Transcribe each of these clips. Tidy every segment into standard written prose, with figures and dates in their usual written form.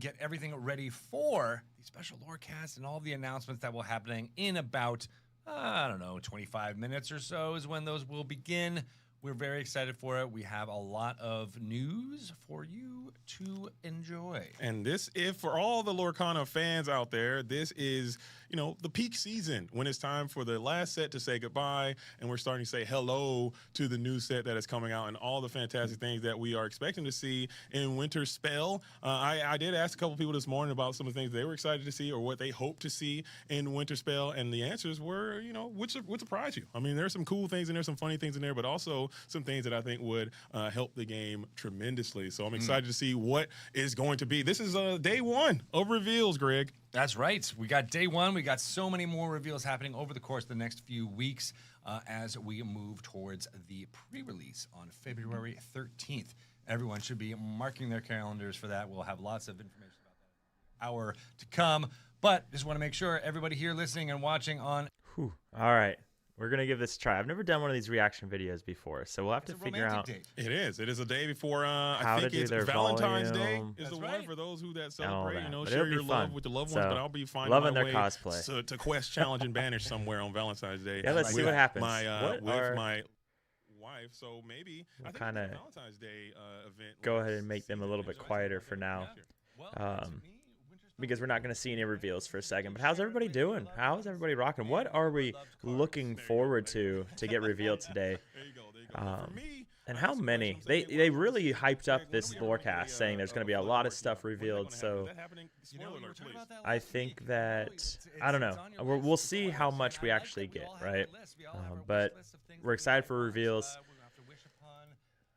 get everything ready for the special Lorecast and all the announcements that will be happening in about, I don't know, 25 minutes or so is when those will begin. We're very excited for it. We have a lot of news for you to enjoy. And this, if for all the Lorcana fans out there, this is, the peak season when it's time for the last set to say goodbye, and we're starting to say hello to the new set that is coming out and all the fantastic things that we are expecting to see in Winter Spell. I did ask a couple people this morning about some of the things they were excited to see or what they hope to see in Winter Spell, and the answers were, which would surprise you. I mean, there's some cool things and there's some funny things in there, but also some things that I think would help the game tremendously. So I'm excited to see what is going to be. This is day one of reveals, Greg. That's right. We got day one. We got so many more reveals happening over the course of the next few weeks as we move towards the pre-release on February 13th. Everyone should be marking their calendars for that. We'll have lots of information about that in the hour to come. But just want to make sure everybody here listening and watching on... All right. We're going to give this a try. I've never done one of these reaction videos before, so we'll have to figure out. Date. It is. It is a day before, I think it's Valentine's Day is the one for those who that celebrate, share your love with the loved ones, but I'll be finding loving my their way cosplay. to quest, challenge, and banish somewhere on Valentine's Day. Yeah, let's see what happens. With my wife, so maybe we'll I think kind of Valentine's Day event. Go ahead and make them a little bit quieter for now. Because we're not going to see any reveals for a second. But how's everybody doing? How's everybody rocking? What are we looking forward to get revealed today? And how many? They really hyped up this Lorecast, saying there's going to be a lot of stuff revealed. So I think that, I don't know. We'll see how much we actually get, right? But we're excited for reveals.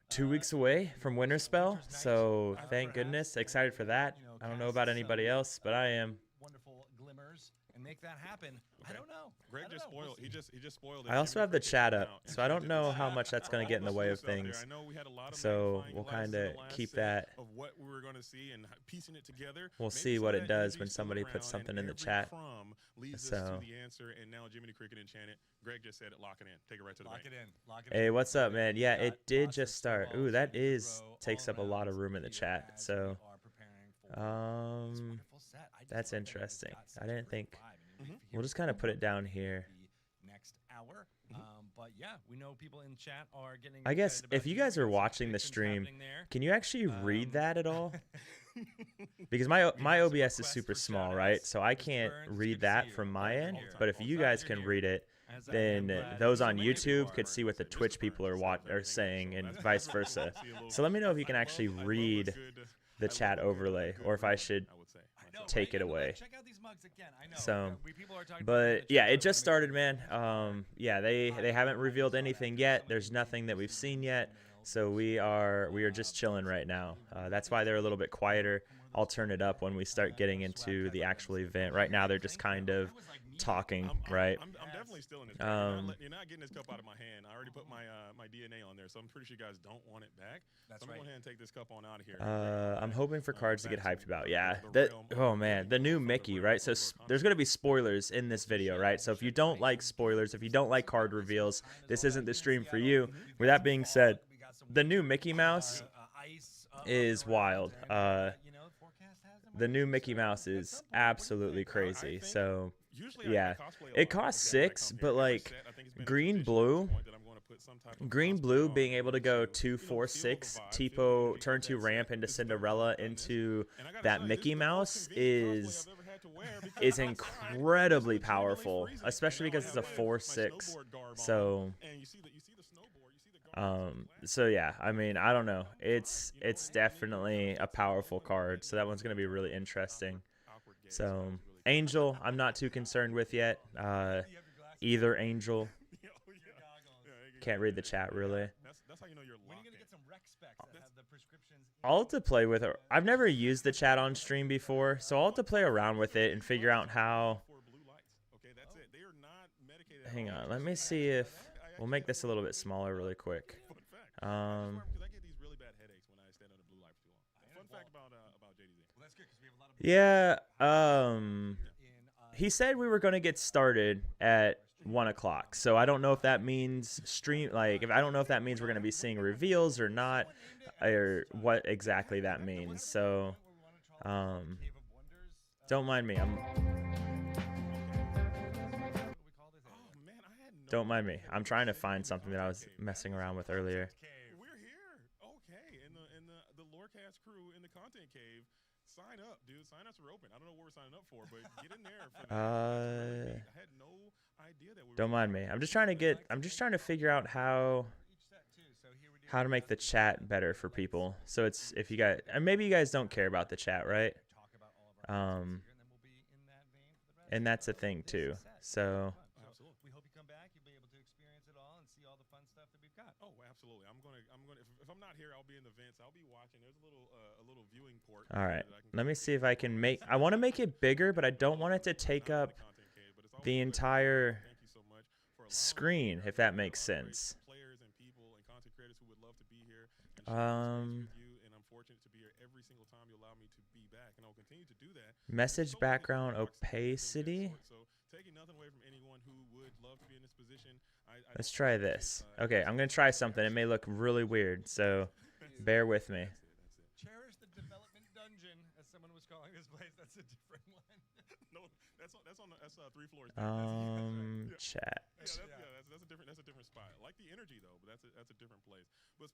2 weeks away from Winter Spell, so thank goodness. Excited for that. I don't know about anybody else, but I am. Wonderful glimmers and make that happen. I don't know. Greg just spoiled. He just spoiled it. I also have the chat up, so I don't know how much that's going to get in the way of things. So we'll kind of keep that. Of what we were going to see and piecing it together. We'll see what it does when somebody puts something in the chat. Leads us to the answer, and now Jiminy Cricket Enchanted. Greg just said it. Lock it in. Take it right to the bank. Lock it in. Hey, what's up, man? Yeah, it did just start. Ooh, that takes up a lot of room in the chat. So, that's interesting. I didn't think. We'll just kind of put it down here. Next hour. But yeah, we know people in chat are getting. I guess if you guys are watching the stream, can you actually read that at all? Because my OBS is super small, right? So I can't read that from my end. But if you guys can read it, then those on YouTube could see what the Twitch people are saying, and vice versa. So let me know if you can actually read the chat overlay, or if I should take it away. So, but yeah, it just started, man. Yeah, they haven't revealed anything yet. There's nothing that we've seen yet. So we are just chilling right now. That's why they're a little bit quieter. I'll turn it up when we start getting into the actual event. Right now, they're just kind of talking, right? I'm definitely still in this. You're not getting this cup out of my hand. I already put my DNA on there, so I'm pretty sure you guys don't want it back. That's so I'm going to go ahead and take this cup on out of here. I'm hoping for cards to get hyped about. Yeah. Oh, man. The new Mickey, right? So there's going to be spoilers in this video, right? So if you don't like spoilers, if you don't like card reveals, this isn't the stream for you. With that being said, the new Mickey Mouse is wild. The new Mickey Mouse is absolutely crazy. So, yeah, it costs $6, but like green blue being able to go 2-4-6 Tipo turn 2 ramp into Cinderella into that Mickey Mouse is incredibly powerful, especially because it's a 4-6. So yeah, I mean, I don't know. It's definitely a powerful card. So that one's going to be really interesting. So Angel, I'm not too concerned with yet. Either Angel. Can't read the chat really. I'll have to play with it. I've never used the chat on stream before, so I'll have to play around with it and figure out how. Hang on, let me see if we'll make this a little bit smaller really quick. Yeah, he said we were going to get started at 1 o'clock, so I don't know if that means I don't know if that means we're going to be seeing reveals or not, or what exactly that means. So Cave of Wonders. Don't mind me. What do we call this? Oh man, I had no. Don't mind me. idea that I'm we trying to were sitting in find the something that I was content cave. messing That is around with Content earlier. Cave. We're here. Okay, and the Lorecast crew in the content cave. Sign up, dude. Sign-ups are open. I don't know what we're signing up for, but get in there for that. That's really neat. I had no idea that we were. Don't mind me. I'm just trying to figure out how to make the chat better for people. So it's, if you guys, and maybe you guys don't care about the chat, right? And that's a thing too. So Absolutely. We hope you come back. You'll be able to experience it all and see all the fun stuff that we've got. Oh, absolutely. I'm gonna. If I'm not here, I'll be in the vents. I'll be watching. There's a little viewing port. all right, that I can let me click see if I can make, I want to make it bigger, but I don't want it to take not in up the content cave, but it's always the good. entire Thank you so much for allowing me screen, here. if that There makes are great sense. Players and people and content creators who would love to be here and share this experience with you, and I'm fortunate to be here every single time you allow me to be back, and I'll continue to do that. Message So many background different boxes and things of that opacity. sort. So taking nothing away from anyone who would love to be in this position. I Let's don't try appreciate, this. Okay, I'm gonna try something. It may look really weird, so bear with me. That's it. Cherish the development dungeon, as someone was calling this place. That's a different one. No, that's 3 floors down. Chat. That's a different spot. I like the energy though, but that's a different place. But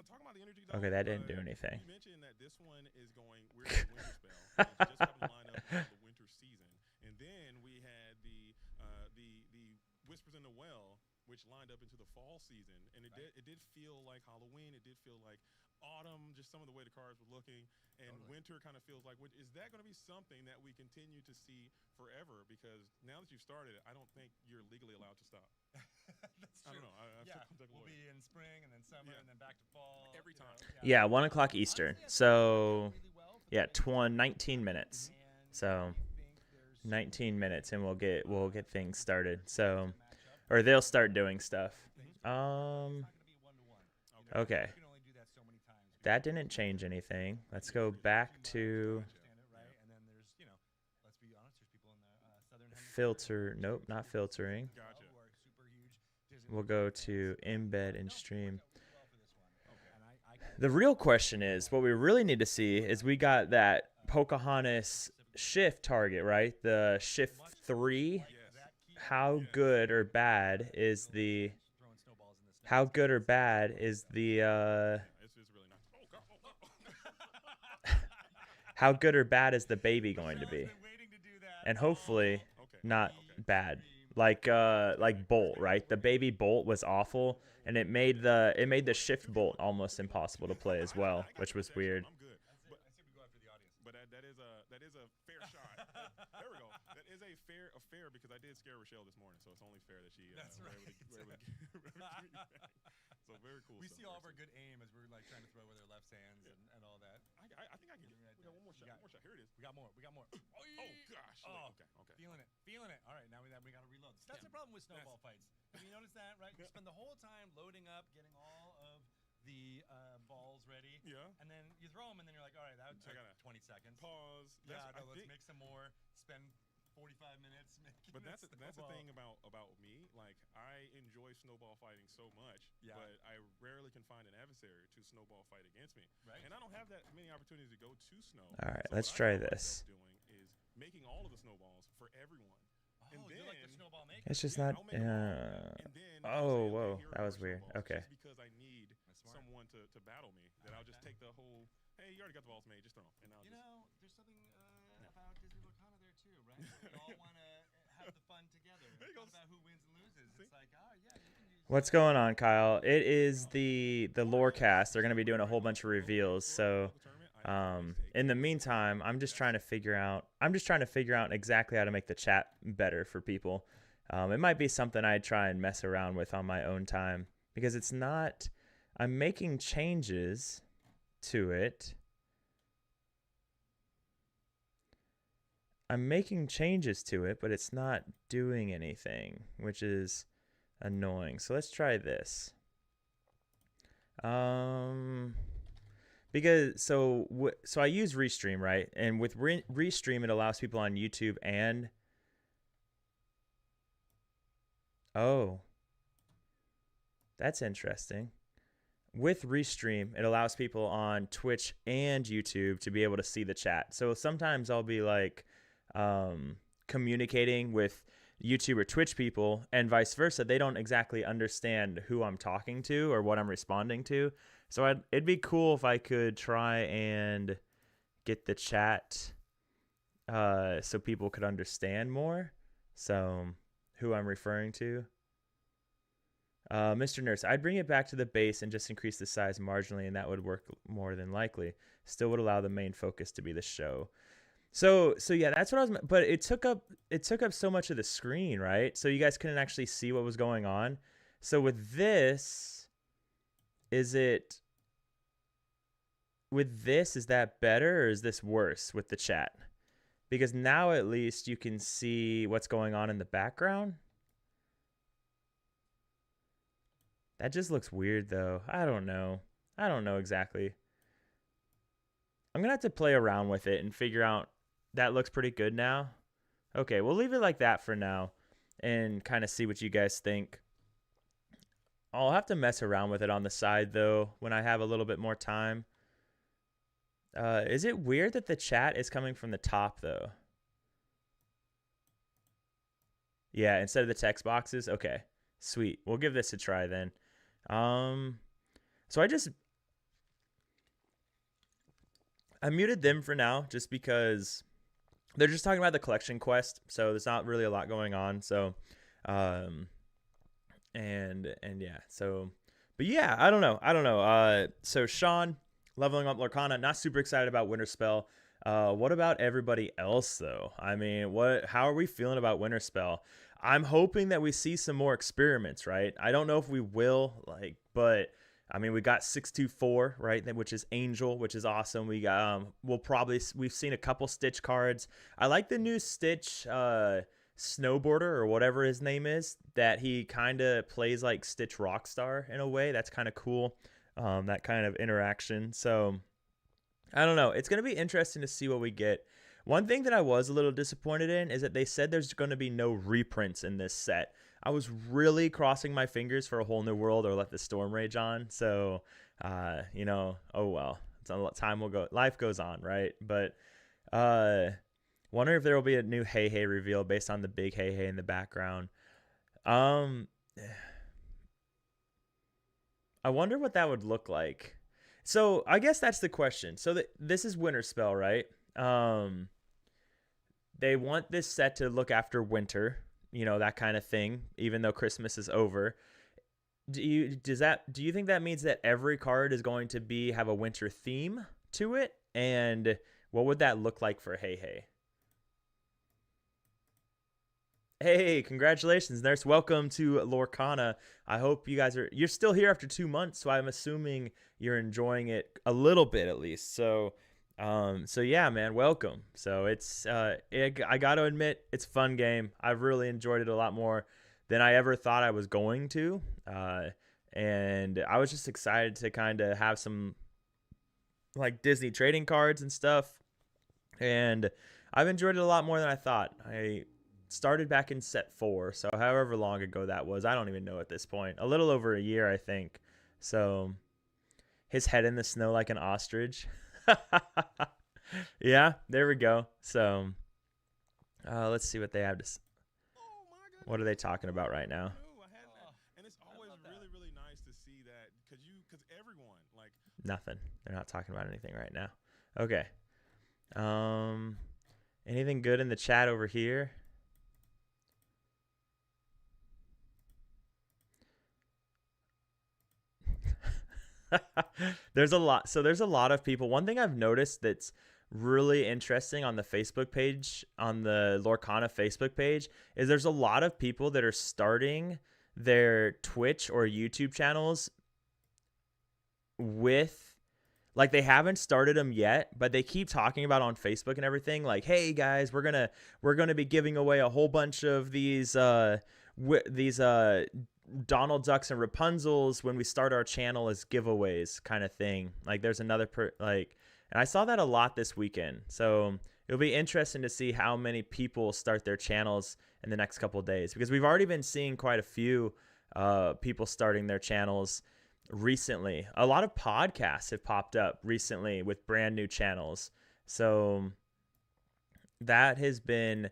talking about the energy though. Okay, that didn't do anything. You mentioned that this one is going. We're in the winter spell. And it's just happened to line up with the winter season, and then we had the Whispers in the Well, which lined up into the fall season, and it did feel like Halloween. It did feel like autumn, just some of the way the cards were looking, and winter kind of feels like. Is that going to be something that we continue to see forever? Because now that you've started, I don't think you're legally allowed to stop. That's I true. don't know. We'll be in spring and then summer and then back to fall. Every time. Yeah, 1 o'clock Eastern. So yeah, 19 minutes. So 19 minutes, and we'll get things started. So, or they'll start doing stuff. Okay. That didn't change anything. Let's go back to filter. Nope, not filtering. Gotcha. We'll go to embed and stream. The real question is, what we really need to see is we got that Pocahontas shift target, right? The shift 3. How good or bad is the It's really not. how good or bad is the baby going to be? And hopefully not bad. Like Bolt, right? The baby Bolt was awful, and it made the shift Bolt almost impossible to play as well, which was weird. I'm good. But that is a fair shot. There we go. That is a fair because I did scare Rochelle this morning, so it's only fair that she. That's right. we're able to get me back. So very cool. We stuff, see all of very our good aim as we're like trying to throw with our left hands and all that. I think I can get. We got one more shot. One more shot. Here it is. We got more. Oh gosh. Oh, Okay. Feeling it. All right, now we got to reload. That's the problem with snowball fights. Have you noticed that, right? You spend the whole time loading up, getting all of the balls ready. Yeah. And then you throw them, and then you're like, all right, that took gotta 20 seconds. Pause. Yeah, I no, let's think- make some more. Spend 45 minutes making But that's the snowball. thing about me. Like, I enjoy snowball fighting so much, Yeah. but I rarely can find an adversary to snowball fight against me. Right. And I don't have that many opportunities to go to snow. All right, So let's what I try find this. myself doing is making all of the snowballs for everyone. Oh, And you're like the then- snowball maker. It's just Yeah, not. I'll make them all, and then I'll Oh, say, okay, whoa, here that are was our weird. snowballs, Okay. Just because I need That's smart. someone to battle me, that I'll just take the whole. Hey, you already got the balls made. Just throw them, and I'll You just. know, there's something about Disney Lorcana there too, right? We all want to have the fun together. There you It's not go. about who wins and loses. It's like, oh yeah, you can use. What's going on, Kyle? It is the Lorecast. They're gonna be doing a whole bunch of reveals. So, in the meantime, I'm just trying to figure out exactly how to make the chat better for people. It might be something I try and mess around with on my own time, because it's not. I'm making changes to it. But it's not doing anything, which is annoying. So let's try this. Because so I use Restream, right? And with Restream, it allows people on YouTube and oh, that's interesting. with Restream, it allows people on Twitch and YouTube to be able to see the chat. So sometimes I'll be like communicating with YouTube or Twitch people and vice versa. They don't exactly understand who I'm talking to or what I'm responding to. So it'd be cool if I could try and get the chat so people could understand more. So who I'm referring to. Mr. Nurse, I'd bring it back to the base and just increase the size marginally, and that would work more than likely. Still would allow the main focus to be the show. So yeah, that's what I was. But it took up so much of the screen, right? So you guys couldn't actually see what was going on. So with this, is that better or is this worse with the chat? Because now at least you can see what's going on in the background. That just looks weird though. I don't know exactly. I'm gonna have to play around with it and figure out. That looks pretty good now. Okay, we'll leave it like that for now and kind of see what you guys think. I'll have to mess around with it on the side though when I have a little bit more time. Is it weird that the chat is coming from the top though? Yeah, instead of the text boxes? Okay, sweet. We'll give this a try then. So I muted them for now just because they're just talking about the collection quest, so there's not really a lot going on. So, and yeah. So, but yeah, I don't know. So Sean, leveling up Lorcana, not super excited about Winter Spell. What about everybody else though? I mean, how are we feeling about Winter Spell? I'm hoping that we see some more experiments, right? I don't know if we will, but I mean, we got 624, right? Which is Angel, which is awesome. We got, we've seen a couple Stitch cards. I like the new Stitch snowboarder or whatever his name is, that he kind of plays like Stitch Rockstar in a way. That's kind of cool, that kind of interaction. So I don't know. It's going to be interesting to see what we get. One thing that I was a little disappointed in is that they said there's going to be no reprints in this set. I was really crossing my fingers for a whole new world or Let the Storm Rage on. So, oh well, time will go. Life goes on, right? But wonder if there will be a new Hey Hey reveal based on the big Hey Hey in the background. I wonder what that would look like. So I guess that's the question. So this is Winter Spell, right? They want this set to look after winter, that kind of thing, even though Christmas is over. Do you think that means that every card is going to have a winter theme to it? And what would that look like for Hey Hey? Hey, congratulations, Nurse. Welcome to Lorcana. I hope you're still here after 2 months, so I'm assuming you're enjoying it a little bit at least. So yeah, man, welcome. So I got to admit, it's a fun game. I've really enjoyed it a lot more than I ever thought I was going to. And I was just excited to kind of have some like Disney trading cards and stuff. And I've enjoyed it a lot more than I thought. I started back in set 4, so however long ago that was, I don't even know at this point. A little over a year, I think. So his head in the snow like an ostrich. Yeah, there we go. So let's see what they have to what are they talking about right now? And it's always really, really nice to see that because everyone nothing. They're not talking about anything right now. Okay. Anything good in the chat over here? There's a lot of people. One thing I've noticed that's really interesting on the Facebook page, on the Lorcana Facebook page, is there's a lot of people that are starting their Twitch or YouTube channels with, they haven't started them yet, but they keep talking about on Facebook and everything, like, hey guys, we're gonna be giving away a whole bunch of these Donald Ducks and Rapunzels when we start our channel as giveaways, kind of thing. Like there's another and I saw that a lot this weekend. So it'll be interesting to see how many people start their channels in the next couple of days, because we've already been seeing quite a few people starting their channels. recently. A lot of podcasts have popped up recently with brand new channels. So that has been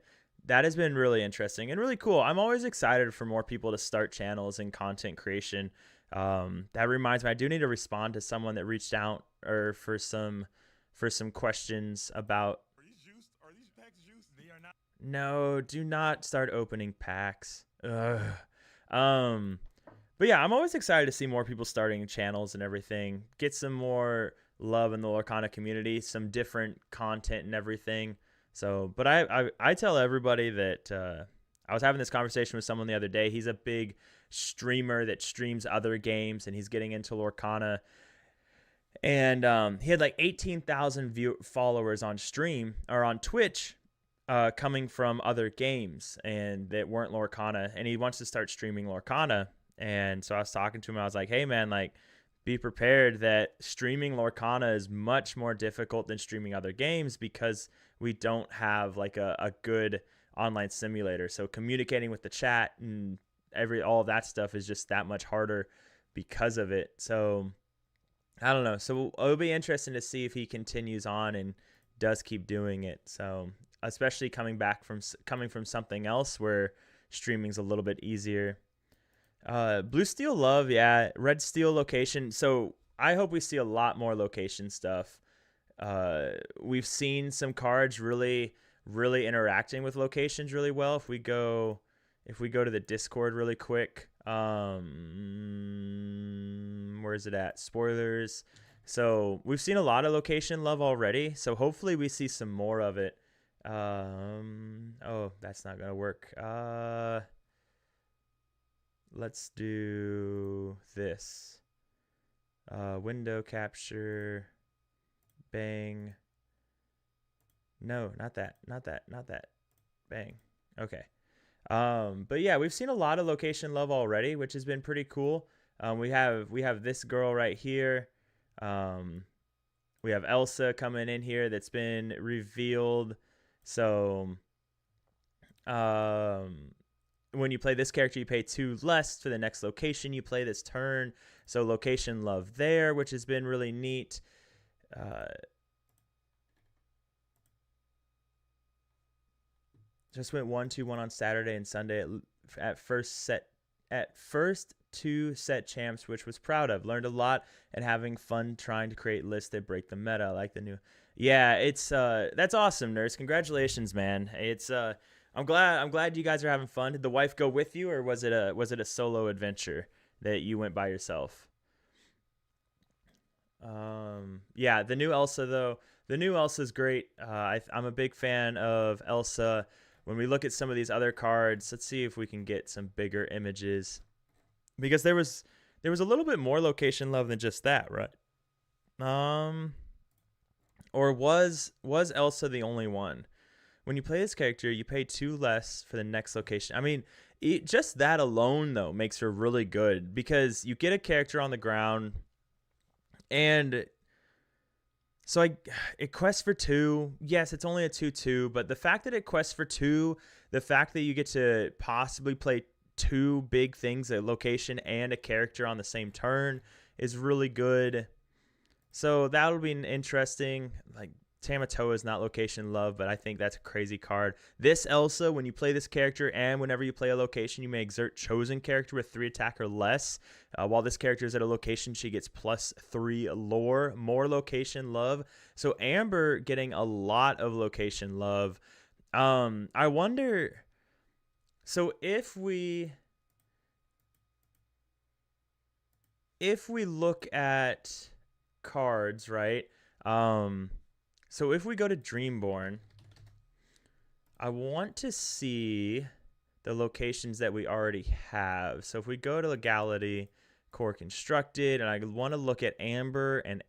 really interesting and really cool. I'm always excited for more people to start channels and content creation. That reminds me, I do need to respond to someone that reached out or for some questions about. Are these packs juiced? They are not. No, do not start opening packs. Ugh. But yeah, I'm always excited to see more people starting channels and everything. Get some more love in the Lorcana community, some different content and everything. So, but I tell everybody that I was having this conversation with someone the other day. He's a big streamer that streams other games, and he's getting into Lorcana. And he had like 18,000 followers on stream or on Twitch, coming from other games and that weren't Lorcana. And he wants to start streaming Lorcana. And so I was talking to him. I was like, hey man, like, be prepared that streaming Lorcana is much more difficult than streaming other games because we don't have like a good online simulator. So communicating with the chat and all of that stuff is just that much harder because of it. So I don't know. So it'll be interesting to see if he continues on and does keep doing it. So especially coming from something else where streaming's a little bit easier. Blue Steel Love, yeah. Red Steel location. So I hope we see a lot more location stuff. We've seen some cards really interacting with locations really well. If we go to the Discord really quick, where is it at? Spoilers. So we've seen a lot of location love already. So hopefully we see some more of it. Oh, that's not gonna work. Let's do this. Window capture. Bang. No, not that. Bang. Okay. But yeah, we've seen a lot of location love already, which has been pretty cool. We have this girl right here. We have Elsa coming in here that's been revealed. So, when you play this character, you pay 2 less for the next location you play this turn. So location love there, which has been really neat. Just went 1-2-1 on Saturday and Sunday at first 2 set champs, which was proud of. Learned a lot and having fun trying to create lists that break the meta. I like the new. Yeah, it's that's awesome, Nurse. Congratulations, man. It's I'm glad you guys are having fun. Did the wife go with you, or was it a solo adventure that you went by yourself? Yeah, the new Elsa though. The new Elsa's great. I'm a big fan of Elsa. When we look at some of these other cards, let's see if we can get some bigger images, because there was a little bit more location love than just that, right? Or was Elsa the only one? When you play this character, you pay 2 less for the next location. I mean, just that alone, though, makes her really good, because you get a character on the ground, and so it quests for 2. Yes, it's only a 2/2, but the fact that it quests for 2, the fact that you get to possibly play 2 big things, a location and a character on the same turn, is really good. So that'll be interesting. Like, Tamatoa is not location love, but I think that's a crazy card. This Elsa, when you play this character and whenever you play a location, you may exert chosen character with 3 attack or less. While this character is at a location, she gets +3 lore, more location love. So Amber getting a lot of location love. I wonder. So if we look at cards, right? So if we go to Dreamborn, I want to see the locations that we already have. So if we go to Legality, Core Constructed, and I want to look at Amber, and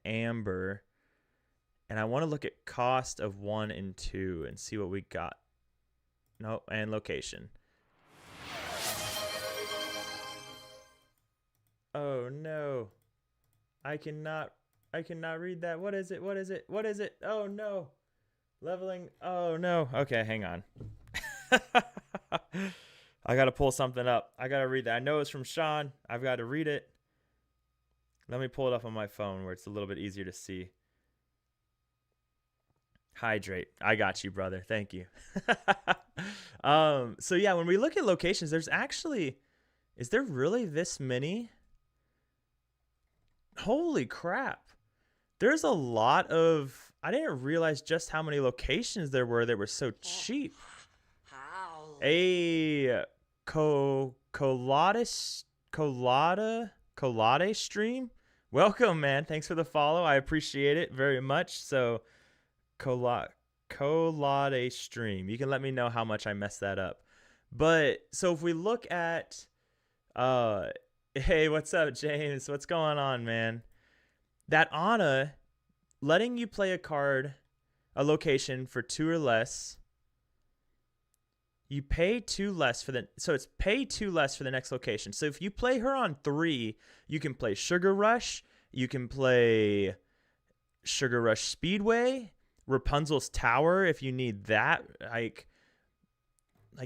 I want to look at cost of 1 and 2 and see what we got. No, and location. Oh no. I cannot read that. What is it? Oh no. Leveling. Oh no. Okay, hang on. I got to pull something up. I got to read that. I know it's from Sean. I've got to read it. Let me pull it up on my phone where it's a little bit easier to see. Hydrate. I got you, brother. Thank you. So yeah, when we look at locations, there's actually, is there really this many? Holy crap. There's a lot of, I didn't realize just how many locations there were that were so cheap. A Collade stream. Welcome, man. Thanks for the follow. I appreciate it very much. So Collade stream. You can let me know how much I messed that up. But so if we look at hey, what's up, James? What's going on, man? That Ana letting you play a location for 2 or less. You pay 2 less for it's pay 2 less for the next location. So if you play her on 3, you can play Sugar Rush, you can play Sugar Rush Speedway, Rapunzel's Tower if you need that. Like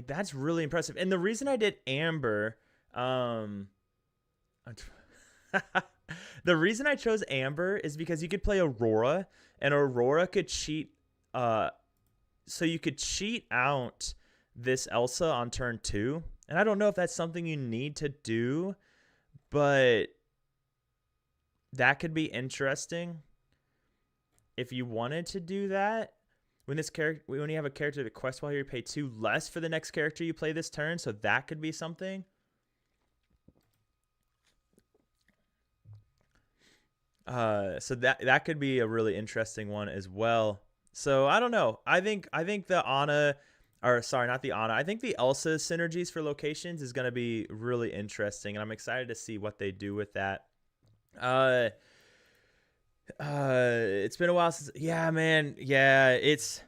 that's really impressive. And the reason I did Amber, the reason I chose Amber is because you could play Aurora, and Aurora could cheat. So you could cheat out this Elsa on turn 2. And I don't know if that's something you need to do, but that could be interesting if you wanted to do that. When you have a character that quests while you pay 2 less for the next character you play this turn, so that could be something. So that could be a really interesting one as well. So I don't know. I think the Ana, or sorry, not the Ana. I think the Elsa synergies for locations is going to be really interesting, and I'm excited to see what they do with that. It's been a while since. Yeah, man. Yeah, it's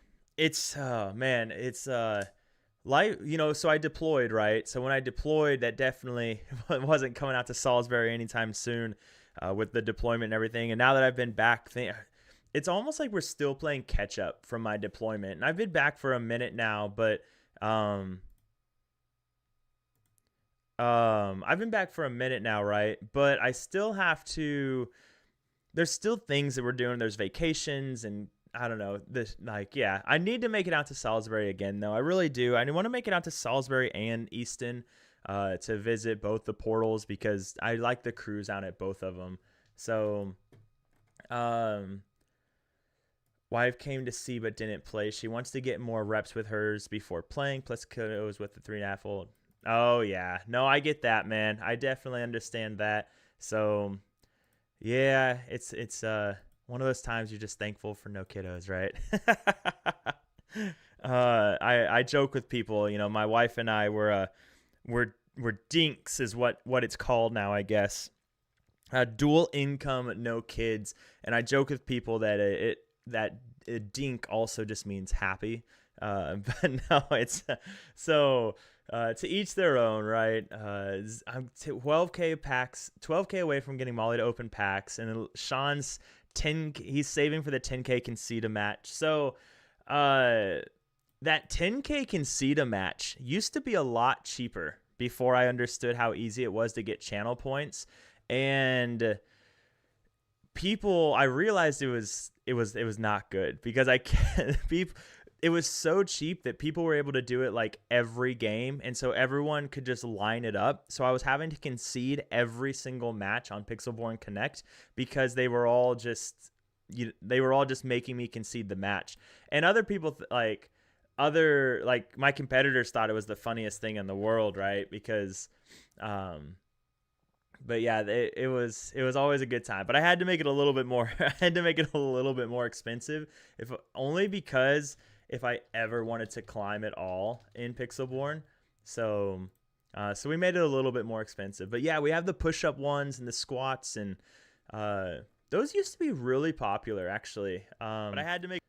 life. So I deployed, right? So when I deployed, that definitely wasn't coming out to Salisbury anytime soon. With the deployment and everything. And now that I've been back, it's almost like we're still playing catch up from my deployment. And I've been back for a minute now, but I've been back for a minute now, right? But I still have to, there's still things that we're doing. There's vacations and I don't know, I need to make it out to Salisbury again, though. I really do. I want to make it out to Salisbury and Easton to visit both the portals because I like the cruise out at both of them. So, wife came to see but didn't play. She wants to get more reps with hers before playing, plus kiddos with the 3.5-year-old. Oh, yeah. No, I get that, man. I definitely understand that. So, yeah, it's one of those times you're just thankful for no kiddos, right? I joke with people, my wife and I we're dinks is what it's called now, I guess. Dual income, no kids, and I joke with people that dink also just means happy. But no, it's so to each their own, right? I'm 12K away from getting Molly to open packs, and Sean's 10. He's saving for the 10K Conceda match. So that 10K Conceda match used to be a lot cheaper before I understood how easy it was to get channel points. And I realized it was not good because it was so cheap that people were able to do it like every game, and so everyone could just line it up. So I was having to concede every single match on Pixelborn Connect because they were all just making me concede the match. And other people my competitors thought it was the funniest thing in the world, right? Because but yeah, it was always a good time. But I had to make it a little bit more. I had to make it a little bit more expensive, only because if I ever wanted to climb at all in Pixelborn. So we made it a little bit more expensive. But yeah, we have the push-up ones and the squats, and those used to be really popular, actually. But I had to make.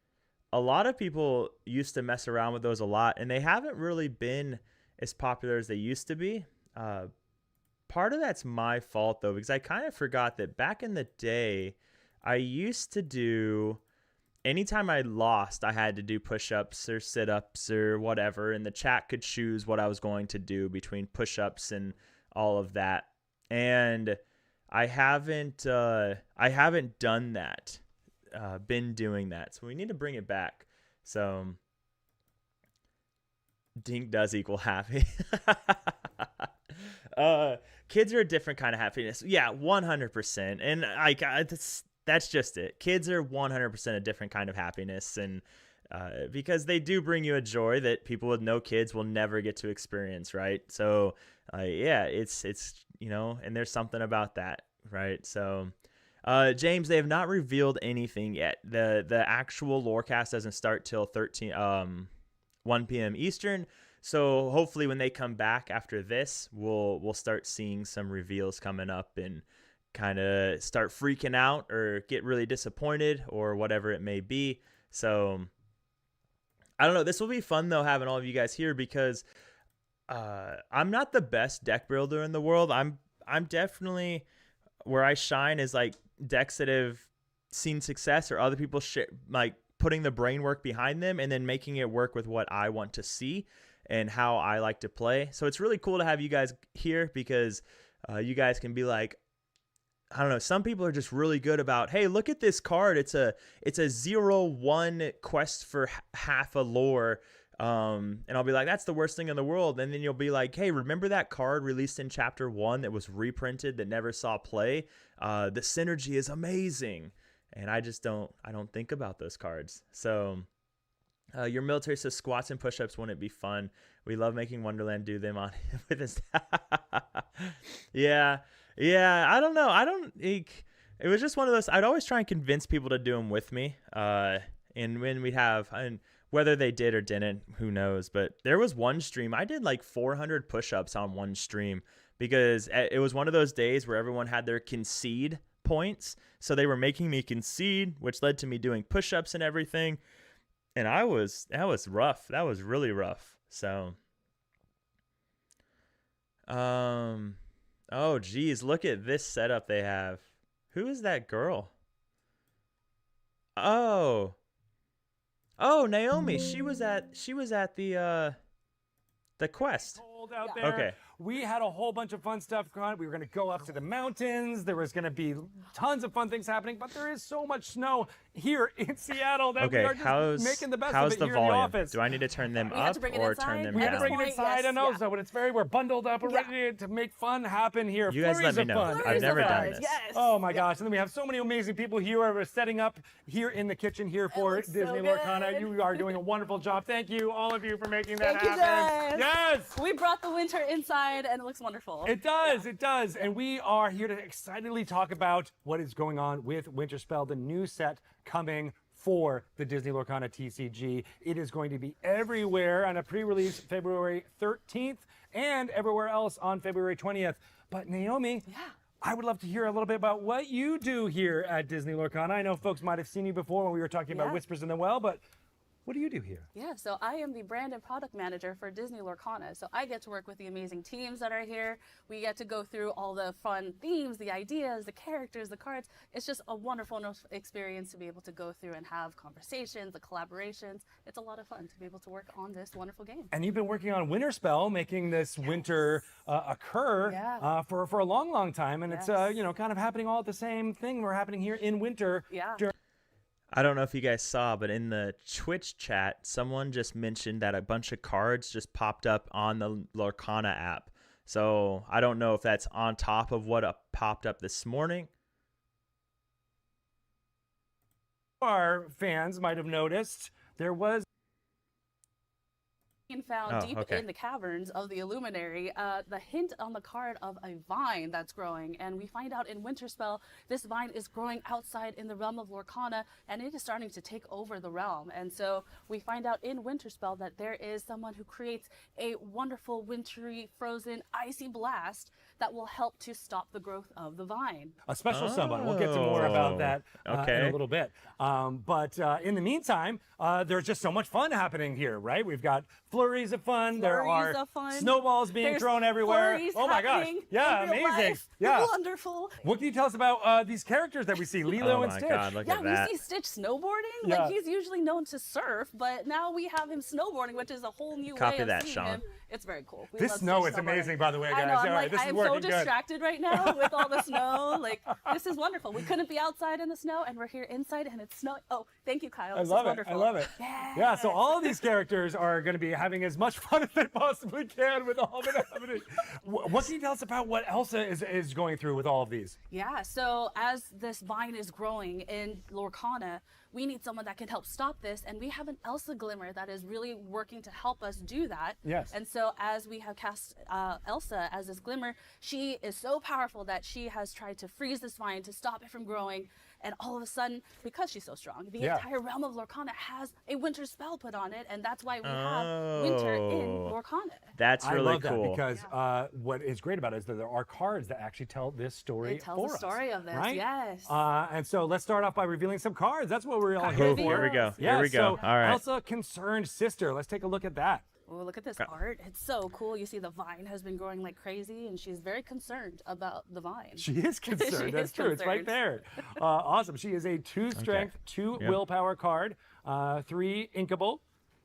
A lot of people used to mess around with those a lot, and they haven't really been as popular as they used to be. Part of that's my fault, though, because I kind of forgot that back in the day, I used to do, anytime I lost, I had to do push-ups or sit-ups or whatever, and the chat could choose what I was going to do between push-ups and all of that. And I haven't done that, been doing that. So we need to bring it back. So dink does equal happy. Kids are a different kind of happiness. Yeah, 100%. And that's just it. Kids are 100% a different kind of happiness, and because they do bring you a joy that people with no kids will never get to experience, right? So yeah, it's and there's something about that, right? So James, they have not revealed anything yet. The actual Lorecast doesn't start till 1 p.m. Eastern. So hopefully when they come back after this, we'll start seeing some reveals coming up and kind of start freaking out or get really disappointed or whatever it may be. So I don't know. This will be fun though, having all of you guys here, because I'm not the best deck builder in the world. I'm definitely, where I shine is like decks that have seen success or other people like putting the brain work behind them and then making it work with what I want to see and how I like to play. So it's really cool to have you guys here, because you guys can be like, I don't know, some people are just really good about, hey, look at this card. It's a 0/1 quest for half a lore. And I'll be like, that's the worst thing in the world. And then you'll be like, hey, remember that card released in chapter 1 that was reprinted that never saw play? The synergy is amazing. And I don't think about those cards. So your military says squats and push-ups wouldn't be fun. We love making Wonderland do them on with his. Yeah. I don't know. It was just one of those. I'd always try and convince people to do them with me. And when we'd have, and whether they did or didn't, who knows? But there was one stream I did like 400 push-ups on one stream, because it was one of those days where everyone had their concede points. So they were making me concede, which led to me doing push-ups and everything. And that was rough. That was really rough. So, oh geez, look at this setup they have. Who is that girl? Oh, Naomi. She was at the quest. Cold out there. Okay. We had a whole bunch of fun stuff going on. We were going to go up to the mountains. There was going to be tons of fun things happening, but there is so much snow here in Seattle that we are just making the best of it here in the office. Do I need to turn them up or turn them We down? have to bring it inside. I know, so but it's we're bundled up. We're ready to make fun happen here. You guys let me know. I've never done this. Yes. Oh my gosh! And then we have so many amazing people here. We're setting up here in the kitchen here for Disney Lorcana. You are doing a wonderful job. Thank you, all of you, for making that happen. Yes. We brought the winter inside, and it looks wonderful. It does, it does. And we are here to excitedly talk about what is going on with Winterspell, the new set coming for the Disney Lorcana TCG. It is going to be everywhere on a pre-release February 13th and everywhere else on February 20th. But Naomi, I would love to hear a little bit about what you do here at Disney Lorcana. I know folks might have seen you before when we were talking about Whispers in the Well, but what do you do here? Yeah, so I am the brand and product manager for Disney Lorcana. So I get to work with the amazing teams that are here. We get to go through all the fun themes, the ideas, the characters, the cards. It's just a wonderful experience to be able to go through and have conversations, the collaborations. It's a lot of fun to be able to work on this wonderful game. And you've been working on Winterspell, making this winter occur for a long, long time. And it's, kind of happening all at the same thing. We're happening here in winter. Yeah. I don't know if you guys saw, but in the Twitch chat, someone just mentioned that a bunch of cards just popped up on the Lorcana app. So I don't know if that's on top of what popped up this morning. Our fans might have noticed there was found deep in the caverns of the Illuminary, the hint on the card of a vine that's growing. And we find out in Winterspell, this vine is growing outside in the realm of Lorcana, and it is starting to take over the realm. And so we find out in Winterspell that there is someone who creates a wonderful, wintry, frozen, icy blast that will help to stop the growth of the vine. A special someone. We'll get to more about that in a little bit. But in the meantime, there's just so much fun happening here, right? We've got flurries of fun. There are Flurries of fun. snowballs being There's thrown everywhere. flurries Oh my gosh. happening Yeah, in real amazing. life. Yeah. Wonderful. What can you tell us about these characters that we see, Lilo Oh and my Stitch? God, look Yeah, at that. we see Stitch snowboarding. Yeah. Like, he's usually known to surf, but now we have him snowboarding, which is a whole new Copy way of that, seeing Sean. him. It's very cool. We This love snow Stitch is snowboarding. amazing, by the way, guys. I know. All I'm right, like, this is I'm so working good. distracted right now with all the snow. Like, this is wonderful. We couldn't be outside in the snow, and we're here inside, and it's snowing. Oh, thank you, Kyle. I This love is it. wonderful. I love it. Yeah, so all of these characters are going to be having as much fun as they possibly can with all of it happening. What can you tell us about what Elsa is going through with all of these? Yeah, so as this vine is growing in Lorcana, we need someone that can help stop this, and we have an Elsa Glimmer that is really working to help us do that. Yes. And so as we have cast Elsa as this Glimmer, she is so powerful that she has tried to freeze this vine to stop it from growing, and all of a sudden, because she's so strong, the entire realm of Lorcana has a winter spell put on it, and that's why we have winter in Lorcana. That's really I love cool. that because what is great about it is that there are cards that actually tell this story It tells for the us, story of this, right? yes. And so let's start off by revealing some cards. That's what we're all Card here reveal. for. Here we go. Yeah, Here we go. So All right. Elsa, Concerned Sister. Let's take a look at that. Oh, look at this art. It's so cool. You see the vine has been growing like crazy, and she's very concerned about the vine. She is concerned. She That's is true. It's right concerned. there. Awesome. She is a 2 strength, 2 willpower card, 3 inkable,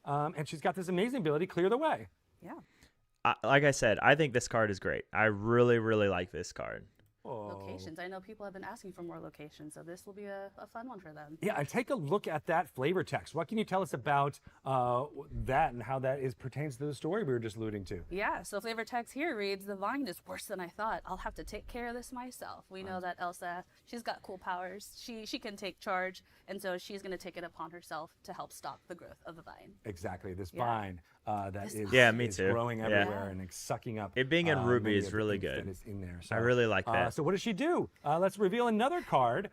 and she's got this amazing ability, Clear the Way. Yeah. Like I said, I think this card is great. I really, really like this card. Locations. I know people have been asking for more locations, so this will be a fun one for them. Yeah, and take a look at that flavor text. What can you tell us about that and how that pertains to the story we were just alluding to? Yeah, so flavor text here reads, "The vine is worse than I thought. I'll have to take care of this myself." We know that Elsa, she's got cool powers. She can take charge, and so she's going to take it upon herself to help stop the growth of the vine. Exactly. This Yeah. vine that This is, Yeah, me is too. growing Yeah. everywhere and it's sucking up. It being in Ruby many is of the really ink good. That is in there. I really like that. So what does she do? Let's reveal another card.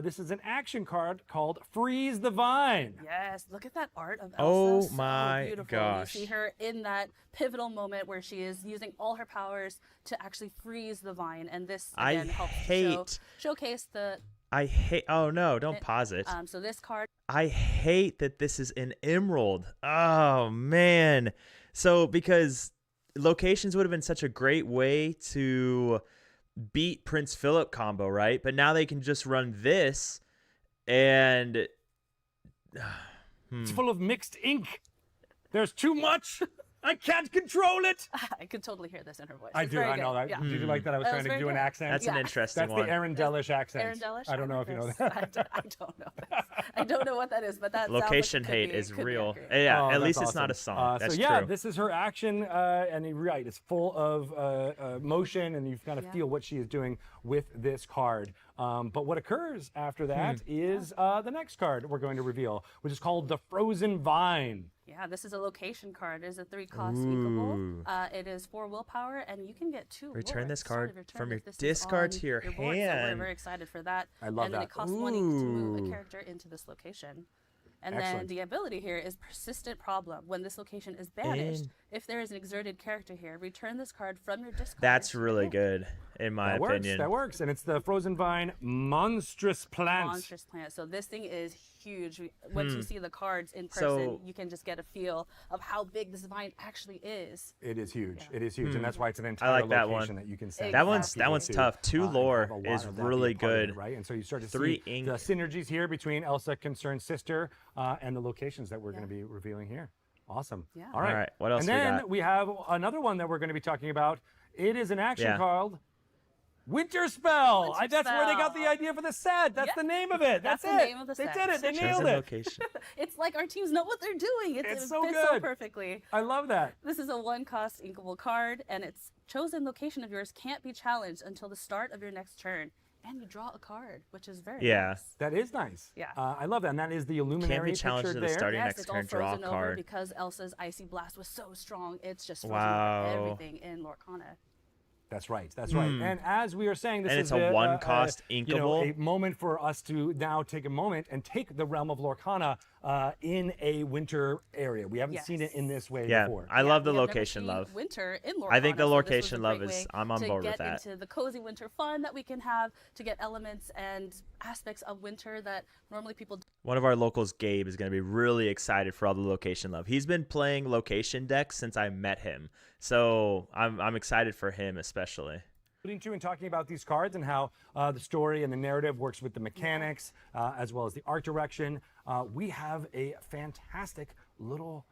This is an action card called Freeze the Vine. Yes, look at that art of Elsa. Oh So my beautiful. gosh. You see her in that pivotal moment where she is using all her powers to actually freeze the vine, and this I again helps hate- showcase the. I hate. Oh no! Don't pause it. So this card. I hate that this is an emerald. Oh man. So because locations would have been such a great way to beat Prince Philip combo, right? But now they can just run this and It's full of mixed ink. There's too much. I can't control it. I could totally hear this in her voice. I It's do. very I know good. that. Yeah. Did you like that? I was That trying was to very do an good. accent. that's an Yeah. interesting That's the one. Aaron Delish accent. Aaron Delish? I don't know if you know Chris. that. I don't know this. I don't know what that is, but that Location sounds like it hate is could be real. accurate. Yeah, Oh, at that's least it's not awesome. a song. So That's yeah, true. this is her action, and you're right. It's full of motion, and you kind of feel what she is doing with this card. But what occurs after that is the next card we're going to reveal, which is called the Frozen Vine. Yeah, this is a location card. It is a 3-cost inkable. It is 4 willpower, and you can get 2 Return lore this at the start card of your turn from if your this is discard on to your board, So we're hand. very excited for that. I love and then that. it costs 1 ink to move Ooh. a character into this location. And Excellent. then the ability here is persistent problem. When this location is banished, if there is an exerted character here, return this card from your discard. That's to your really hand. good, in my That works. opinion. That works, and it's the Frozen Vine Monstrous Plant. Monstrous plant. So this thing is huge. Once you see the cards in person, So- you can just get a feel of how big this vine actually is. It is huge. It is huge, and that's why it's an I entire like that location one. that you can send. That one's people to, tough. 2 and lore have a lot is of that be really a part of it, good. right? And so you start to 3 see ink. the synergies here between Elsa, Concerned Sister, and the locations that we're going to be revealing here. Awesome. Yeah. All right. All right, what else and we then got? we have another one that we're going to be talking about. It is an action Yeah. called Winter Spell. Winter That's where they got the Spell. idea for the set. That's Yep. the name of it. That's That's the it. name of the They set. did it. They Chosen nailed it. location. It's like our teams know what they're doing. It so fits good. so perfectly. I love that. This is a 1-cost inkable card, and its chosen location of yours can't be challenged until the start of your next turn. And you draw a card, which is very Yeah. nice. That is nice. Yeah. I love that. And that is the Illuminary challenged pictured at the there. start. Your Yes, next it's all turn, draw a frozen over card. because Elsa's Icy Blast was so strong. It's just frozen Wow. over everything in Lorcana. That's right. That's right. And as we are saying, this And is it's a one-cost you know, inkable? a moment for us to now take a moment and take the realm of Lorcana in a winter area. We haven't seen it in this way before. I love the we have never location seen love. winter in Lorcana, I think the so this was a location love great is, way I'm on board with to that. get into the cozy winter fun that we can have, to get elements and aspects of winter that normally people One of our locals, Gabe, is going to be really excited for all the location love. He's been playing location decks since I met him, so I'm excited for him especially. To and talking about these cards and how the story and the narrative works with the mechanics as well as the art direction. We have a fantastic little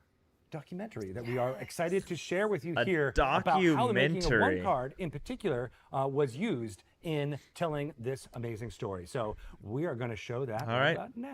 documentary that we are excited to share with you here about how the making of one card in particular was used in telling this amazing story. So we are going to show that now.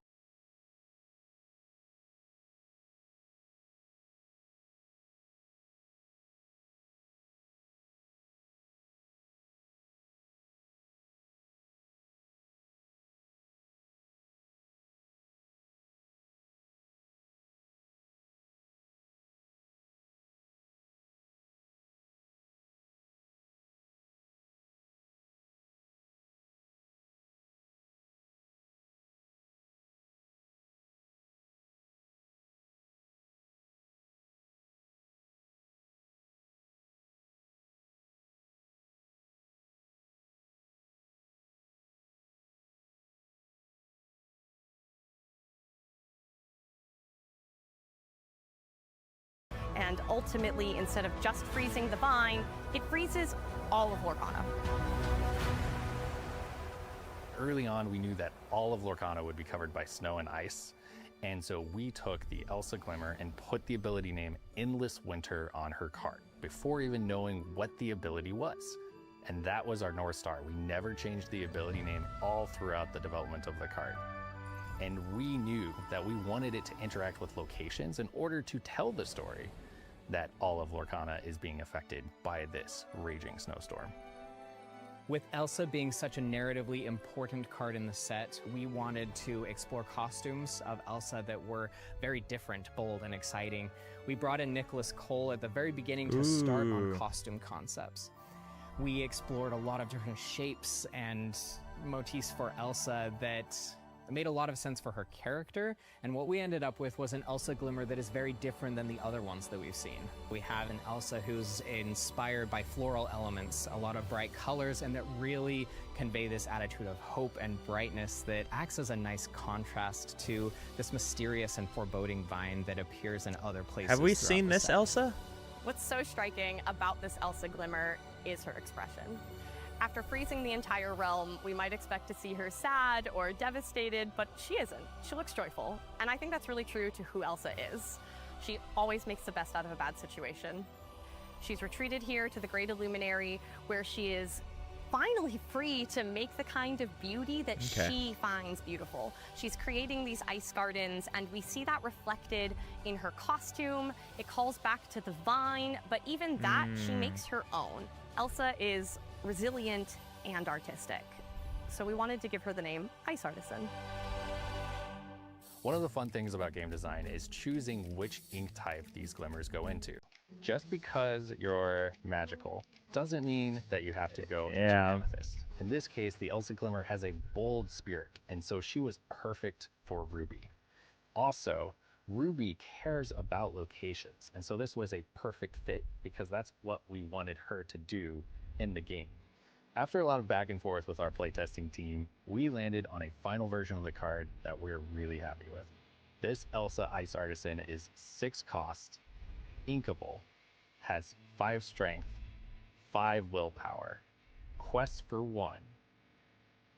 And ultimately, instead of just freezing the vine, it freezes all of Lorcana. Early on, we knew that all of Lorcana would be covered by snow and ice. And so we took the Elsa Glimmer and put the ability name Endless Winter on her card before even knowing what the ability was. And that was our North Star. We never changed the ability name all throughout the development of the card. And we knew that we wanted it to interact with locations in order to tell the story that all of Lorcana is being affected by this raging snowstorm. With Elsa being such a narratively important card in the set, we wanted to explore costumes of Elsa that were very different, bold, and exciting. We brought in Nicholas Cole at the very beginning to start on costume concepts. We explored a lot of different shapes and motifs for Elsa that made a lot of sense for her character, and what we ended up with was an Elsa Glimmer that is very different than the other ones that we've seen. We have an Elsa who's inspired by floral elements, a lot of bright colors, and that really convey this attitude of hope and brightness that acts as a nice contrast to this mysterious and foreboding vine that appears in other places. Have we seen this set. Elsa? What's so striking about this Elsa Glimmer is her expression. After freezing the entire realm, we might expect to see her sad or devastated, but she isn't. She looks joyful, and I think that's really true to who Elsa is. She always makes the best out of a bad situation. She's retreated here to the Great Illuminary, where she is finally free to make the kind of beauty that she finds beautiful. She's creating these ice gardens, and we see that reflected in her costume. It calls back to the vine, but even that, she makes her own. Elsa is resilient and artistic, so we wanted to give her the name Ice Artisan. One of the fun things about game design is choosing which ink type these glimmers go into. Just because you're magical doesn't mean that you have to go into amethyst. In this case, the Elsa Glimmer has a bold spirit, and so she was perfect for Ruby. Also, Ruby cares about locations, and so this was a perfect fit because that's what we wanted her to do in the game. After a lot of back and forth with our playtesting team, we landed on a final version of the card that we're really happy with. This Elsa Ice Artisan is 6 cost, inkable, has 5 strength, 5 willpower, quest for 1,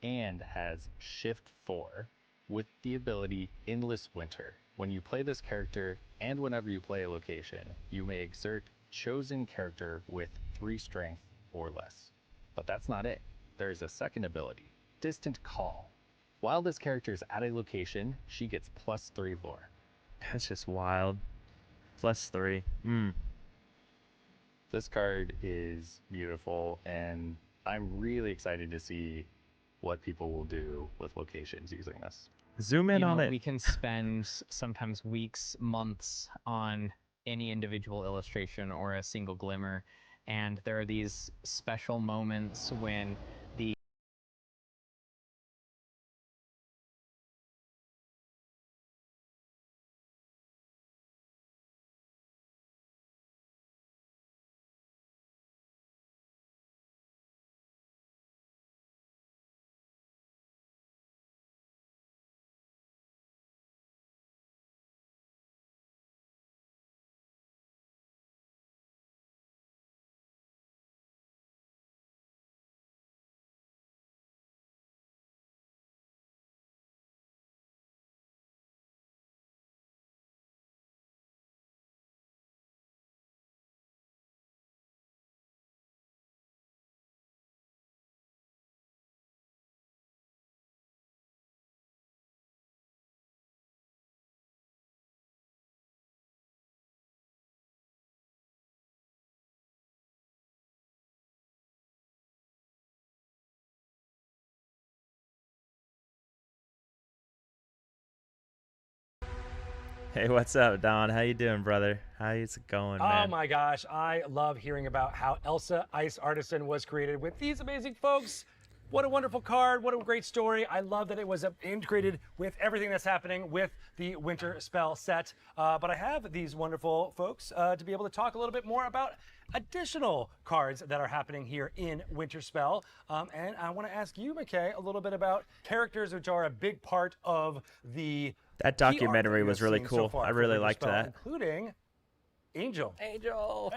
and has shift 4 with the ability Endless Winter. When you play this character and whenever you play a location, you may exert chosen character with 3 strength or less. But that's not it. There is a second ability, Distant Call. While this character is at a location, she gets +3 lore. That's just wild. +3. This card is beautiful, and I'm really excited to see what people will do with locations using this. Zoom in on it. We can spend sometimes weeks, months on any individual illustration or a single glimmer, And there are these special moments when the Hey, what's up, Don? How you doing, brother? How's it going, man? Oh my gosh, I love hearing about how Elsa Ice Artisan was created with these amazing folks. What a wonderful card, what a great story. I love that it was integrated with everything that's happening with the Winter Spell set. But I have these wonderful folks to be able to talk a little bit more about additional cards that are happening here in Winter Spell. And I want to ask you, McKay, a little bit about characters which are a big part of the That documentary was really cool. I really liked that. Including Angel. Angel!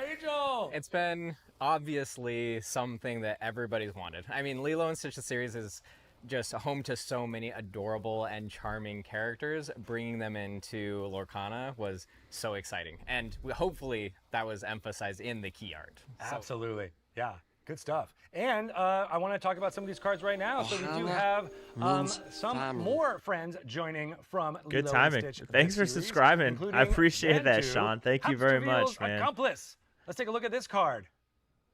It's been obviously something that everybody's wanted. I mean, Lilo and Stitch the series is just home to so many adorable and charming characters. Bringing them into Lorcana was so exciting. And hopefully that was emphasized in the key art. Absolutely. Yeah. Good stuff. And I want to talk about some of these cards right now. So we do have some more friends joining from Good Lilo timing. and Stitch Thanks for series, subscribing. I including appreciate that, Bantu, Sean. Thank you very much, Hamster man. Accomplice. Let's take a look at this card.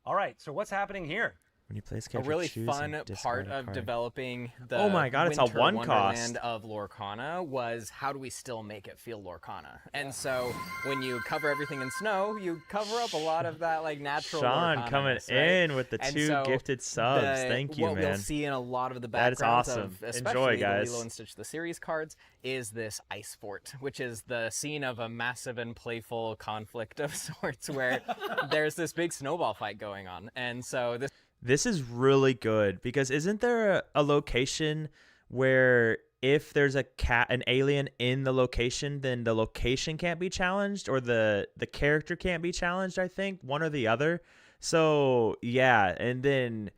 All right. So what's happening here? When you play this A character, really choose fun and discard part a of card. developing the Oh my God, it's a Winter one Wonderland cost. of Lorcana was how do we still make it feel Lorcana? And so when you cover everything in snow, you cover up a lot of that like natural Sean coming Lorcana-ness, right? in with the And two so gifted subs. Thank you, what man. we'll see in a lot of the That is backgrounds awesome. of Enjoy, especially guys. the Lilo and Stitch the series cards is this ice fort, which is the scene of a massive and playful conflict of sorts where there's this big snowball fight going on. And so This is really good because isn't there a location where if there's an alien in the location, then the location can't be challenged or the character can't be challenged, I think, one or the other. So, yeah, and then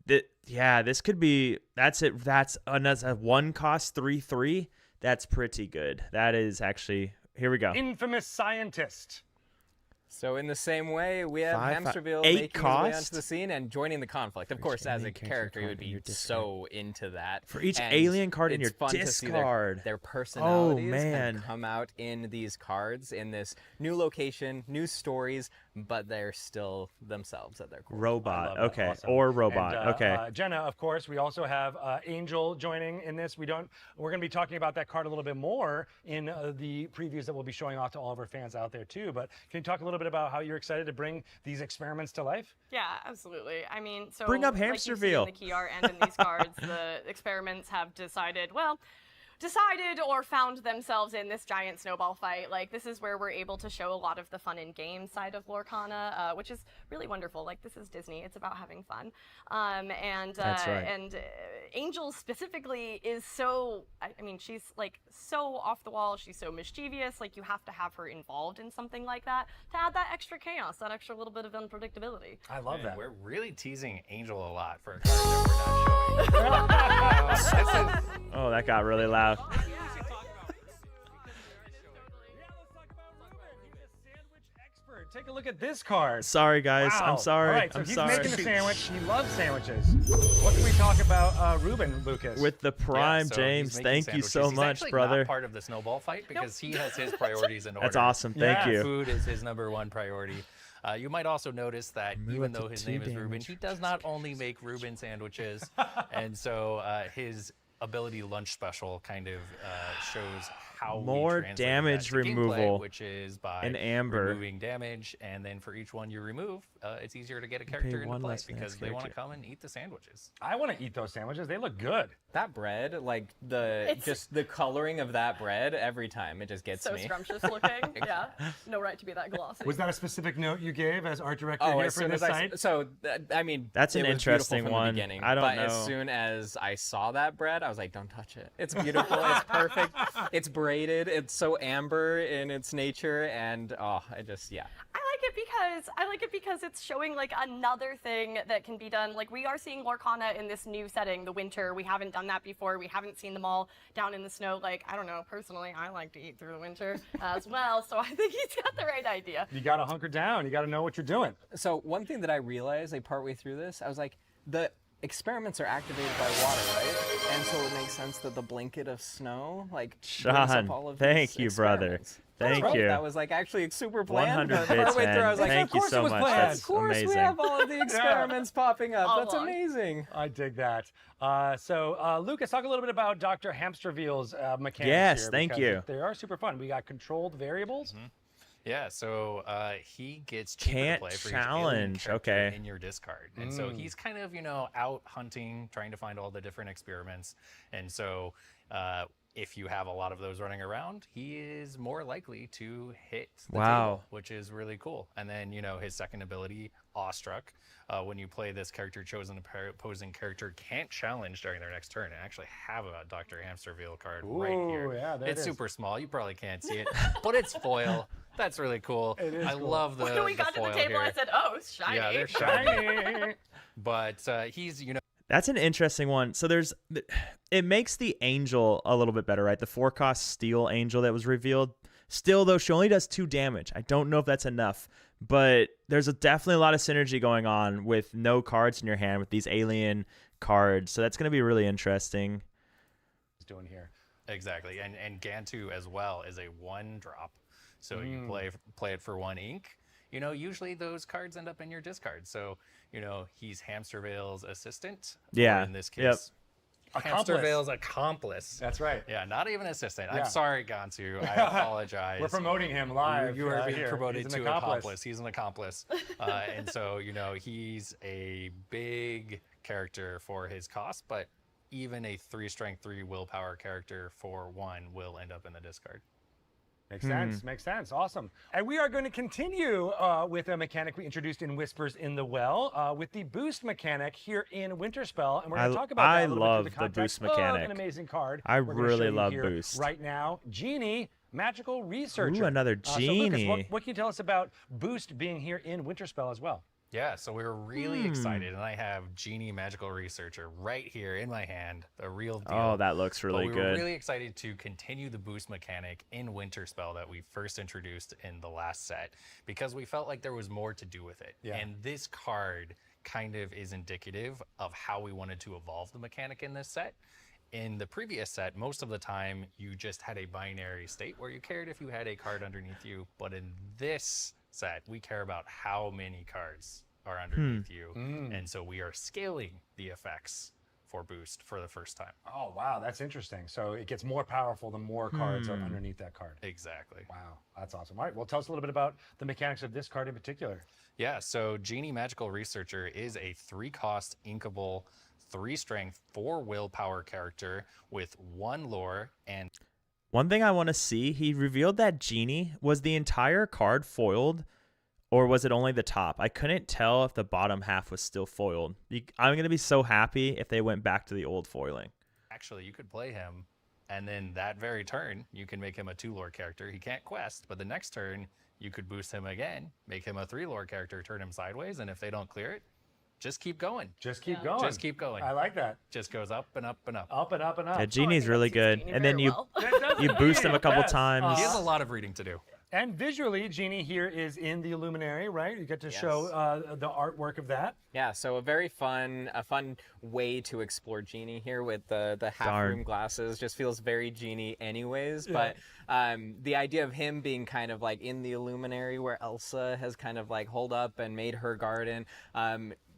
this could be that's a one cost 3/3. That's pretty good. That is actually here we go. Infamous Scientist. So in the same way, we have Hamsterville 8 making his way onto cost? the scene and joining the conflict. Of course, as a character, you would be so into that. For each And alien card in it's your fun to see discard. their personalities man. come out in these cards in this new location, new stories, but they're still themselves at their core. Robot, that. okay, Awesome. or robot, And, okay. Jenna, of course, we also have Angel joining in this. We're going to be talking about that card a little bit more in the previews that we'll be showing off to all of our fans out there too. But can you talk a little bit about how you're excited to bring these experiments to life? Yeah, absolutely. I mean, so Bring up like you see Hamsterville. in the key art and in these cards, the experiments have decided or found themselves in this giant snowball fight. Like, this is where we're able to show a lot of the fun and game side of Lorcana, which is really wonderful. Like, this is Disney. It's about having fun. That's right. And Angel specifically is so, I mean, she's like so off the wall. She's so mischievous. Like, you have to have her involved in something like that to add that extra chaos, that extra little bit of unpredictability. I love that. We're really teasing Angel a lot for a card that we're not showing. Oh, that got really loud. Take a look at this card. Sorry, guys. Wow. I'm sorry. All right, so I'm he's sorry. making the sandwich. He loves sandwiches. What can we talk about Ruben, Lucas? With the Prime, Yeah, so James, he's making thank you sandwiches. so He's much, actually brother. Not part of the snowball fight because he has his priorities in order. That's awesome. Thank Yeah. you. Food is his #1 priority. You might also notice that even though his name is Ruben, he does not only make Reuben sandwiches, and so his ability lunch special kind of shows how More we translated damage that to gameplay, removal which is by in Amber. removing damage, and then for each one you remove, it's easier to get a character into one play less for the because next they want to character. come and eat the sandwiches. I want to eat those sandwiches. They look good. That bread, like just the coloring of that bread, every time it just gets So me. scrumptious looking. Yeah. No right to be that glossy. Was that a specific note you gave as art director Oh, here as for soon this as site? I mean, That's an it was beautiful interesting from one. The beginning, I don't but know. as soon as I saw that bread, I was like, don't touch it. It's beautiful. It's perfect. It's braided. It's so amber in its nature, and I like it because it's showing like another thing that can be done. Like we are seeing Lorcana in this new setting, the winter. We haven't done that before. We haven't seen them all down in the snow. Like, I don't know, personally, I like to eat through the winter as well. So I think he's got the right idea. You got to hunker down. You got to know what you're doing. So one thing that I realized, like partway through this, I was like, the experiments are activated by water, right? And so it makes sense that the blanket of snow, like, brings up Sean, all of thank these you, brother. experiments. Thank Right, you. That was like actually super planned. 100 but bits, partway through, I man. was like, Thank of you course it so was much. planned. That's of course amazing. we have all of the experiments popping up. All That's along. amazing. I dig that. Lucas, talk a little bit about Dr. Hamsterville's mechanics Yes, here, thank because you. They are super fun. We got controlled variables. Yeah, so he gets cheaper Can't to play for challenge, each alien character okay. in your discard. And so he's kind of, out hunting, trying to find all the different experiments. And so if you have a lot of those running around, he is more likely to hit the Wow. table, which is really cool. And then, his second ability, Awestruck, when you play this character, chosen opposing character can't challenge during their next turn. And actually have a Dr. Hamsterville card right here. Ooh, yeah, there it's it is. super small. You probably can't see it, but it's foil. That's really cool. It is I cool. love the When we got to the foil table, here. I said, "Oh, it's shiny." Yeah, they're shiny. Shiny. But he's, That's an interesting one. So it makes the angel a little bit better, right? The 4-cost steel angel that was revealed. Still, though, she only does 2 damage. I don't know if that's enough, but there's definitely a lot of synergy going on with no cards in your hand with these alien cards. So that's going to be really interesting. He's doing here. Exactly. And Gantu as well is a 1-drop. So you play it for 1 ink. Usually those cards end up in your discard. So, he's Hamstervale's assistant. Yeah. Or in this case, Yep. Hamstervale's accomplice. That's right. Yeah, not even assistant. Yeah. I'm sorry, Gantu. I apologize. We're promoting him live. You are being here. promoted He's an to accomplice. accomplice. He's an accomplice. And so, he's a big character for his cost, but even a 3 strength, 3 willpower character for 1 will end up in the discard. Makes sense. Makes sense. Awesome. And we are going to continue with a mechanic we introduced in Whispers in the Well with the boost mechanic here in Winterspell. And we're going to talk about that I a little love bit the through the boost context of mechanic. an amazing card. I We're gonna really show you love here boost. right now. Genie, Magical Researcher. Ooh, another So Lucas, Genie. what can you tell us about Boost being here in Winterspell as well? Yeah, so we were really excited, and I have Genie Magical Researcher right here in my hand, the real deal. Oh, that looks really But we good. were really excited to continue the boost mechanic in Winterspell that we first introduced in the last set, because we felt like there was more to do with it. Yeah. And this card kind of is indicative of how we wanted to evolve the mechanic in this set. In the previous set, most of the time, you just had a binary state where you cared if you had a card underneath you. But in this set, we care about how many cards are underneath you. And so we are scaling the effects for boost for the first time. Oh, wow. That's interesting. So it gets more powerful the more cards are underneath that card. Exactly. Wow. That's awesome. All right. Well, tell us a little bit about the mechanics of this card in particular. Yeah, so Genie Magical Researcher is a 3-cost inkable, 3 strength, 4 willpower character with 1 lore and One thing I want to see, he revealed that Genie was the entire card foiled, or was it only the top? I couldn't tell if the bottom half was still foiled. I'm going to be so happy if they went back to the old foiling. actually you could play him and then that very turn you can make him a 2 lore character. He can't quest, but the next turn you could boost him again, make him a 3 lore character, turn him sideways, and if they don't clear it, just keep going. Just keep going. Just keep going. I like that. Just goes up and up and up. Up and up and up. Yeah, Genie's really good. Genie And then very you well. you boost him a couple Yes. times. He has a lot of reading to do. And visually, Genie here is in the Illuminary, right? You get to show the artwork of that. Yeah, so a fun way to explore Genie here with the half Darn. room glasses. Just feels very Genie anyways. But the idea of him being kind of like in the Illuminary where Elsa has kind of like holed up and made her garden.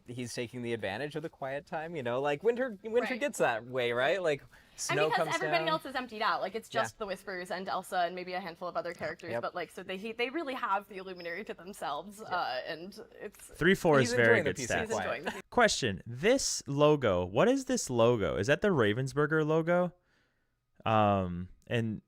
he's taking the advantage of the quiet time. You know, like winter Right. gets that way, right? Like snow and because comes everybody down. else is emptied out, like it's just the Whispers and Elsa and maybe a handful of other characters, Yep. but like so they really have the Illuminary to themselves, and it's 3-4 is He's very enjoying the good peace and stats. he's quiet. enjoying the Question: this logo. What is this logo? Is that the Ravensburger logo? And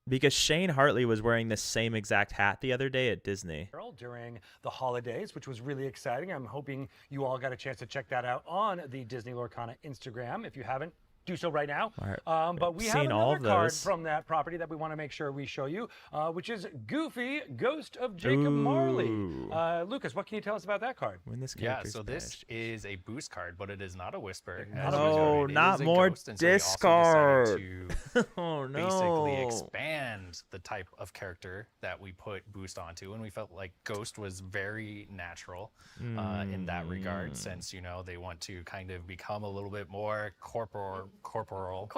because Shane Hartley was wearing the same exact hat the other day at Disney. During the holidays, which was really exciting. I'm hoping you all got a chance to check that out on the Disney Lorcana Instagram. If you haven't, do so right now. But we have Seen all another of card those. from that property that we want to make sure we show you, which is Goofy, Ghost of Jacob Marley. Ooh. Lucas, what can you tell us about that card? When this Yeah, character's so this banished. is a boost card, but it is not a Whisper. Not as a we Whisper. noted. Oh, It not is a more ghost, and so we also decided discard. to Oh basically no. expand the type of character that we put boost onto, and we felt like Ghost was very natural in that regard, since they want to kind of become a little bit more corporeal. Corporeal.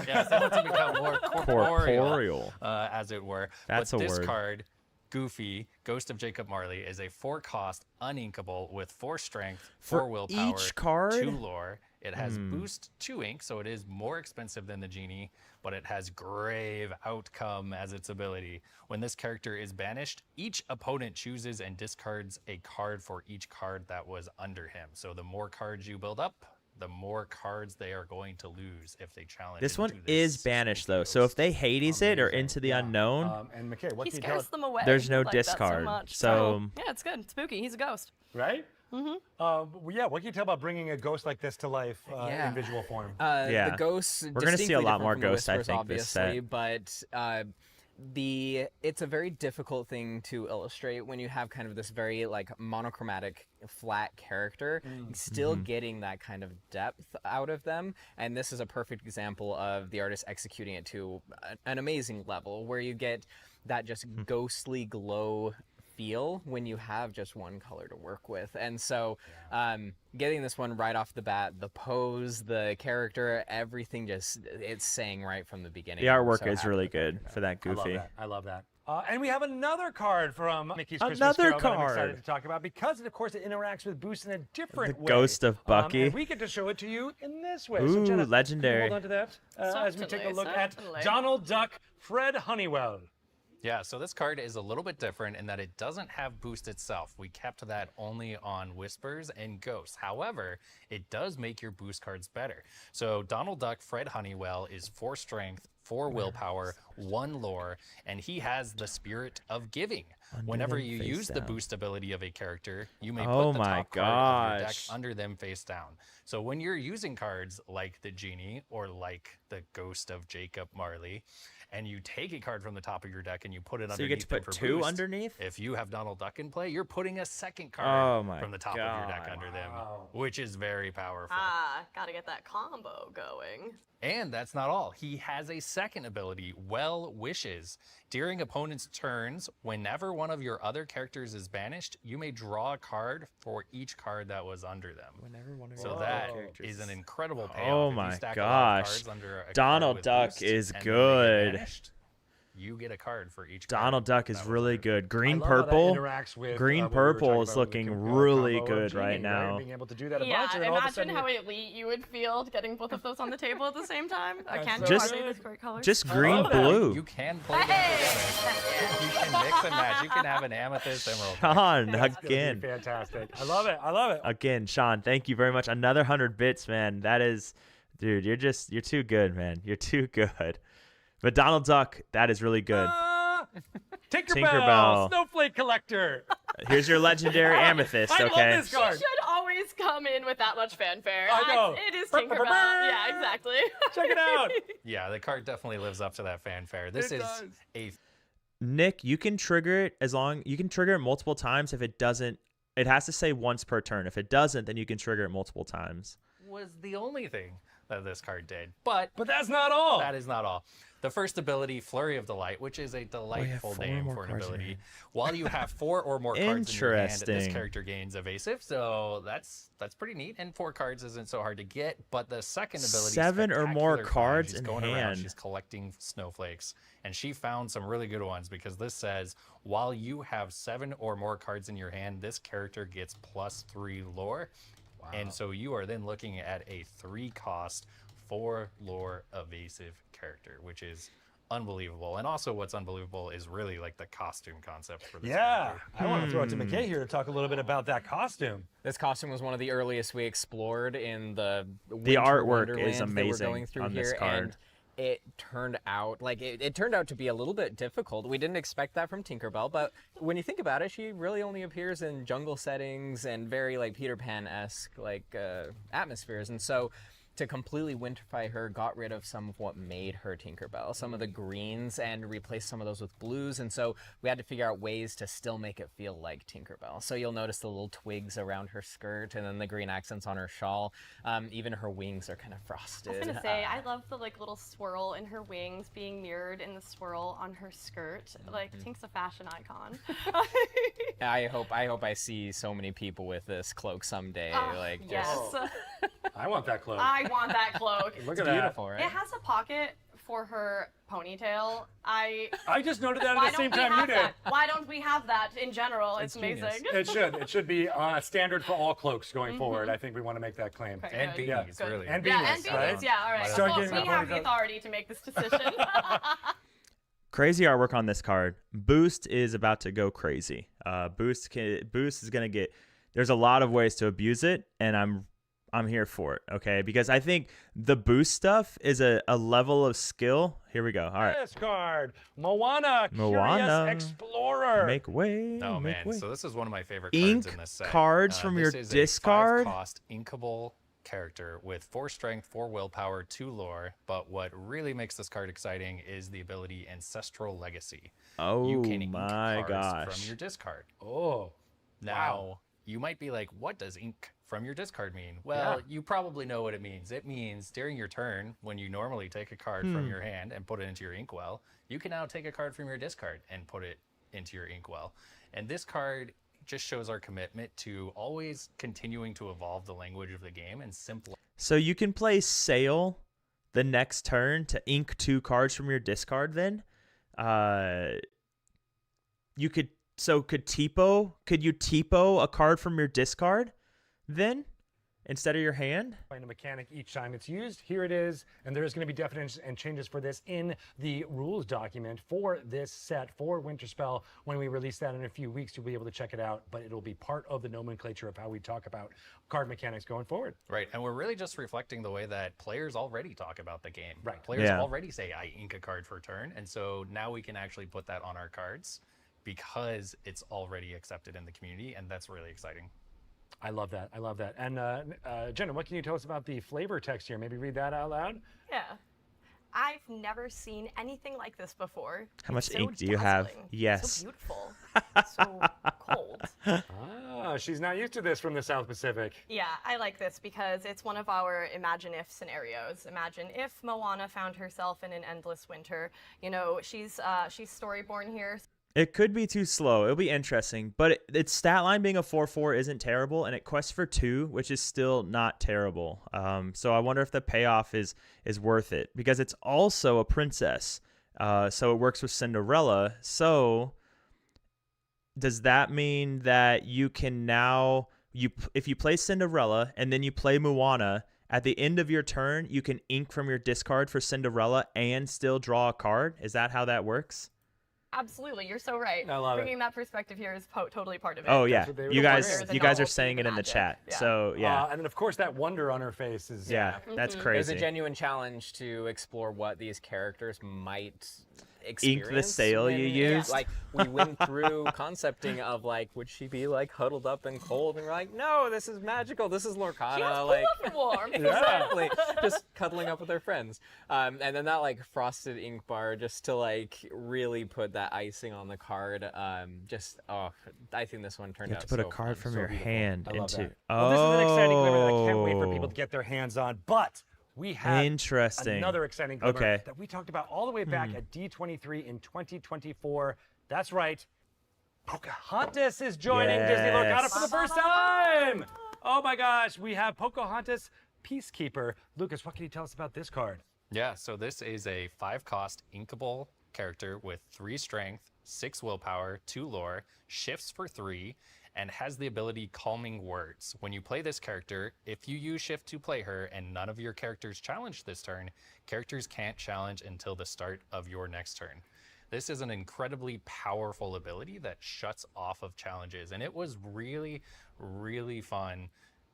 Yes, they want to become more corporeal, Corporeal. as it were. That's but a this word. card, Goofy, Ghost of Jacob Marley, is a 4-cost uninkable with 4 strength, For 4 willpower, each card? 2 lore. It has boost 2 ink, so it is more expensive than the genie, but it has grave outcome as its ability. When this character is banished, each opponent chooses and discards a card for each card that was under him. So the more cards you build up, the more cards they are going to lose if they challenge. This one into is this banished spooky though, so ghost. if they Hades it or into the unknown, And McKay, what He can you tell scares us? them away. there's no I like that discard. So much. So- yeah, it's good. Spooky. He's a ghost. Right? Yeah, what can you tell about bringing a ghost like this to life Yeah. in visual form? Yeah. The ghosts. We're gonna see a distinctly lot different more from the ghosts, I Whispers, think, this obviously, set. but it's a very difficult thing to illustrate when you have kind of this very like monochromatic flat character, still getting that kind of depth out of them. And this is a perfect example of the artist executing it to an amazing level, where you get that just ghostly glow feel when you have just one color to work with. And so getting this one right off the bat, the pose, the character, everything, just it's saying right from the beginning. the I'm artwork so is happy really with it. good for that Goofy. I love that. And we have another card from Mickey's Christmas Another Carol that I'm excited card. to talk about, because of course it interacts with Boost in a different way. Ghost of Bucky. And we get to show it to you in this way. Ooh, so Jenna, legendary. Can you hold on to that as we take a Certainly, look at certainly. Donald Duck, Fred Honeywell. Yeah, so this card is a little bit different in that it doesn't have boost itself. We kept that only on Whispers and Ghosts. However, it does make your boost cards better. So Donald Duck, Fred Honeywell is 4 strength, 4 willpower, 1 lore, and he has the spirit of giving. Whenever them you face use the down. boost ability of a character, you may Oh put the my top card of your deck gosh. under them face down. So when you're using cards like the Genie or like the Ghost of Jacob Marley, and you take a card from the top of your deck and you put it So you underneath get to them put for 2 boost, underneath? if you have Donald Duck in play, you're putting a second card Oh my from the top of your deck God. under them, which is very powerful. Gotta get that combo going. And that's not all. He has a second ability, Well Wishes. During opponents' turns, whenever one of your other characters is banished, you may draw a card for each card that was under them. Whenever one of So your that characters is an incredible payoff. Oh If you my stack a lot of gosh. cards under a card Donald with Duck boost is and then they get good. banished, you get a card for each Donald card Duck is that was really under. good. Green I love how that purple. interacts with, Green what we were talking purple is about with looking the really combo of good Genie, right now. Being able to do that a Yeah, bunch, and then all of a imagine sudden how elite you would feel getting both of those on the table at the same time. I can't Just- do these great colors. Just green love that. blue. You can play them together. You can mix and match. You can have an amethyst emerald. Sean, That's gonna be again. fantastic. I love it. I love it. Again, Sean, thank you very much. Another 100 bits, man. That is, dude, you're too good, man. You're too good. But Donald Duck, that is really good. Tinkerbell, Tinkerbell. Snowflake Collector. Here's your legendary amethyst, I love okay? this She card. should always come in with that much fanfare. I know. It is Brr, brr, brr, Tinkerbell. brr. Yeah, exactly. Check it out. Yeah, the card definitely lives up to that fanfare. This It is does. a Nick, you can trigger it you can trigger it multiple times. If it doesn't, it has to say once per turn. If it doesn't, then you can trigger it multiple times. was the only thing that this card did. But that's not all. That is not all. The first ability, Flurry of Delight, which is a delightful name for an ability. While you have 4 or more cards in your hand, this character gains evasive. So that's pretty neat. And 4 cards isn't so hard to get. But the second ability, 7 or more cards she's in going hand. Around, she's collecting snowflakes, and she found some really good ones because this says while you have 7 or more cards in your hand, this character gets +3 lore. Wow. And so you are then looking at a 3-cost 4 lore evasive character, which is unbelievable. And also what's unbelievable is really like the costume concept for this character. I want to throw it to McKay here to talk a little bit about that costume. This costume was one of the earliest we explored in the artwork is amazing on this card. And it turned out it turned out to be a little bit difficult. We didn't expect that from Tinkerbell, but when you think about it, she really only appears in jungle settings and very like Peter Pan-esque atmospheres. And so to completely winterify her, got rid of some of what made her Tinkerbell, some of the greens, and replaced some of those with blues. And so we had to figure out ways to still make it feel like Tinkerbell. So you'll notice the little twigs around her skirt and then the green accents on her shawl. Even her wings are kind of frosted. I was gonna say, I love the like little swirl in her wings being mirrored in the swirl on her skirt. Like Tink's a fashion icon. I hope I see so many people with this cloak someday. Yes. I want that cloak. I want that cloak. Look at beautiful, that. right? It has a pocket for her ponytail. I just noted that at the same time you did. Why don't we have that in general? It's amazing. It should be standard for all cloaks going forward. I think we want to make that claim. Okay, And good. beanies, Good. really. And Yeah, beanies, and beanies. right? Yeah, all right. Start Well, getting we my have the ponytail. authority to make this decision. Crazy artwork on this card. Boost is about to go crazy. Boost is gonna get. There's a lot of ways to abuse it, and I'm here for it. Okay, because I think the boost stuff is a level of skill. Here we go. All right. This card, Moana, Curious Explorer. Make way. Oh make man, way. so this is one of my favorite Ink cards in this set. cards from your this is discard? A 5-cost inkable character with 4 strength, 4 willpower, 2 lore. But what really makes this card exciting is the ability Ancestral Legacy. Oh You can ink my cards gosh. from your discard. Oh. Now, you might be like, what does ink from your discard mean? Well, you probably know what it means. It means during your turn, when you normally take a card from your hand and put it into your inkwell, you can now take a card from your discard and put it into your inkwell. And this card just shows our commitment to always continuing to evolve the language of the game and simplify. So you can play Sail the next turn to ink 2 cards from your discard then? You could you TPO a card from your discard then instead of your hand? Find a mechanic each time it's used. Here it is, and there is going to be definitions and changes for this in the rules document for this set for Winterspell. When we release that in a few weeks, you'll be able to check it out, but it'll be part of the nomenclature of how we talk about card mechanics going forward. Right, and we're really just reflecting the way that players already talk about the game. Right. Players already say, I ink a card for turn, and so now we can actually put that on our cards because it's already accepted in the community, and that's really exciting. I love that. I love that. And Jenna, what can you tell us about the flavor text here? Maybe read that out loud. Yeah. I've never seen anything like this before. How much It's so ink do you have? dazzling. Yes. So beautiful. So cold. Ah, she's not used to this from the South Pacific. Yeah, I like this because it's one of our imagine if scenarios. Imagine if Moana found herself in an endless winter. You know, she's storyborn here. It could be too slow. It'll be interesting, but its stat line being a 4/4 isn't terrible, and it quests for 2, which is still not terrible. So I wonder if the payoff is worth it because it's also a princess. So it works with Cinderella. So does that mean that you can now if you play Cinderella and then you play Moana, at the end of your turn you can ink from your discard for Cinderella and still draw a card? Is that how that works? Absolutely, you're so right. I love it. Bringing that perspective here is totally part of it. Oh yeah, what they were you going guys for. you guys are Novelty, saying the it in the magic. chat. Yeah. So yeah, And then of course that wonder on her face is yeah, that's There's crazy. a genuine challenge to explore what these characters might experience. Ink the sail you used? Like we went through concepting of like, would she be like huddled up and cold? And we're like, no, this is magical. This is Lorcana. She was Like full of warmth. exactly, just cuddling up with her friends. And then that like frosted ink bar just to like really put that icing on the card. I think this one turned You out have to put so a card fun, from so your beautiful. hand I love into. that. Well, this is an exciting glimmer that I can't wait for Oh. people to get their hands on. But we have Interesting. another exciting glimmer Okay. that we talked about all the way back at D23 in 2024. That's right. Pocahontas is joining Disney Lorcana for the first time. Oh my gosh, we have Pocahontas Peacekeeper. Lucas, what can you tell us about this card? Yeah, so this is a 5-cost inkable character with 3 strength, 6 willpower, 2 lore, shifts for 3, and has the ability Calming Words. When you play this character, if you use shift to play her and none of your characters challenge this turn, characters can't challenge until the start of your next turn. This is an incredibly powerful ability that shuts off of challenges, and it was really, really fun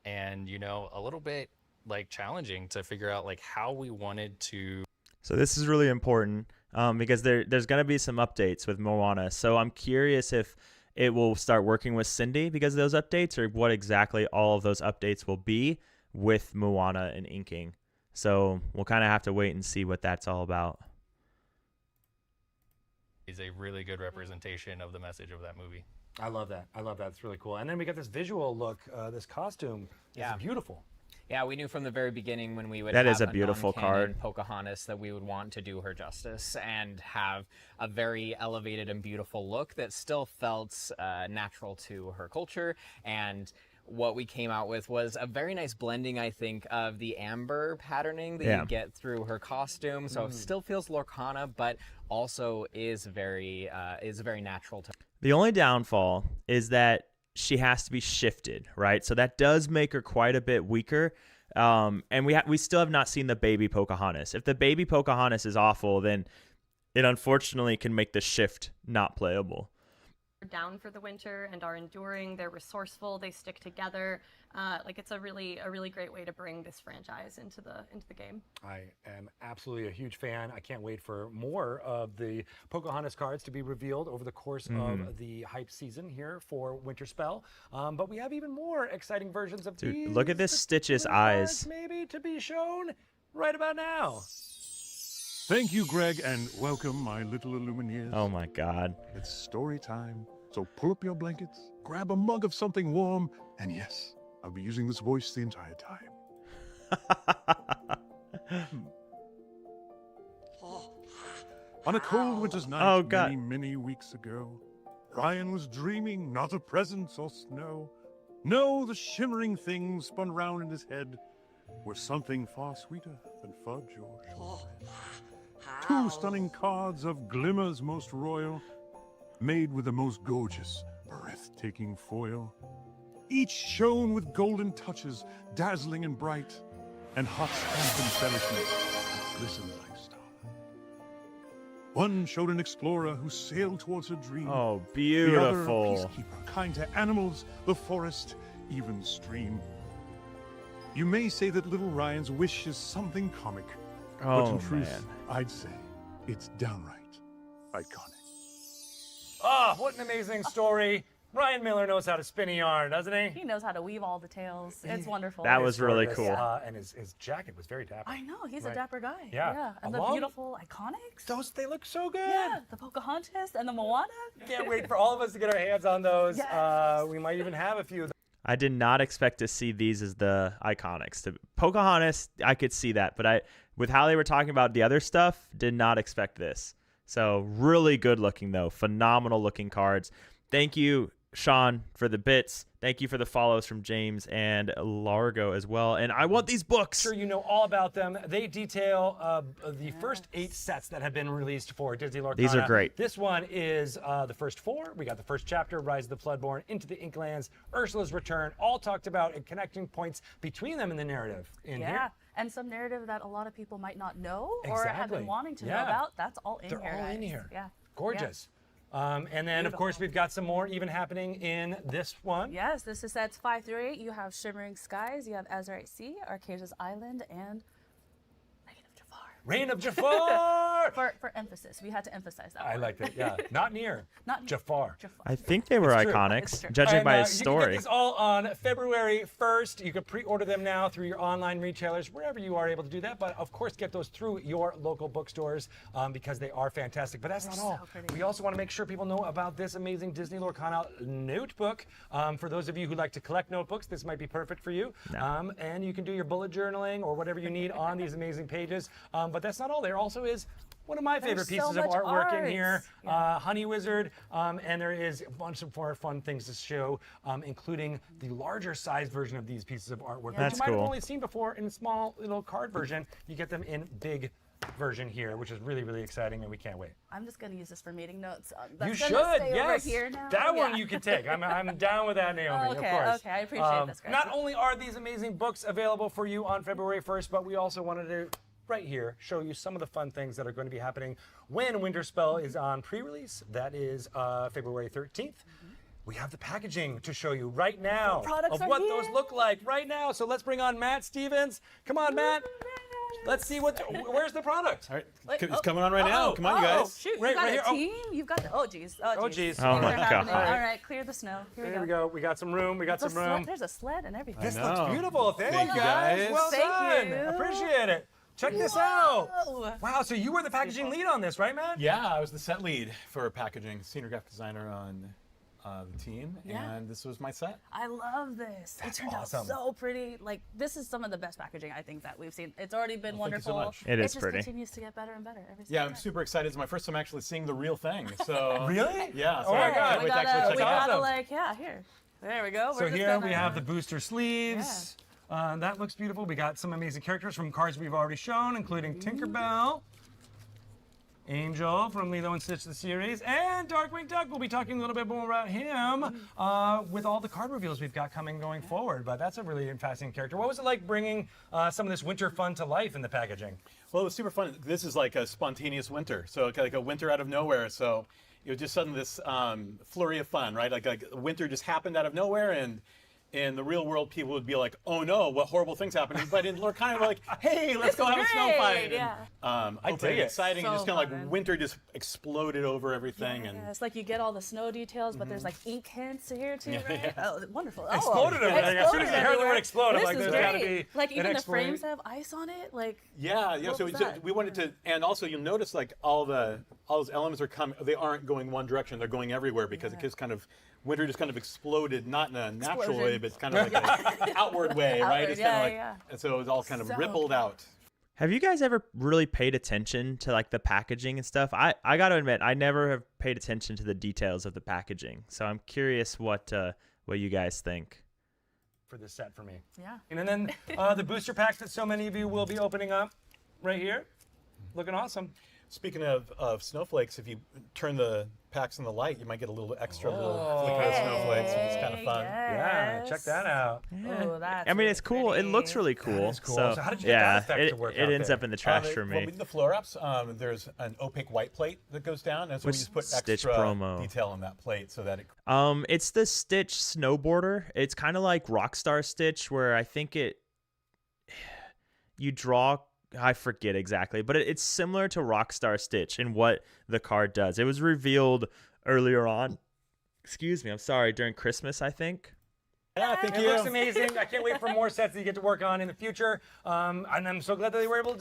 and, you know, a little bit like challenging to figure out like how we wanted to. So this is really important because there's going to be some updates with Moana. So I'm curious if it will start working with Cindy because of those updates, or what exactly all of those updates will be with Moana and inking. So we'll kind of have to wait and see what that's all about. Is a really good representation of the message of that movie. I love that. I love that. It's really cool. And then we got this visual look. This costume is beautiful. Yeah, we knew from the very beginning when we would That have is a beautiful non-canon card. Pocahontas that we would want to do her justice and have a very elevated and beautiful look that still felt natural to her culture. And what we came out with was a very nice blending, I think, of the amber patterning that you get through her costume. So it still feels Lorcana, but also is very natural to. The only downfall is that she has to be shifted, right? So that does make her quite a bit weaker. And we still have not seen the baby Pocahontas. If the baby Pocahontas is awful, then it unfortunately can make the shift not playable. Down for the winter and are enduring. They're resourceful. They stick together. Like it's a really great way to bring this franchise into the game. I am absolutely a huge fan. I can't wait for more of the Pocahontas cards to be revealed over the course of the hype season here for Winter Spell. But we have even more exciting versions of these. Dude, look at this Stitch's cards eyes. maybe to be shown right about now. Thank you, Greg, and welcome, my little Illumineers. Oh my God. It's story time, so pull up your blankets, grab a mug of something warm, and yes, I'll be using this voice the entire time. On a cold winter's night, many weeks ago, Ryan was dreaming not of presents or snow. No, the shimmering things spun round in his head were something far sweeter than fudge or chocolate. 2 stunning cards of glimmers most royal, made with the most gorgeous, breathtaking foil. Each shone with golden touches, dazzling and bright, and hot stamp embellishments that glistened like starlight. One showed an explorer who sailed towards her dream. Oh, The other, a beautiful. peacekeeper, kind to animals, the forest, even stream. You may say that little Ryan's wish is something comic, but Oh, in truth, man. I'd say it's downright iconic. Ah, what an amazing story. Ryan Miller knows how to spin a yarn, doesn't he? He knows how to weave all the tales. It's wonderful. That was really Gorgeous. cool. And his jacket was very dapper. I know, he's Right. a dapper guy. Yeah. And Along- the beautiful iconics. They look so good. Yeah, the Pocahontas and the Moana. Can't wait for all of us to get our hands on those. Yes. We might even have a few of them. I did not expect to see these as the iconics. Pocahontas, I could see that, but with how they were talking about the other stuff, did not expect this. So really good looking though, phenomenal looking cards. Thank you, Sean, for the bits. Thank you for the follows from James and Largo as well. And I want these books. Sure, you know all about them. They detail the first 8 sets that have been released for Disney Lorcana. These are great. This one is the first 4. We got the first chapter, Rise of the Floodborn, Into the Inklands, Ursula's Return, all talked about and connecting points between them in the narrative. In here. And some narrative that a lot of people might not know or have Exactly. been wanting to know Yeah. about. That's all in They're here. all in guys. here. Yeah. Gorgeous. And then, of course, we've got some more even happening in this one. Yes, this is sets 5 through 8. You have Shimmering Skies, you have Azurite Sea, Arcasia's Island, and Negative Jafar. Reign of Jafar. For emphasis, we had to emphasize that. I liked it. Yeah, not near. Not Jafar. I think they were It's true. iconics, true. judging And, by his You can story. get these all on February 1st. You can pre-order them now through your online retailers, wherever you are able to do that. But of course, get those through your local bookstores because they are fantastic. But that's not all. pretty. We also want to make sure people know about this amazing Disney Lorcana notebook. For those of you who like to collect notebooks, this might be perfect for you. And you can do your bullet journaling or whatever you need on these amazing pages. But that's not all. There also is one of my favorite There's so pieces of much artwork in art. here, Honey Wizard, and there is a bunch of more fun things to show, including the larger size version of these pieces of artwork, That's which you might cool. have only seen before in a small little card version. You get them in big version here, which is really, really exciting, and we can't wait. I'm just gonna use this for meeting notes. You That's should, gonna stay yes. Over here now. That one Yeah. you can take. I'm down with that, Naomi, Okay, of course. okay, I appreciate this, Greg. Not only are these amazing books available for you on February 1st, but we also wanted to right here show you some of the fun things that are going to be happening when Winter Spell is on pre-release. That is February 13th. We have the packaging to show you right now products of are what here. those look like right now. So let's bring on Matt Stevens. Come on, Matt. Let's see where's the product? All right, Wait, it's coming on right now. Come on, you guys. Shoot, Right- you got right a here. Oh. team? You've got the, oh geez. Oh, geez. Oh, Things my are God. happening. All right. All right, clear the snow. Here we go. We got some room. We got some room. There's a sled and everything. This know. looks beautiful. Thank you, you, guys. guys. Well Thank done. you. Appreciate it. Check this out. Whoa. Wow, so you were the packaging lead on this, right, Matt? Yeah, I was the set lead for packaging, senior graphic designer on the team, Yeah. and this was my set. I love this. That's it turned awesome. out so pretty. Like, this is some of the best packaging I think that we've seen. It's already been Well, thank you so wonderful. much. It is just pretty. continues to get better and better every Yeah, single I'm day. super excited. It's my first time actually seeing the real thing. So Really? Yeah. So Oh my I God. can't We wait to gotta, actually we check it out. gotta out. like, yeah, here. There we go. So We're just here gonna- we have the booster sleeves. That looks beautiful. We got some amazing characters from cards we've already shown, including Tinkerbell, Angel from Lilo and Stitch the series, and Darkwing Duck. We'll be talking a little bit more about him with all the card reveals we've got coming going forward. But that's a really fascinating character. What was it like bringing some of this winter fun to life in the packaging? Well, it was super fun. This is like a spontaneous winter, so like a winter out of nowhere. So it was just suddenly this flurry of fun, right? Like winter just happened out of nowhere, and in the real world, people would be like, "Oh no, what horrible things happening!" But in Lorcana, we're like, "Hey, let's go have a snow great, fight!" yeah. And, I open and dig it. exciting, and So just kind of fun. like winter just exploded over everything, and Yeah, it's like you get all the snow details, but there's like ink hints here too, right? yeah. Oh, wonderful. Exploded everything. As soon as you heard the word explode, I'm this like, is there's great. gotta be like an even the explosion. frames have ice on it. Like yeah. What So was we, that? we wanted to, and also you'll notice like all those elements are coming. They aren't going one direction; they're going everywhere because it just kind of winter just kind of exploded, not in a natural way, but it's kind of like an outward way, right? Outward, It's kind of yeah, like, yeah. and so it was all kind of So rippled out. Have you guys ever really paid attention to like the packaging and stuff? I gotta admit, I never have paid attention to the details of the packaging. So I'm curious what you guys think. For this set for me. yeah. And then the booster packs that so many of you will be opening up right here. Looking awesome. Speaking of snowflakes, if you turn the packs in the light, you might get a little extra little flicker of snowflakes, and it's kind of fun. Yeah, check that out. Oh, that's I mean, it's cool. It looks really That cool. is cool. So, So how did you get yeah, that effect it, to work it out ends there? up in the trash for Well, me. with the floor ups, there's an opaque white plate that goes down, and so we Which just put Stitch extra promo? detail on that plate so that it. It's the Stitch snowboarder. It's kind of like Rockstar Stitch, where I think you draw. I forget exactly, but it's similar to Rockstar Stitch in what the card does. It was revealed earlier on. Excuse me, I'm sorry, during Christmas, I think. Yeah, thank It you. looks amazing. I can't wait for more sets that you get to work on in the future. And I'm so glad that they were able to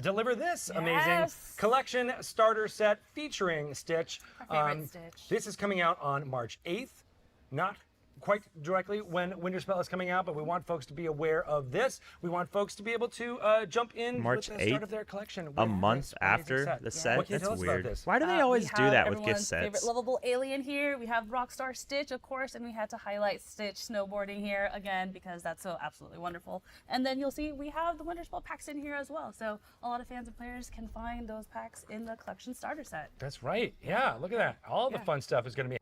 deliver this amazing Yes. collection starter set featuring Stitch. Our favorite Stitch. This is coming out on March 8th. Not quite directly when Winter Spell is coming out, but we want folks to be aware of this. We want folks to be able to jump in March with the start 8th? of their collection. A with month this amazing after set. the set? What can you That's tell us about weird. this? Why do they We always do have that with gift everyone's sets? favorite lovable alien here. We have Rockstar Stitch, of course, and we had to highlight Stitch snowboarding here again because that's so absolutely wonderful. And then you'll see we have the Winter Spell packs in here as well. So a lot of fans and players can find those packs in the collection starter set. That's right. Yeah, look at that. All the fun stuff is going to be.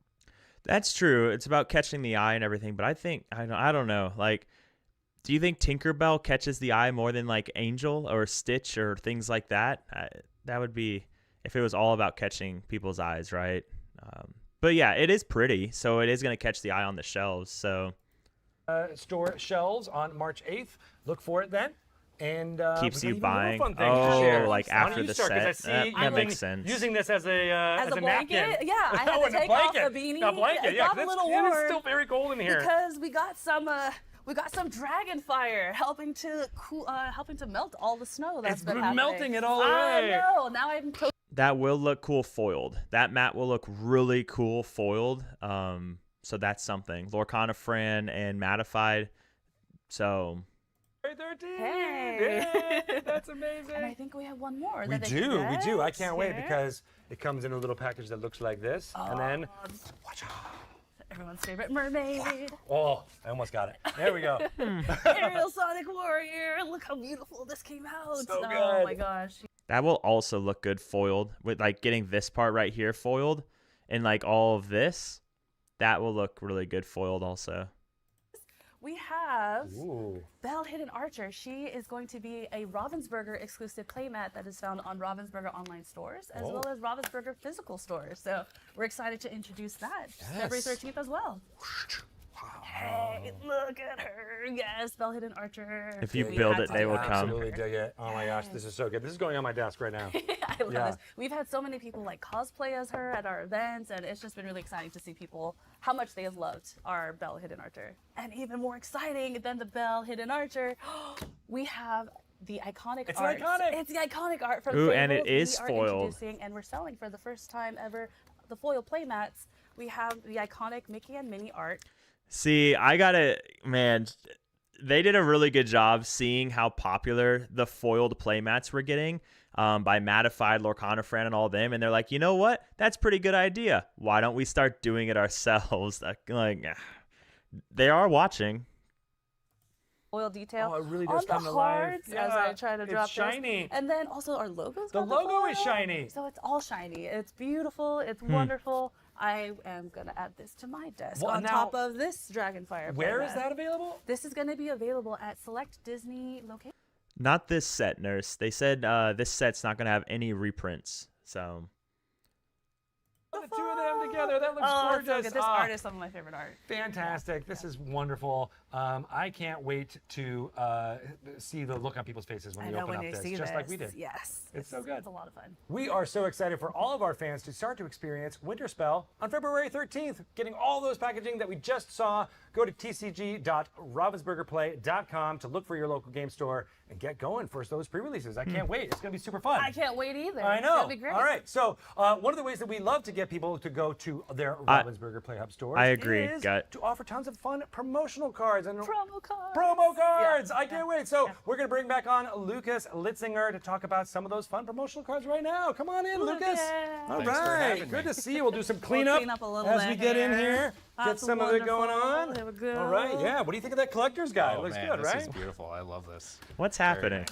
That's true. It's about catching the eye and everything, but I think I don't know. Like, do you think Tinkerbell catches the eye more than like Angel or Stitch or things like that? That would be if it was all about catching people's eyes, right? But yeah, it is pretty, so it is going to catch the eye on the shelves. So Store shelves on March 8th. Look for it then. And Keeps we you got even more buying. fun things to share. Oh, like Why don't after you the start? 'Cause I set. see That you makes sense. using this as a blanket. napkin. Yeah, I had Oh, to and a take off blanket. the beanie. A blanket, It yeah. got a 'cause little it is warm still very cold in here. because we got some dragon fire helping to melt all the snow that's It's been been happening. melting it all I away. know. Now I'm That will look cool foiled. That mat will look really cool foiled. So that's something. Lorcana Fran and Mattified. So 13. Hey. Yeah, that's amazing. And I think we have one more. We that do. I can't wait Here. because it comes in a little package that looks like this, and then Everyone's favorite mermaid. oh, I almost got it. There we go. Aerial Sonic Warrior. Look how beautiful this came out. So Oh good. my gosh. that will also look good foiled with like getting this part right here foiled and like all of this. That will look really good foiled also. We have Ooh. Belle Hidden Archer. She is going to be a Ravensburger exclusive playmat that is found on Ravensburger online stores as well as Ravensburger physical stores. So we're excited to introduce that February 13th as well. Hey, look at her. Yes, Belle Hidden Archer. If you We build had it, to they will have come. Absolutely dig it. Oh my gosh, this is so good. This is going on my desk right now. I love Yeah. this. We've had so many people like cosplay as her at our events, and it's just been really exciting to see people how much they have loved our Belle Hidden Archer. And even more exciting than the Belle Hidden Archer, we have the iconic It's art. iconic. It's the iconic art from Ooh, and Fables. it is we are foiled. introducing, and we're selling for the first time ever the foil playmats. We have the iconic Mickey and Minnie art. See, I gotta, man, they did a really good job seeing how popular the foiled playmats were getting by Mattified, Lorcana Fran, and all them. And they're like, you know what? That's a pretty good idea. Why don't we start doing it ourselves? Like, they are watching. Foil detail Oh, it really on does the come to life. hearts as Yeah, I try to it's drop this. shiny. And then also our logo's The got logo is foil. shiny. So it's all shiny. It's beautiful. It's wonderful. I am going to add this to my desk Well, on now- top of this Dragonfire. Where is playmat. that available? This is going to be available at select Disney locations. Not this set, Nurse. They said this set's not gonna have any reprints. So The two of them together. That looks Oh, gorgeous. it's so good. This Ah. art is some of my favorite art. Fantastic. This is wonderful. I can't wait to see the look on people's faces when I we know open when up you this, see just this. like we did. Yes. It's so good. It's a lot of fun. We are so excited for all of our fans to start to experience Winter Spell on February 13th. Getting all those packaging that we just saw. Go to tcg.ravensburgerplay.com to look for your local game store and get going for those pre-releases. I can't wait. It's going to be super fun. I can't wait either. I It's know. gonna be great. All right. So one of the ways that we love to get people to go to their Ravensburger Play Hub stores I agree, is Gut. to offer tons of fun promotional cards and Promo cards. promo cards. Yeah, I can't wait. So we're going to bring back on Lucas Litzinger to talk about some of those fun promotional cards right now. Come on in, Lucas. All Thanks for right. having Good me. to see you. We'll do some We'll cleanup, clean up a little as bit we get in here. here. Get That's some of it going wonderful. on. There we go. All right. Yeah. What do you think of that collector's guide? Oh, It looks man, good, this right? is beautiful. I love this. what's Very happening?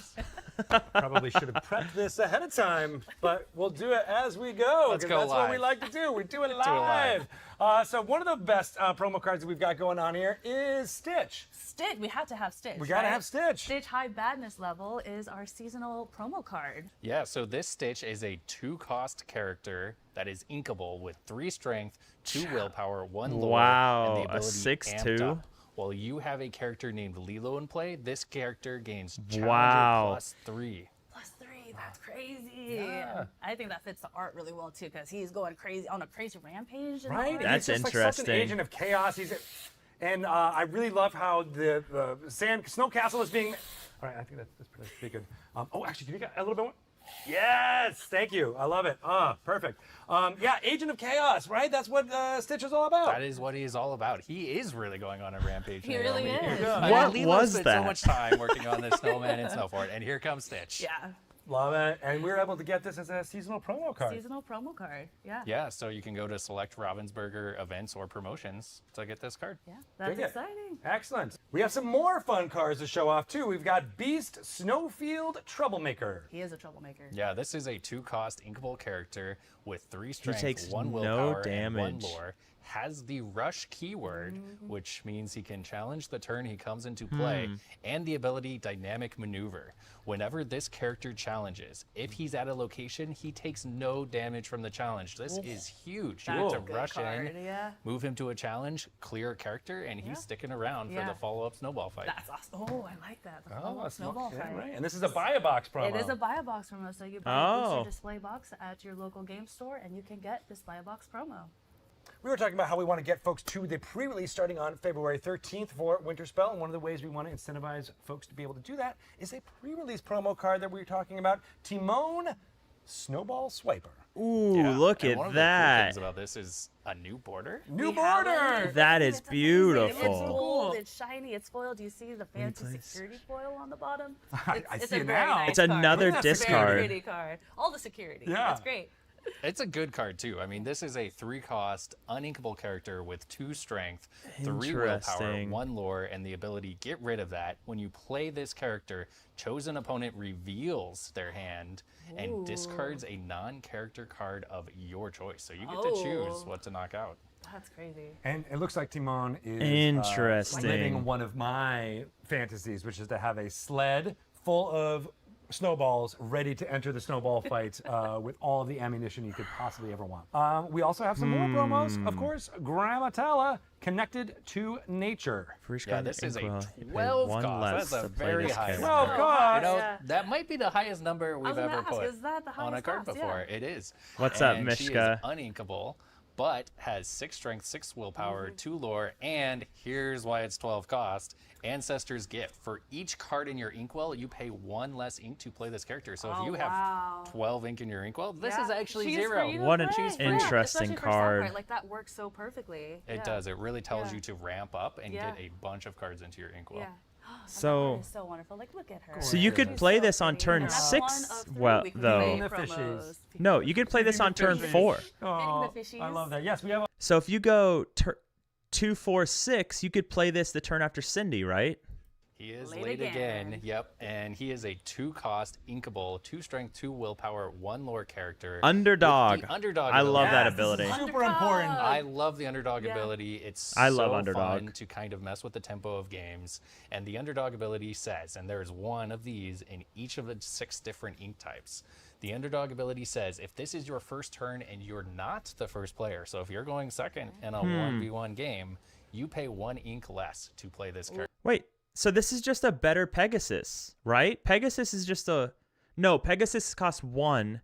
nice. Probably should have prepped this ahead of time, but we'll do it as we go. Let's 'cause go that's what we live. like to do. We do it Do it live. live. So one of the best promo cards that we've got going on here is Stitch. Stitch. We have to have Stitch. We gotta right? have Stitch. Stitch High Badness Level is our seasonal promo card. Yeah, so this Stitch is a 2-cost character that is inkable with 3 strength, 2 willpower, 1 lore, Wow, and the a ability 6/2? amped up. While you have a character named Lilo in play, this character gains Challenger Wow. +3. +3. That's crazy. I think that fits the art really well too, because he's going crazy on a crazy rampage. And Right? all. That's He's just like such an interesting. agent of chaos. And I really love how the snow castle is being. All right, I think that's pretty good. Actually, can you get a little bit more? Yes, thank you. I love it. Perfect. Yeah, agent of chaos, right? That's what Stitch is all about. That is what he is all about. He is really going on a rampage. He Naomi. really is. I mean, What Lilo was spent that? so much time working on this snowman and Snowfort, and here comes Stitch. Yeah. Love it. And we were able to get this as a seasonal promo card. Seasonal promo card. Yeah. Yeah, so you can go to select Ravensburger events or promotions to get this card. Yeah. That's Dig it. exciting. Excellent. We have some more fun cards to show off too. We've got Beast Snowfield Troublemaker. He is a troublemaker. Yeah, this is a 2-cost inkable character with 3 strength, takes 1 no willpower, and 1 damage. lore. Has the rush keyword, which means he can challenge the turn he comes into play, and the ability dynamic maneuver. Whenever this character challenges challenges. If he's at a location, he takes no damage from the challenge. This is huge. You That's get a to good rush card, in, yeah. move him to a challenge, clear a character, and he's sticking around for Yeah. the follow-up snowball fight. That's awesome. Oh, I like that. The follow-up It's not- snowball yeah, fight. right. And this is a buy a box promo. It is a buy a box promo, so you buy a booster display box at your local game store, and you can get this buy a box promo. We were talking about how we want to get folks to the pre-release starting on February 13th for Winterspell, and one of the ways we want to incentivize folks to be able to do that is a pre-release promo card that we were talking about, Timon Snowball Swiper. Ooh, Yeah, look and at one of the cool that. things about this is a new border. New We have border! it. That is It's amazing. beautiful. It's gold, it's shiny, it's foiled. Do you see the fancy place. security foil on the bottom? I It's see a it very now. nice It's card. another It's a very discard. pretty card. All the security. Yeah. That's great. It's a good card too. I mean, this is a 3-cost, uninkable character with 2 strength, 3 willpower, Interesting. 1 lore, and the ability get rid of that. When you play this character, chosen opponent reveals their hand and discards a non-character card of your choice. So you get to choose what to knock out. That's crazy. And it looks like Timon is Interesting. living one of my fantasies, which is to have a sled full of snowballs ready to enter the snowball fight with all of the ammunition you could possibly ever want. We also have some more promos, of course. Grammatella, Connected to Nature. Yeah, this is a Inkwell. You pay 12 one cost. less That's a to play very this high character. number. 12 cost. You know, Yeah. that might be the highest number we've was gonna ever ask, put is that the on a highest card cost? before. Yeah. It is. What's up, And she is Mishka? uninkable, but has 6 strength, 6 willpower, 2 lore, and here's why it's 12 cost. Ancestor's Gift. For each card in your Inkwell, you pay 1 less ink to play this character. So if Oh, you have wow. 12 ink in your Inkwell, this Yeah. is actually Choose for 0. you to What an play. interesting Especially for card. Soundbite, like that works so perfectly. It Yeah. does. It really tells Yeah. you to ramp up and Yeah. get a bunch of cards into your Inkwell. Yeah. So- That is so wonderful. Like, look at her. So you could She's play so this on pretty. turn And that's 6, one of 3 well, we can though. play Feeding the promos. fishies. No, you could play this on turn 4. Oh, the fishies. I love that. Yes, we have So if you go 2, 4, 6, you could play this the turn after Cindy, right? He is Late late again. again. Yep. And he is a 2-cost inkable, 2 strength, 2 willpower, 1 lore character. Underdog. With the underdog I love that ability. ability. super important. I love the underdog Yeah. ability. It's I love so underdog. fun to kind of mess with the tempo of games. And the underdog ability says, and there's one of these in each of the 6 different ink types. The underdog ability says, if this is your first turn and you're not the first player, so if you're going second in a 1v1 game, you pay 1 ink less to play this character. Wait, so this is just a better Pegasus, right? Pegasus is just a... No, Pegasus costs 1.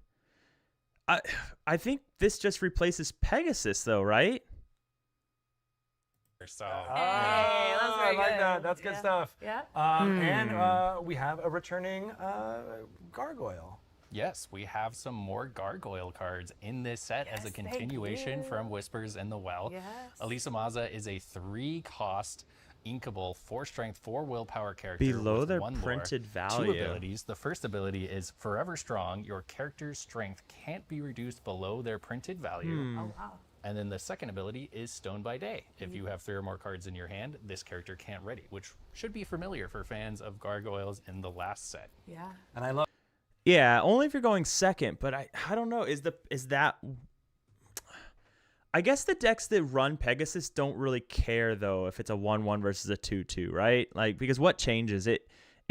I think this just replaces Pegasus, though, right? So, Hey, that's I very like good. that. That's good Yeah. stuff. Yeah. And we have a returning gargoyle. yes, we have some more gargoyle cards in this set as a Yes, thank continuation you. from Whispers in the Well. Yes. Elisa Maza is a 3-cost inkable, 4 strength, 4 willpower character Below with their 1 lore, printed 2 value. abilities. The first ability is Forever Strong. Your character's strength can't be reduced below their printed value. Oh, wow. And then the second ability is Stone by Day. If you have 3 or more cards in your hand, this character can't ready, which should be familiar for fans of gargoyles in the last set. Yeah. And I love Yeah, only if you're going second, but I don't know. Is that... I guess the decks that run Pegasus don't really care, though, if it's a 1-1 versus a 2-2, right? Like, because what changes? It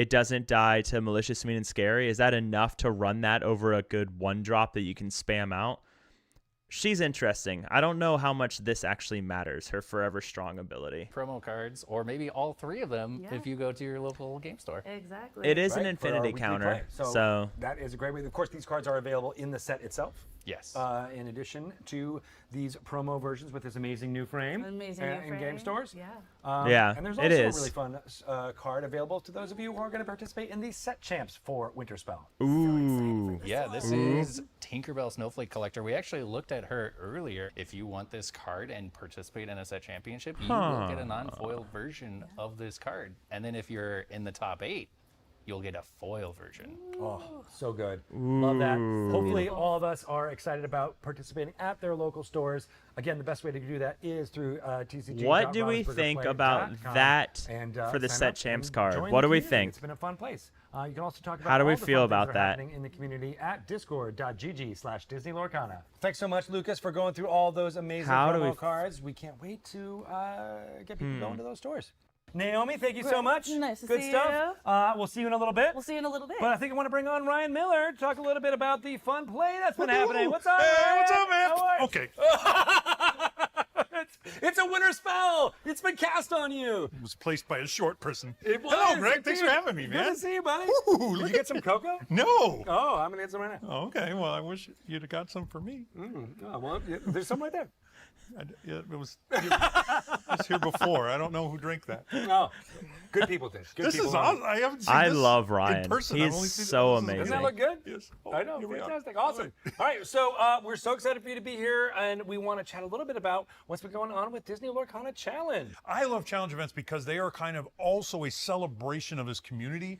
doesn't die to Malicious, Mean, and Scary. Is that enough to run that over a good 1-drop that you can spam out? She's interesting. I don't know how much this actually matters, her Forever Strong ability. Promo cards, or maybe all 3 of them Yeah. if you go to your local game store. Exactly. It is an right, for our infinity weekly counter, play. so... that is a great way. Of course, these cards are available in the set itself. Yes. In addition to these promo versions with this amazing new frame, Amazing new in game frame. stores. Yeah. Yeah, and there's it also is. a really fun card available to those of you who are going to participate in the set champs for Winterspell. Ooh. Yeah, this is Tinkerbell Snowflake Collector. We actually looked at her earlier. If you want this card and participate in a set championship, you will get a non-foil version of this card. And then if you're in the top 8, you'll get a foil version. Oh, so good. Love that. Hopefully all of us are excited about participating at their local stores. Again, the best way to do that is through TCG. What do we think about that for the set champs card? What do we think? It's been a fun place. You can also talk about How do we all the feel fun about things that are that? happening in the community at discord.gg/DisneyLorcana. Thanks so much, Lucas, for going through all those amazing How do promo we cards. We can't wait to get people going to those stores. Naomi, thank you so much. Nice to Good see stuff. We'll see you in a little bit. We'll see you in a little bit. But I think I want to bring on Ryan Miller to talk a little bit about the fun play that's been happening. What's up, Hey, Ryan? what's up, man? How are you? Okay. It's a winter spell. It's been cast on you. It was placed by a short person. It was. Hello, Greg. Thanks for Dude, having me, man. Good to see you, buddy. Ooh, Did you get some cocoa? No. Oh, I'm gonna get some right now. Oh, okay. Well, I wish you'd have got some for me. Oh, well, there's some right there. It was here before. I don't know who drank that. Oh, good people did. Good This people is did. awesome. I haven't seen I this love in Ryan. person. He's I've only seen it- so this is amazing. Doesn't that look good? Yes. Oh, I know, here we are. fantastic, awesome. All right, so we're so excited for you to be here, and we want to chat a little bit about what's been going on with Disney Lorcana Challenge. I love challenge events because they are kind of also a celebration of this community.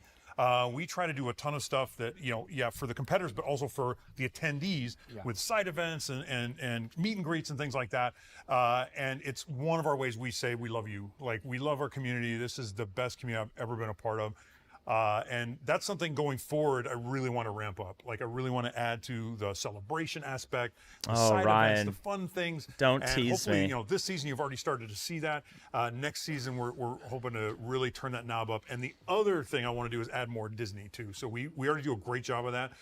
We try to do a ton of stuff that, for the competitors, but also for the attendees with side events and meet and greets and things like that. And it's one of our ways we say we love you. Like, we love our community. This is the best community I've ever been a part of. And that's something going forward I really want to ramp up. Like, I really want to add to the celebration aspect, the side Ryan, events, the fun things. don't and tease hopefully, me. This season you've already started to see that. Next season we're hoping to really turn that knob up. And the other thing I want to do is add more Disney too. So we already do a great job of that.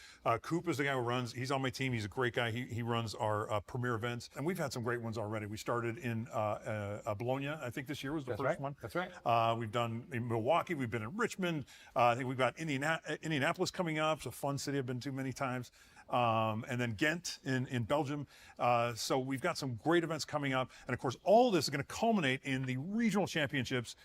Coop is the guy who runs. He's on my team. He's a great guy. He runs our premier events, and we've had some great ones already. We started in Bologna. I think this year was the first one. That's right. We've done in Milwaukee. We've been in Richmond. I think we've got Indianapolis coming up. It's a fun city I've been to many times. And then Ghent in Belgium. So we've got some great events coming up. And of course, all this is going to culminate in the regional championships,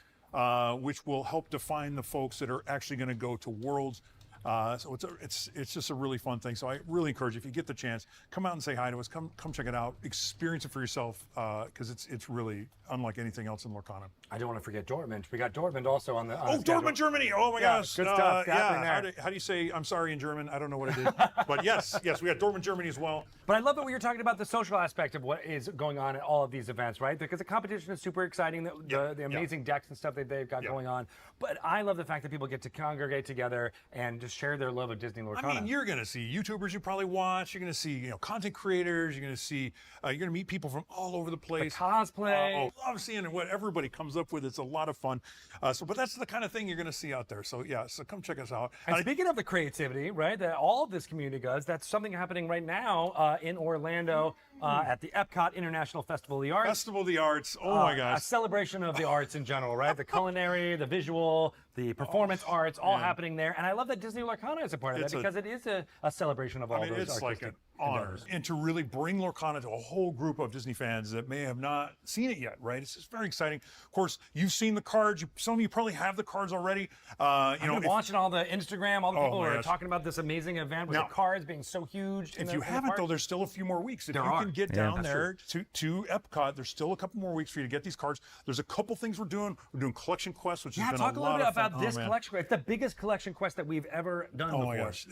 which will help define the folks that are actually going to go to Worlds. So it's just a really fun thing. So I really encourage you, if you get the chance, come out and say hi to us. Come check it out. Experience it for yourself, because it's really unlike anything else in Lorcana. I don't want to forget Dortmund. We got Dortmund also on the. Oh, Dortmund, Germany! Oh my gosh! Good stuff happening there. How do you say "I'm sorry" in German? I don't know what it is, but yes, we got Dortmund, Germany as well. But I love that we were talking about the social aspect of what is going on at all of these events, right? Because the competition is super exciting, the amazing decks and stuff that they've got going on. But I love the fact that people get to congregate together and just share their love of Disney Lorcana. I mean, you're going to see YouTubers you probably watch. You're going to see content creators. You're going to see you're going to meet people from all over the place. The cosplay. I love seeing what everybody comes up with. It's a lot of fun. But that's the kind of thing you're going to see out there. So so come check us out. And speaking of the creativity, right, that all of this community does, that's something happening right now in Orlando at the Epcot International Festival of the Arts. Festival of the Arts. Oh my gosh. A celebration of the arts in general, right? The culinary, the visual, the performance arts, all happening there. And I love that Disney Lorcana is a part of that because it is a celebration of all those it's like artistic an honor. endeavors. And to really bring Lorcana to a whole group of Disney fans that may have not seen it yet, right? It's just very exciting. Of course, you've seen the cards. Some of you probably have the cards already. I've been watching all the Instagram, all the people who are gosh. talking about this amazing event with the cards being so huge. If you haven't, though, there's still a few more weeks. If you can get down there to Epcot, there's still a couple more weeks for you to get these cards. There's a couple things we're doing. We're doing collection quests, which has been talk a a lot little bit of fun. about this collection quest. It's the biggest collection quest that we've ever done before. Oh my gosh,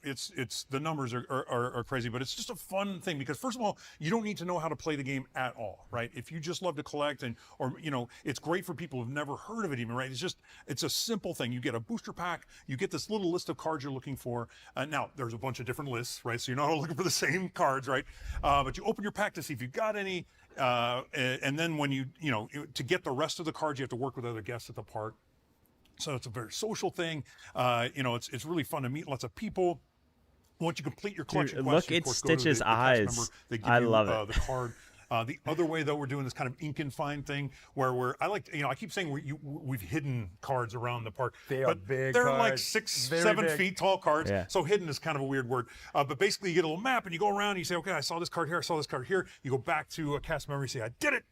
it's the numbers are crazy, but it's just a fun thing because first of all, you don't need to know how to play the game at all, right? If you just love to collect or it's great for people who've never heard of it even, right? It's a simple thing. You get a booster pack, you get this little list of cards you're looking for. Now there's a bunch of different lists, right? So you're not all looking for the same cards, right? But you open your pack to see if you've got any, and then when to get the rest of the cards, you have to work with other guests at the park. So it's a very social thing. It's really fun to meet lots of people. Once you complete your collection quest, look at Stitch's eyes. I love it. The card. The other way, though, we're doing this kind of ink and find thing where I keep saying we've hidden cards around the park. They are big They're cards. like 6, Very 7 big. feet tall cards. Yeah. So hidden is kind of a weird word. But basically, you get a little map and you go around and you say, okay, I saw this card here. I saw this card here. You go back to a cast memory, say, I did it.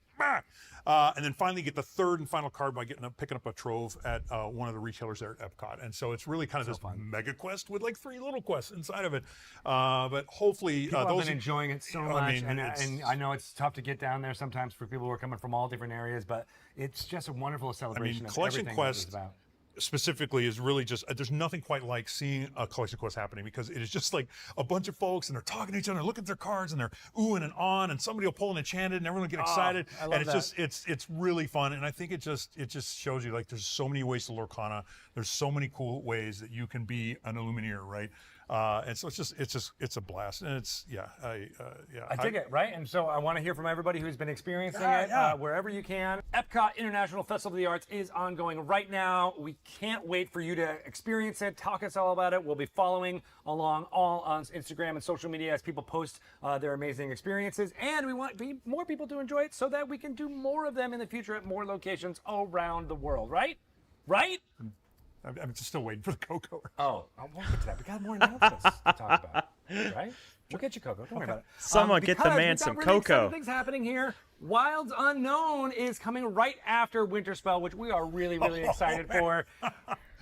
And then finally get the third and final card by picking up a trove at one of the retailers there at Epcot. And so it's really kind of this mega quest with like 3 little quests inside of it. But hopefully People have been enjoying it so much, and I know it's tough to get down there sometimes for people who are coming from all different areas, but it's just a wonderful celebration of Collection everything Quest that it's about. specifically is really just there's nothing quite like seeing a collection quest happening because it is just like a bunch of folks and they're talking to each other, looking at their cards and they're oohing and on, and somebody will pull an enchanted and everyone will get excited. I love and it's that. just it's really fun, and I think it just shows you like there's so many ways to Lorcana. There's so many cool ways that you can be an Illumineer, right? And so it's a blast, and it's I dig it, right? And so I want to hear from everybody who's been experiencing it wherever you can. Epcot International Festival of the Arts is ongoing right now. We can't wait for you to experience it. Talk us all about it. We'll be following along all on Instagram and social media as people post their amazing experiences. And we want more people to enjoy it so that we can do more of them in the future at more locations around the world, right? Right? I'm just still waiting for the Coco. Oh, we'll get to that. We got more announcements to talk about, right? We'll get you Coco. Don't worry about it. Someone get the man some really Coco. exciting things happening here. Wilds Unknown is coming right after Winter Spell, which we are really, really excited for.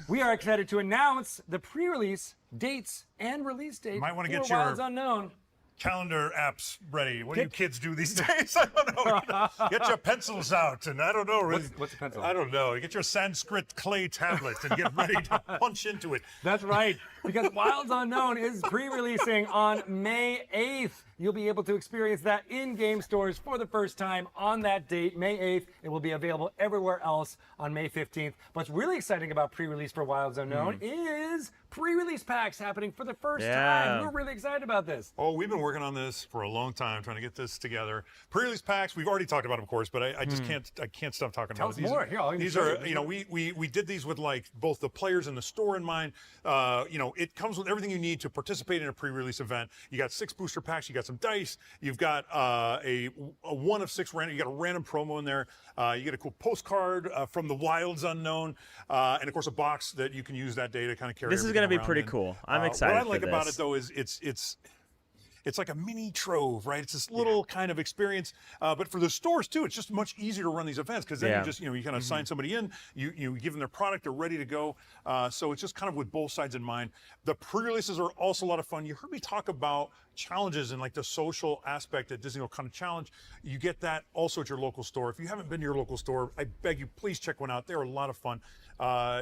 We are excited to announce the pre-release dates and release dates Might want to for get your Wilds Unknown. calendar apps ready. What do you kids do these days? I don't know. Get your pencils out, and I don't know. What's a pencil? I don't know. Get your Sanskrit clay tablet and get ready to punch into it. That's right, because Wilds Unknown is pre-releasing on May 8th. You'll be able to experience that in game stores for the first time on that date, May 8th. It will be available everywhere else on May 15th. What's really exciting about pre-release for Wilds Unknown is pre-release packs happening for the first time. We're really excited about this. Oh, we've been working on this for a long time, trying to get this together. Pre-release packs, we've already talked about them, of course, but I just can't stop talking Tell about us it. more. Here, These are, we did these with like both the players and the store in mind. It comes with everything you need to participate in a pre-release event. You got 6 booster packs, you got some dice, you've got a 1 of 6 random, you got a random promo in there, you get a cool postcard from the Wilds Unknown, and of course a box that you can use that day to kind of carry. This is going to be pretty cool. I'm excited. What I like for about this. it though is it's like a mini trove, right? It's this little kind of experience, but for the stores too, it's just much easier to run these events because then you just, you kind of sign somebody in, you give them their product, they're ready to go. So it's just kind of with both sides in mind. The pre-releases are also a lot of fun. You heard me talk about challenges and like the social aspect at Disney World kind of challenge. You get that also at your local store. If you haven't been to your local store, I beg you, please check one out. They're a lot of fun.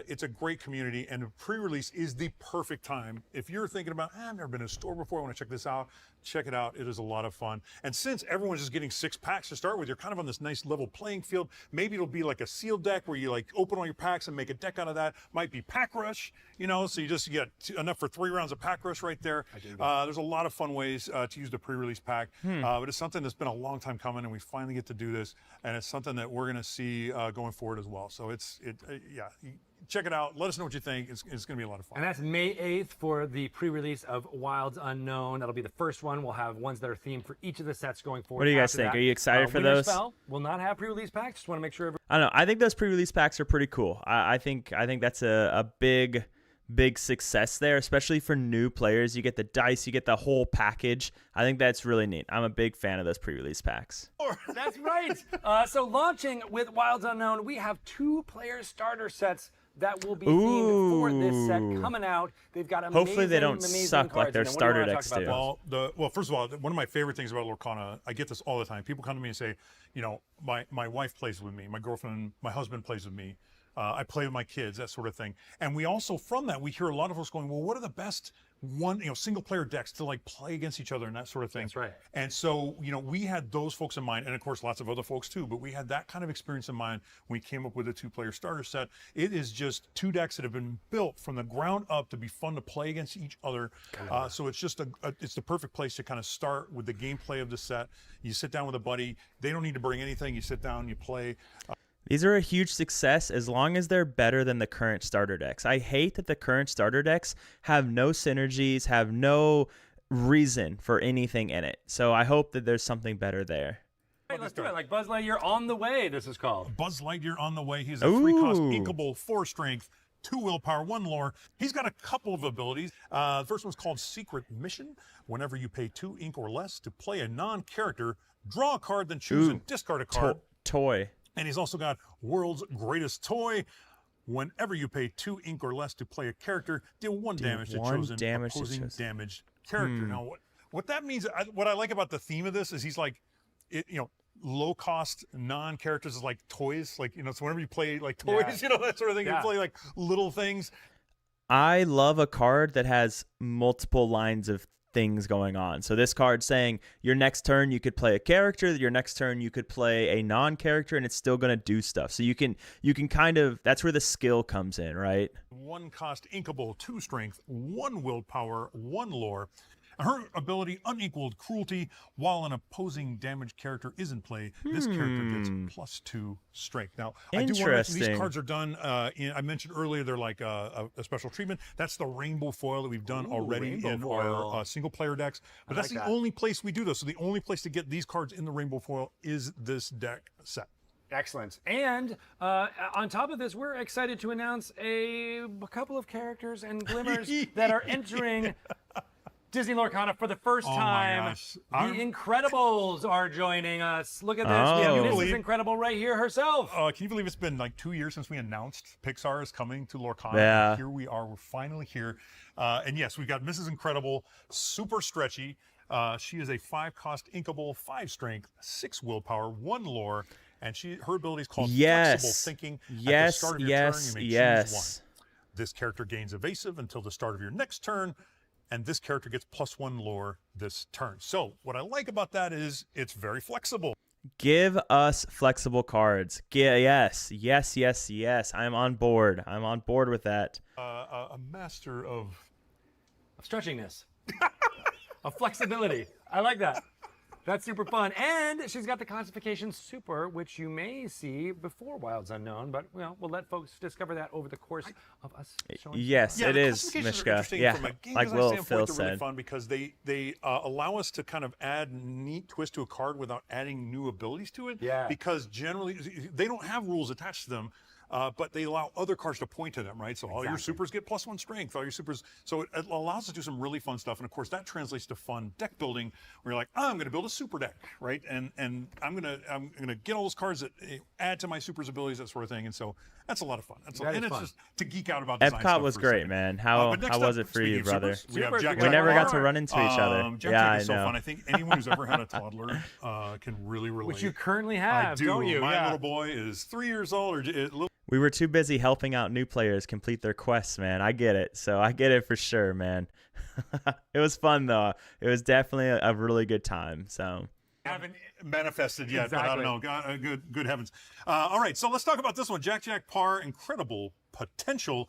It's a great community, and the pre-release is the perfect time. If you're thinking about, I've never been to a store before, I want to check this out, check it out. It is a lot of fun. And since everyone's just getting 6 packs to start with, you're kind of on this nice level playing field. Maybe it'll be like a sealed deck where you like open all your packs and make a deck out of that. Might be Pack Rush, so you just get enough for 3 rounds of Pack Rush right there. There's a lot of fun ways to use the pre-release pack, but it's something that's been a long time coming, and we finally get to do this, and it's something that we're going to see going forward as well. So check it out. Let us know what you think. It's going to be a lot of fun. And that's May 8th for the pre-release of Wilds Unknown. That'll be the first one. We'll have ones that are themed for each of the sets going forward. What do you guys think? Are you excited for those? Spell will not have pre-release packs. Just want to make sure. I don't know. I think those pre-release packs are pretty cool. I think that's a big success there, especially for new players. You get the dice, you get the whole package. I think that's really neat. I'm a big fan of those pre-release packs. That's right. So launching with Wilds Unknown, we have 2-player starter sets that will be themed for this set coming out. They've got amazing, hopefully they don't suck cards like their starter decks do. Well, first of all, one of my favorite things about Lorcana, I get this all the time. People come to me and say, my wife plays with me, my girlfriend, my husband plays with me. I play with my kids, that sort of thing. And we also, from that, we hear a lot of folks going, well, what are the best single player decks to like play against each other and that sort of thing. That's right. And so, we had those folks in mind, and of course lots of other folks too, but we had that kind of experience in mind when we came up with a 2-player starter set. It is just 2 decks that have been built from the ground up to be fun to play against each other. So it's just it's the perfect place to kind of start with the gameplay of the set. You sit down with a buddy, they don't need to bring anything, you sit down, you play. These are a huge success as long as they're better than the current starter decks. I hate that the current starter decks have no synergies, have no reason for anything in it. So I hope that there's something better there. Hey, let's do it. Like Buzz Lightyear on the way, this is called. Buzz Lightyear on the way. He's a 3-cost inkable, 4 strength, 2 willpower, 1 lore. He's got a couple of abilities. The first one's called Secret Mission. Whenever you pay 2 ink or less to play a non-character, draw a card, then choose and discard a card. Toy. And he's also got World's Greatest Toy. Whenever you pay 2 ink or less to play a character, deal 1 damage to chosen opposing damaged character. Now, what that means, what I like about the theme of this is he's like, low-cost non-characters is like toys. Like, so whenever you play like toys, that sort of thing, you play like little things. I love a card that has multiple lines of things going on. So this card's saying your next turn you could play a character, your next turn you could play a non-character, and it's still going to do stuff. So you can kind of, that's where the skill comes in, right? 1 cost inkable, 2 strength, 1 willpower, 1 lore. Her ability, unequaled cruelty. While an opposing damaged character is in play, this character gets +2 strength. Now, I do want to mention these cards are done, I mentioned earlier, they're like a special treatment. That's the rainbow foil that we've done already in our single player decks. But that's the only place we do this. So the only place to get these cards in the rainbow foil is this deck set. Excellent. And on top of this, we're excited to announce a couple of characters and glimmers that are entering Disney Lorcana for the first time. My gosh. The Incredibles are joining us. Look at this. We have Mrs. Incredible right here herself. Can you believe it's been like 2 years since we announced Pixar is coming to Lorcana? Yeah. Here we are. We're finally here. And yes, we've got Mrs. Incredible, super stretchy. She is a 5-cost inkable, 5 strength, 6 willpower, 1 lore, and her ability is called Flexible Thinking. At the start of your turn, you may choose 1. This character gains evasive until the start of your next turn, and this character gets +1 lore this turn. So what I like about that is it's very flexible. Give us flexible cards. Yes. I'm on board. I'm on board with that. A master of stretchiness. Of flexibility. I like that. That's super fun. And she's got the Classification Super, which you may see before Wilds Unknown, but we'll let folks discover that over the course of us showing. Yes, it is, Mishka. Yeah, from a game like design Phil standpoint, they're said. really fun because they allow us to kind of add neat twist to a card without adding new abilities to it. Yeah. Because generally, they don't have rules attached to them. But they allow other cards to point to them, right? So all your supers get +1 strength, all your supers. So it allows us to do some really fun stuff. And of course, that translates to fun deck building where you're like, I'm going to build a super deck, right? And I'm going to get all those cards that add to my supers abilities, that sort of thing. And so that's a lot of fun. It's just to geek out about design Epcot stuff was for a great, second. man. How was it for you, brother? We never got to run into each other. Jack Yeah, is so fun. I think anyone who's ever had a toddler can really relate. Which you currently have, I do. don't you? My little boy is 3 years old. We were too busy helping out new players complete their quests, man. I get it. So I get it for sure, man. It was fun, though. It was definitely a really good time. So haven't manifested yet, but I don't know. God, good heavens. All right, so let's talk about this one. Jack Par, incredible potential.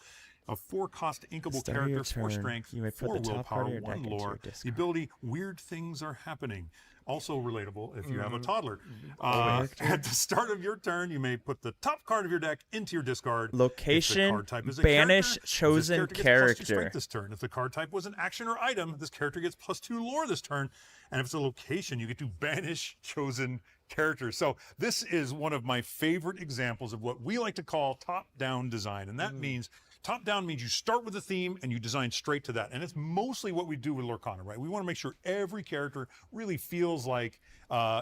A 4-cost inkable character, 4 strength, 4 willpower, 1 lore. The ability, weird things are happening. Also relatable if you have a toddler. At the start of your turn, you may put the top card of your deck into your discard. Location, banish chosen character. This turn. If the card type was an action or item, this character gets +2 lore this turn. And if it's a location, you get to banish chosen character. So this is one of my favorite examples of what we like to call top-down design. And that means top-down means you start with a theme and you design straight to that. And it's mostly what we do with Lorcana, right? We want to make sure every character really feels like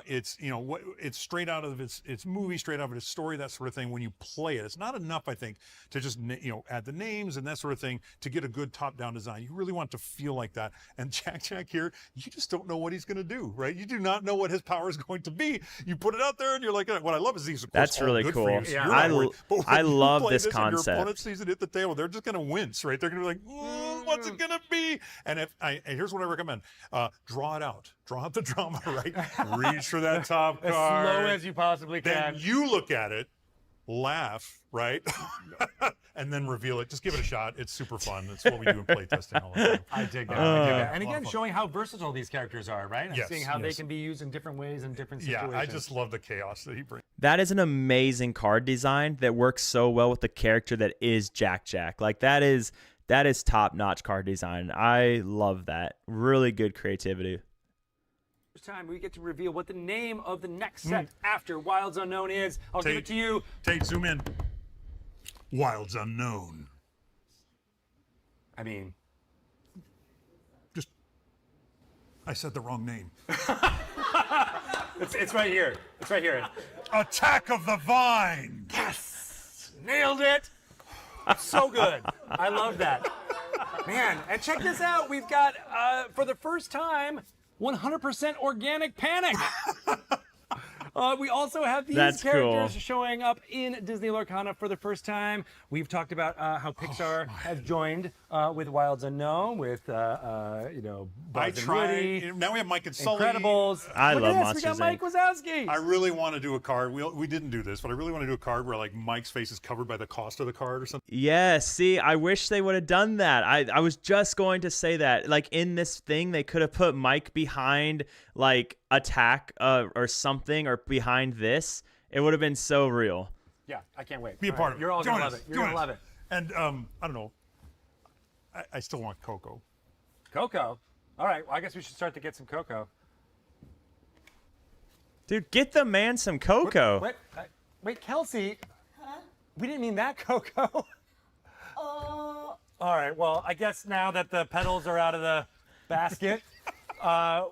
it's, it's straight out of its movie, straight out of its story, that sort of thing when you play it. It's not enough, I think, to just, add the names and that sort of thing to get a good top-down design. You really want to feel like that. And Jack here, you just don't know what he's going to do, right? You do not know what his power is going to be. You put it out there and you're like, what I love is these, of course, that's really good cool. For you, so Yeah. I love this concept. concept. Your opponent sees it hit the table, they're just going to wince, right? They're going to be like, what's it going to be? And here's what I recommend. Draw it out. Draw out the drama, right? Reach for that top card. As slow as you possibly can. Then you look at it, laugh, right? And then reveal it. Just give it a shot. It's super fun. That's what we do in playtesting all the time. I dig that. And again, showing how versatile these characters are, right? And yes, seeing how they can be used in different ways in different situations. Yeah, I just love the chaos that he brings. That is an amazing card design that works so well with the character that is Jack. Like that is top-notch card design. I love that. Really good creativity. This time we get to reveal what the name of the next set after Wilds Unknown is. I'll give it to you. Tate, zoom in. Wilds Unknown. I mean, I said the wrong name. it's right here. It's right here. Attack of the Vine. Yes! Nailed it! So good. I love that. Man, and check this out. We've got, for the first time, 100% organic panic. We also have these That's characters cool. showing up in Disney Lorcana for the first time. We've talked about how Pixar has joined with Wilds Unknown, with Buzz and Woody. Now we have Mike and Sully. Incredibles. I Look love at this. Monsters, We got Mike Inc. Wazowski. I really want to do a card. We didn't do this, but I really want to do a card where like Mike's face is covered by the cost of the card or something. Yeah, see, I wish they would have done that. I was just going to say that. Like, in this thing, they could have put Mike behind, like, Attack or something, or behind this. It would have been so real. Yeah, I can't wait. Be a part of it. You're all Join going to us. love it. You're Join going to us. love it. And I don't know. I still want Coco. Coco. All right, well, I guess we should start to get some Coco. Dude, get the man some Coco. Wait, Kelsey. Huh? We didn't mean that Coco. All right, well, I guess now that the petals are out of the basket,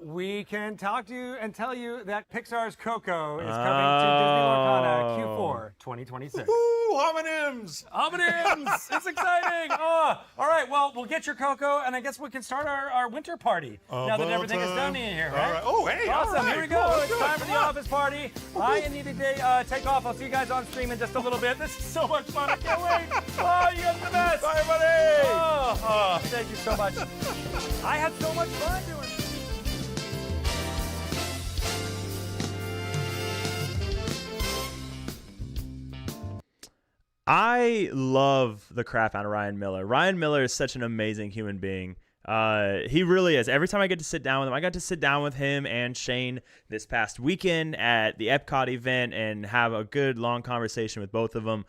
we can talk to you and tell you that Pixar's Coco is coming to Disney Lorcana Q4 2026. Ooh, homonyms! Homonyms! It's exciting! Oh, all right, well, we'll get your Coco, and I guess we can start our winter party now that everything is done in here, right? All right. Oh, hey, Awesome, all right. here we go. Cool, It's good. time for the office party. I need to take off. I'll see you guys on stream in just a little bit. This is so much fun. I can't wait. Oh, you guys are the best. Bye, buddy! Oh, thank you so much. I had so much fun doing this. I love the crap out of Ryan Miller. Ryan Miller is such an amazing human being. He really is. Every time I get to sit down with him, I got to sit down with him and Shane this past weekend at the Epcot event and have a good long conversation with both of them.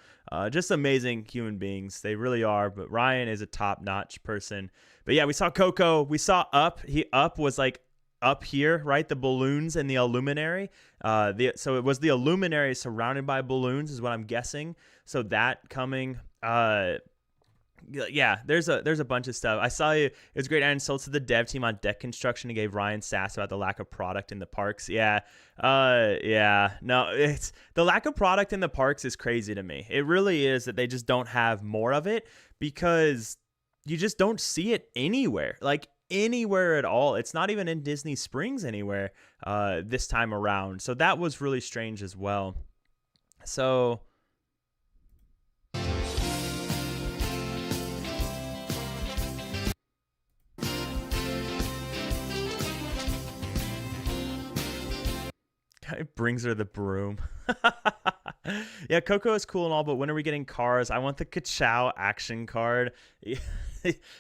Just amazing human beings. They really are. But Ryan is a top-notch person. But yeah, we saw Coco. We saw Up. Up was like up here, right? The balloons and the illuminary. So it was the illuminary surrounded by balloons is what I'm guessing. So that coming, yeah, there's a bunch of stuff. I saw it was great. I insulted the dev team on deck construction and gave Ryan sass about the lack of product in the parks. Yeah. No, it's the lack of product in the parks is crazy to me. It really is that they just don't have more of it because you just don't see it anywhere. Like anywhere at all. It's not even in Disney Springs anywhere this time around. So that was really strange as well. So it brings her the broom. Yeah, Coco is cool and all, but when are we getting Cars? I want the Ka-Chow action card.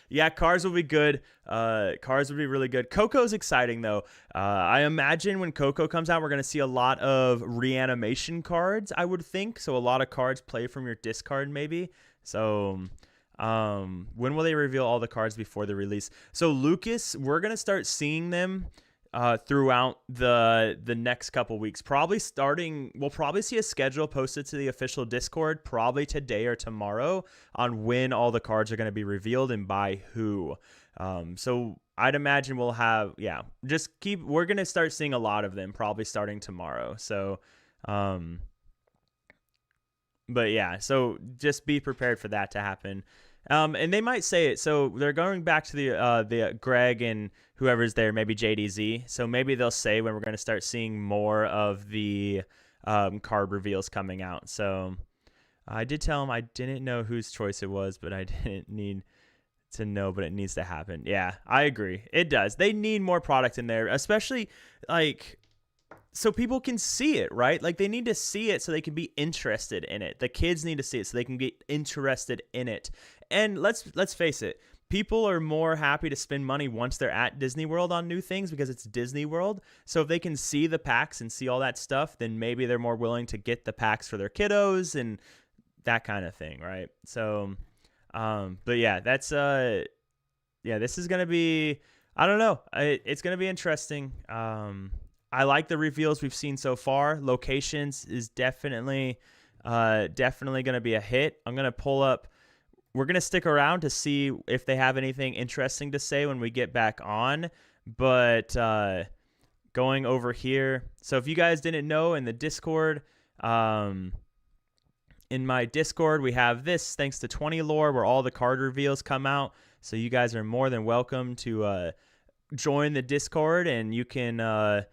Yeah, Cars will be good. Cars would be really good. Coco's exciting, though. I imagine when Coco comes out, we're going to see a lot of reanimation cards, I would think. So a lot of cards play from your discard, maybe. So when will they reveal all the cards before the release? So Lucas, we're going to start seeing them throughout the next couple weeks. We'll probably see a schedule posted to the official Discord probably today or tomorrow on when all the cards are going to be revealed and by who. So I'd imagine we'll have, we're going to start seeing a lot of them probably starting tomorrow. So, but yeah, so just be prepared for that to happen. And they might say it. So they're going back to the Greg and whoever's there, maybe JDZ. So maybe they'll say when we're going to start seeing more of the card reveals coming out. So I did tell him I didn't know whose choice it was, but I didn't need to know, but it needs to happen. Yeah, I agree. It does. They need more product in there, especially like so people can see it, right? Like they need to see it so they can be interested in it. The kids need to see it so they can get interested in it. And let's face it, people are more happy to spend money once they're at Disney World on new things because it's Disney World. So if they can see the packs and see all that stuff, then maybe they're more willing to get the packs for their kiddos and that kind of thing, right? So, but yeah, that's this is gonna be, I don't know, it's gonna be interesting. I like the reveals we've seen so far. Locations is definitely gonna be a hit. I'm gonna pull up. We're going to stick around to see if they have anything interesting to say when we get back on. But going over here. So if you guys didn't know, in the Discord, in my Discord, we have this thanks to 20 Lore where all the card reveals come out. So you guys are more than welcome to join the Discord and you can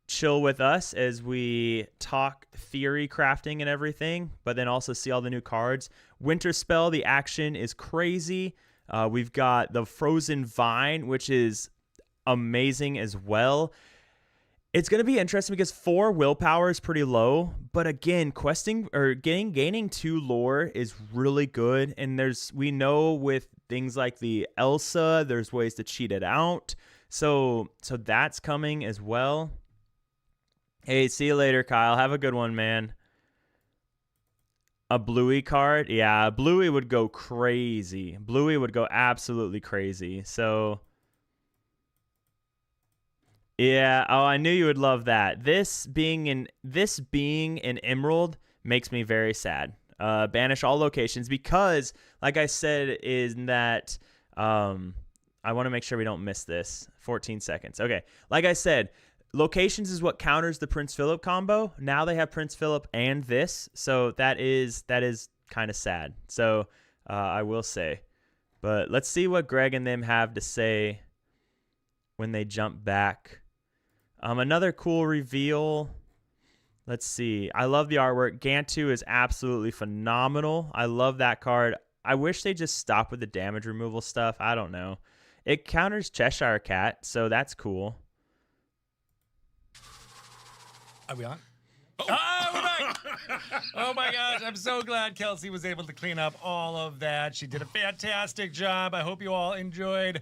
chill with us as we talk theory crafting and everything, but then also see all the new cards. Winter Spell, the action is crazy. We've got the Frozen Vine, which is amazing as well. It's going to be interesting because 4 willpower is pretty low, but again, questing or gaining 2 lore is really good. And we know with things like the Elsa, there's ways to cheat it out. So that's coming as well. Hey, see you later, Kyle. Have a good one, man. A Bluey card? Yeah, Bluey would go crazy. Bluey would go absolutely crazy. So yeah, oh, I knew you would love that. This being an emerald makes me very sad. Banish all locations because, like I said, in that I want to make sure we don't miss this. 14 seconds. Okay, like I said, locations is what counters the Prince Philip combo. Now they have Prince Philip and this, so that is kind of sad. So I will say, but let's see what Greg and them have to say when they jump back. Another cool reveal. Let's see. I love the artwork. Gantu is absolutely phenomenal. I love that card. I wish they just stopped with the damage removal stuff. I don't know. It counters Cheshire Cat, so that's cool. Are we on? Oh, we're back. Oh my gosh, I'm so glad Kelsey was able to clean up all of that. She did a fantastic job. I hope you all enjoyed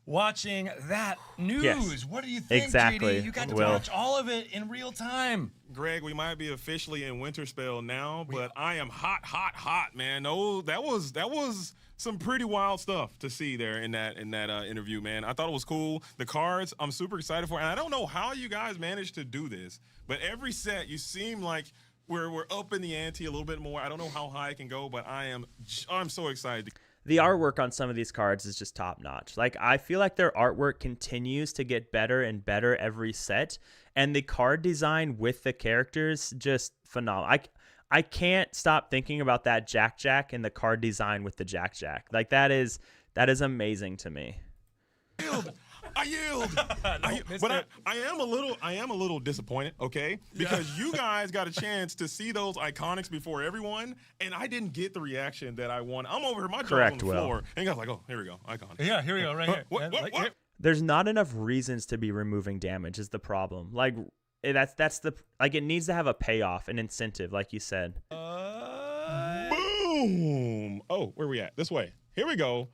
watching that news. Yes, what do you think, exactly. JD? You got to watch all of it in real time. Greg, we might be officially in winter spell now, but I am hot, man. No, that was some pretty wild stuff to see there in that interview, man. I thought it was cool. The cards, I'm super excited for, and I don't know how you guys managed to do this, but every set you seem like we're up in the ante a little bit more. I don't know how high it can go, but I'm so excited. The artwork on some of these cards is just top notch. Like, I feel like their artwork continues to get better and better every set, and the card design with the characters just phenomenal. I can't stop thinking about that Jack and the card design with the Jack. Like, that is amazing to me. I yield. But I am a little disappointed, okay? Because you guys got a chance to see those iconics before everyone, and I didn't get the reaction that I wanted. I'm over here, my jaw's on the floor, and you guys like, oh, here we go, iconic. Yeah, here we go, right here. What? There's not enough reasons to be removing damage is the problem. Like, that's the, like, it needs to have a payoff, an incentive, like you said. Boom. Oh, where we at? This way. Here we go.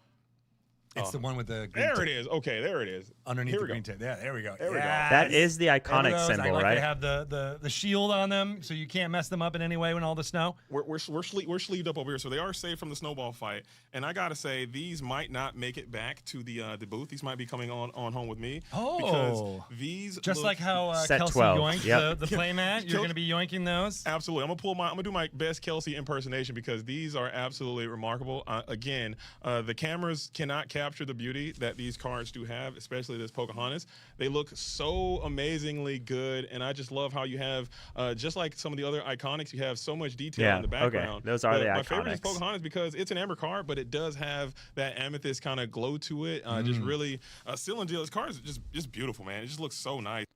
It's the one with the green There it is. Okay, there it is. Underneath the green tip. Yeah, there we go. There we go. That is the iconic symbol, like right? They have the shield on them, so you can't mess them up in any way when all the snow. We're sleeved up over here, so they are safe from the snowball fight. And I gotta say, these might not make it back to the booth. These might be coming on home with me. Oh, because these just like how Set Kelsey 12. yoinked the playmat. You're gonna be yoinking those. Absolutely. I'm gonna do my best Kelsey impersonation because these are absolutely remarkable. Again, the cameras cannot capture the beauty that these cards do have, especially this Pocahontas. They look so amazingly good, and I just love how you have, just like some of the other iconics, you have so much detail in the background. Okay, those are the iconics. My favorite is Pocahontas because it's an amber card, but it does have that amethyst kind of glow to it. Just really, Cylinder, this card is just beautiful, man. It just looks so nice.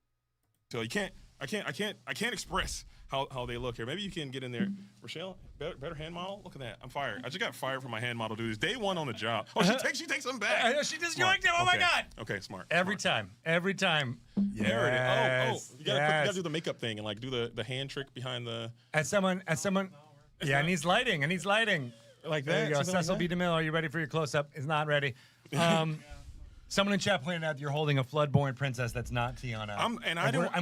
So I can't express how they look here. Maybe you can get in there. Rochelle, better hand model? Look at that. I'm fired. I just got fired from my hand model duties. Day one on the job. Oh, she takes them back. She just yoinked him. Oh my God. Okay, smart. Every time. Yes. There it is. Oh, you gotta do the makeup thing and like do the hand trick behind the. As someone. Yeah, and he's lighting. Like that. There you go. Something like Cecil that? B. DeMille, are you ready for your close-up? Is not ready. Someone in chat pointed out you're holding a flood-born princess that's not Tiana.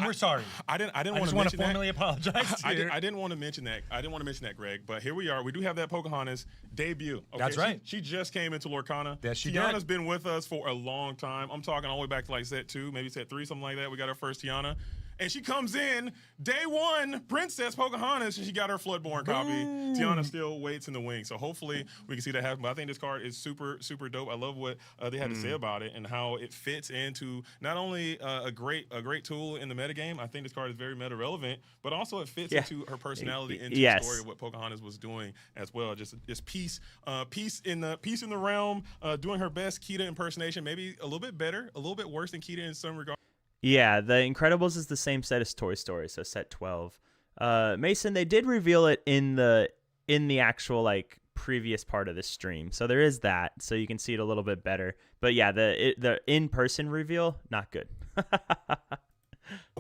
We're sorry. I didn't I want just to want to formally apologize to you. I didn't want to mention that. I didn't want to mention that, Greg. But here we are. We do have that Pocahontas debut. Okay? That's right. She just came into Lorcana. Yes, she Tiana's did. been with us for a long time. I'm talking all the way back to like set 2, maybe set 3, something like that. We got our first Tiana. And she comes in day one, Princess Pocahontas, and she got her Floodborn copy. Tiana still waits in the wings. So hopefully we can see that happen. But I think this card is super, super dope. I love what they had to say about it and how it fits into not only a great tool in the metagame. I think this card is very meta relevant, but also it fits into her personality, into the story of what Pocahontas was doing as well. Just peace in the realm, doing her best Kita impersonation, maybe a little bit better, a little bit worse than Kita in some regard. Yeah, the Incredibles is the same set as Toy Story, so set 12. Mason, they did reveal it in the actual like previous part of the stream, so there is that, so you can see it a little bit better. But yeah, the in-person reveal, not good.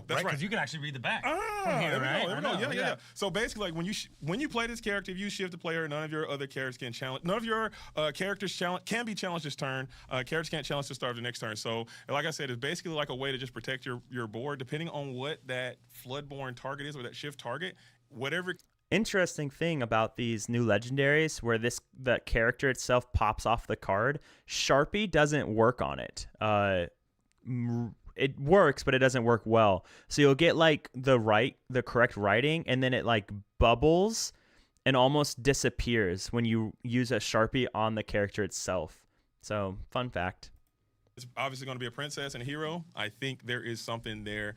That's right. Because you can actually read the back. Ah, Here, there we right? go, there we go. Yeah. So basically, like when you play this character, if you shift the player, none of your other characters can challenge. None of your characters can be challenged this turn. Characters can't challenge to start the next turn. So, like I said, it's basically like a way to just protect your board, depending on what that Floodborn target is or that shift target, whatever. Interesting thing about these new legendaries where the character itself pops off the card, Sharpie doesn't work on it. It works, but it doesn't work well. So you'll get like the correct writing, and then it like bubbles and almost disappears when you use a Sharpie on the character itself. So fun fact. It's obviously going to be a princess and a hero. I think there is something there,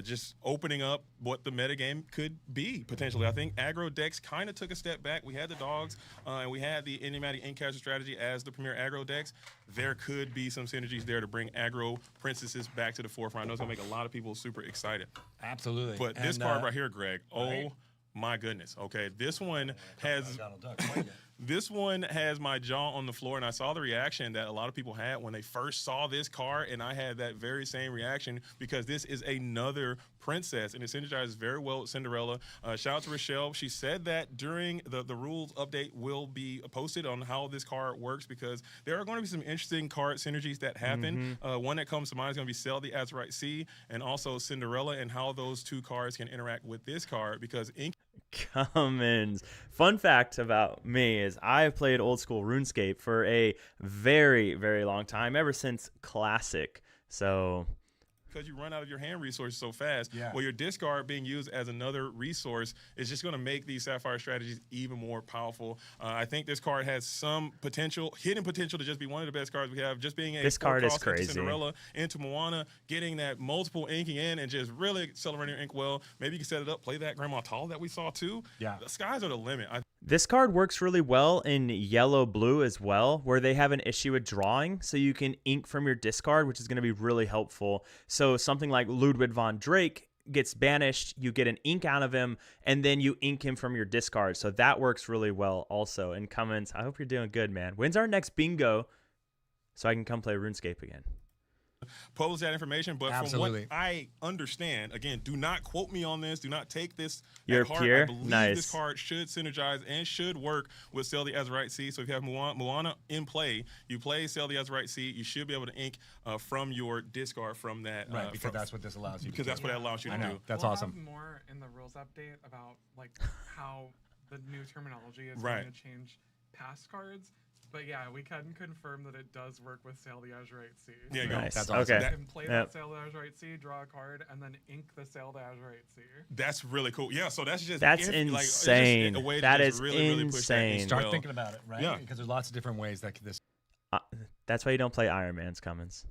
just opening up what the metagame could be potentially. I think aggro decks kind of took a step back. We had the dogs, and we had the enigmatic Inkcaster strategy as the premier aggro decks. There could be some synergies there to bring aggro princesses back to the forefront. I know it's going to make a lot of people super excited. Absolutely. But this card right here, Greg, oh my goodness. Okay, this one has... This one has my jaw on the floor, and I saw the reaction that a lot of people had when they first saw this card, and I had that very same reaction because this is another princess, and it synergizes very well with Cinderella. Shout out to Rochelle. She said that during the rules update will be posted on how this card works because there are going to be some interesting card synergies that happen. One that comes to mind is going to be Sell the Azurite Sea and also Cinderella and how those two cards can interact with this card because Cummins. Fun fact about me is I've played old school RuneScape for a very, very long time, ever since Classic. So because you run out of your hand resources so fast, well, your discard being used as another resource is just going to make these Sapphire strategies even more powerful. I think this card has some hidden potential to just be one of the best cards we have. Just being this card is crazy. Cinderella into Moana, getting that multiple inking in and just really accelerating your ink well. Maybe you can set it up, play that Grandma Tall that we saw too. Yeah, the skies are the limit. This card works really well in yellow-blue as well, where they have an issue with drawing, so you can ink from your discard, which is going to be really helpful. So something like Ludwig von Drake gets banished, you get an ink out of him, and then you ink him from your discard. So that works really well also. And Cummins, I hope you're doing good, man. When's our next bingo so I can come play RuneScape again? Publish that information, but from what I understand, again, do not quote me on this. Do not take this Your at heart. peer? I believe Nice. this card should synergize and should work with Sell the Azurite Sea. So if you have Moana in play, you play Sell the Azurite Sea, you should be able to ink from your discard from that. Right, because that's what this allows you to do. Because that's what that allows you to do. That's we'll awesome. Have more in the rules update about like how the new terminology is Right. going to change past cards. But yeah, we can confirm that it does work with Sail the Azurite Sea. Yeah, nice. That's awesome. You can play that Sail the Azurite Sea, draw a card, and then ink the Sail the Azurite Sea. That's really cool. Yeah, so that's just insane. Like, a way that to is just really push that insane. ink Start well. thinking about it, right? Yeah. Because there's lots of different ways that this That's why you don't play Iron Man's Cummins.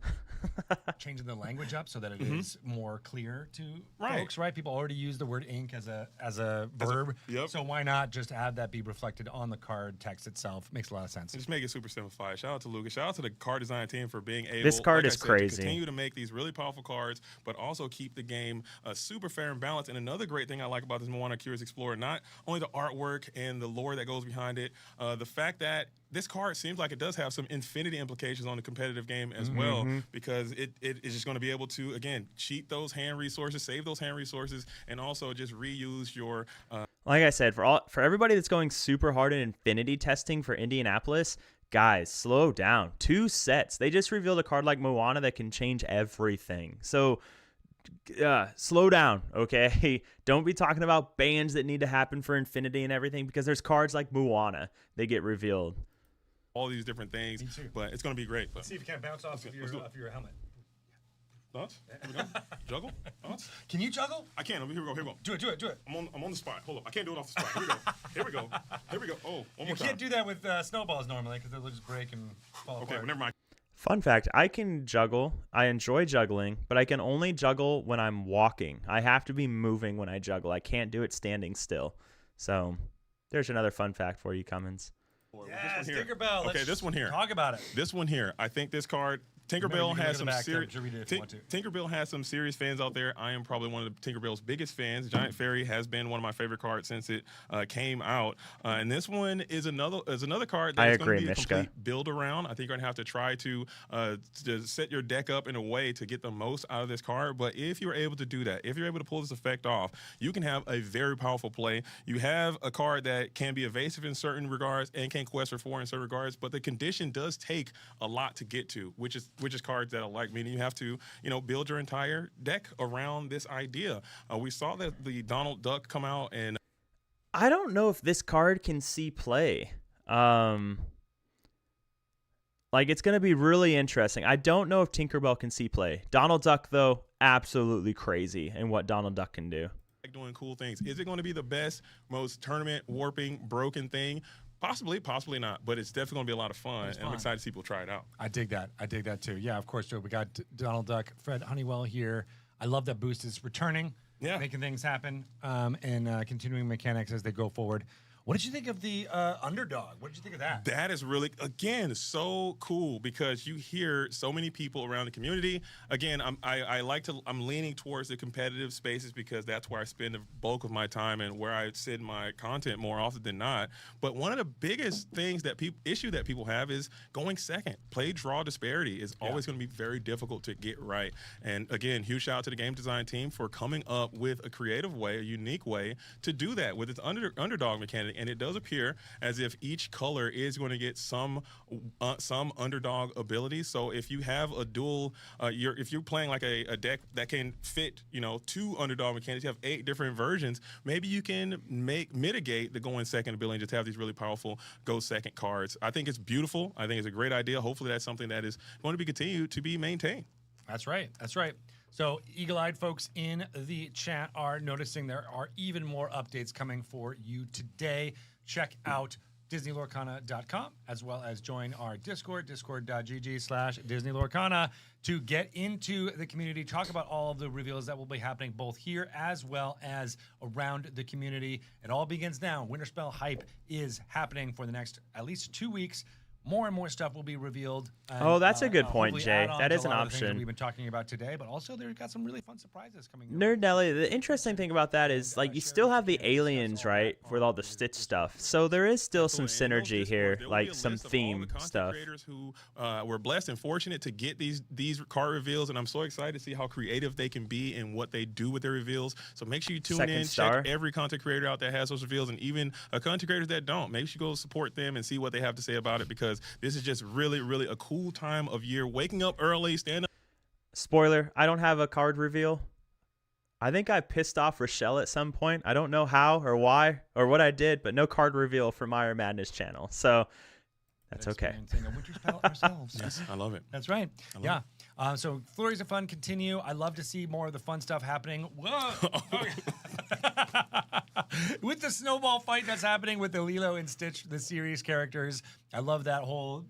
changing the language up so that it is more clear to folks, right? People already use the word ink as a verb. So why not just have that be reflected on the card text itself? Makes a lot of sense. Just make it super simplified. Shout out to Lucas. Shout out to the card design team for being able. This card is to crazy. continue to make these really powerful cards, but also keep the game super fair and balanced. And another great thing I like about this Moana Curious Explorer, not only the artwork and the lore that goes behind it, the fact that this card seems like it does have some infinity implications on the competitive game as well, because it is just going to be able to, again, cheat those hand resources, save those hand resources, and also just reuse your... Like I said, for everybody that's going super hard in infinity testing for Indianapolis, guys, slow down. 2 sets. They just revealed a card like Moana that can change everything. So... slow down, okay? Don't be talking about bans that need to happen for infinity and everything, because there's cards like Moana that get revealed. All these different things, but it's going to be great. Let's see if you can't bounce off of your helmet. Thoughts? Here we go. Juggle? Thoughts? Can you juggle? I can. Here we go. Here we go. Do it. I'm on the spot. Hold up. I can't do it off the spot. Here we go. Here we go. Oh, one more You time. can't do that with snowballs normally because they'll just break and fall apart. Okay, well, never mind. Fun fact, I can juggle. I enjoy juggling, but I can only juggle when I'm walking. I have to be moving when I juggle. I can't do it standing still. So there's another fun fact for you, Cummins. Yeah, Tinkerbell. Okay, this one here. Talk about it. This one here. I think this card Tinkerbell has some serious. serious. Tinkerbell has some serious fans out there. I am probably one of Tinkerbell's biggest fans. Giant Fairy has been one of my favorite cards since it came out, and this one is another card that's going to be a complete build around. I think you're going to have to try to set your deck up in a way to get the most out of this card. But if you're able to do that, if you're able to pull this effect off, you can have a very powerful play. You have a card that can be evasive in certain regards and can quest for 4 in certain regards, but the condition does take a lot to get to, which is cards that I like, meaning you have to, build your entire deck around this idea. We saw that the Donald Duck come out, and I don't know if this card can see play. Like, it's going to be really interesting. I don't know if Tinkerbell can see play. Donald Duck, though, absolutely crazy in what Donald Duck can do. Doing cool things. Is it going to be the best, most tournament warping, broken thing? Possibly, possibly not, but it's definitely going to be a lot of fun, and I'm excited to see people try it out. I dig that. I dig that too. Yeah, of course, Joe. We got Donald Duck, Fred Honeywell here. I love that Boost is returning, making things happen, and continuing mechanics as they go forward. What did you think of the underdog? What did you think of that? That is really, again, so cool because you hear so many people around the community. Again, I'm leaning towards the competitive spaces because that's where I spend the bulk of my time and where I send my content more often than not. But one of the biggest things that issue that people have is going second. Play draw disparity is always going to be very difficult to get right. And again, huge shout out to the game design team for coming up with a creative way, a unique way to do that with its underdog mechanic. And it does appear as if each color is going to get some underdog abilities. So if you have a dual, if you're playing like a deck that can fit, 2 underdog mechanics, you have 8 different versions. Maybe you can mitigate the going second ability and just have these really powerful go second cards. I think it's beautiful. I think it's a great idea. Hopefully that's something that is going to be continued to be maintained. That's right. That's right. So eagle-eyed folks in the chat are noticing there are even more updates coming for you today. Check out DisneyLorcana.com as well as join our Discord, discord.gg/DisneyLorcana to get into the community, talk about all of the reveals that will be happening both here as well as around the community. It all begins now. Winterspell hype is happening for the next at least 2 weeks. More and more stuff will be revealed. And, that's a good point, Jay. That is an option. That we've been talking about today, but also they've got some really fun surprises coming. Nerd Nelly, the interesting thing about that is, like, you still have the aliens, right, with all the Stitch stuff. So there is still some synergy here, like some theme stuff. Creators who were blessed and fortunate to get these card reveals, and I'm so excited to see how creative they can be and what they do with their reveals. So make sure you tune in, check every content creator out that has those reveals, and even content creators that don't. Make sure you go support them and see what they have to say about it, because this is just really, really a cool time of year. Waking up early, stand up. Spoiler, I don't have a card reveal. I think I pissed off Rochelle at some point. I don't know how or why or what I did, but no card reveal for Meyer Madness channel. So that's okay. Ourselves. Yes, I love it. That's right. So flurries of fun continue. I love to see more of the fun stuff happening. Whoa! With the snowball fight that's happening with the Lilo and Stitch, the series characters. I love that whole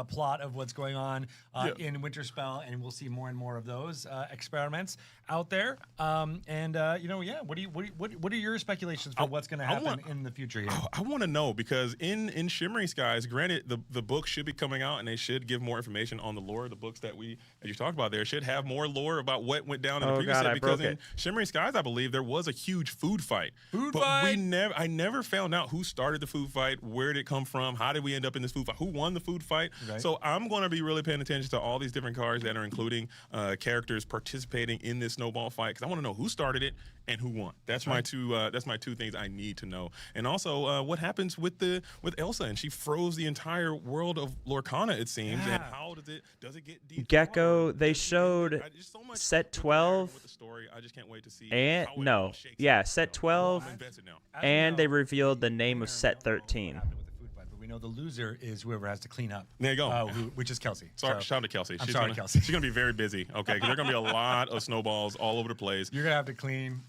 plot of what's going on in Winterspell, and we'll see more and more of those experiments out there. What are your speculations for what's going to happen in the future here? I want to know, because in Shimmering Skies, granted the book should be coming out and they should give more information on the lore. The books that you talked about there should have more lore about what went down in the previous set, because in Shimmering Skies, I believe there was a huge food fight. I never found out who started the food fight, where did it come from, how did we end up in this food fight, who won the food fight. Right. So I'm going to be really paying attention to all these different cards that are including characters participating in this snowball fight, because I want to know who started it and who won. That's my two things I need to know. And also what happens with Elsa, and she froze the entire world of Lorcana, it seems. And how does it get deep? Gecko, they showed set 12 with the story. I just can't wait to see and set 12 and they revealed the name of set 13. We know the loser is whoever has to clean up. There you go. Which is Kelsey. Sorry, shout out to Kelsey. I'm sorry, Kelsey. She's going to be very busy, okay? Because there are going to be a lot of snowballs all over the place. You're going to have to clean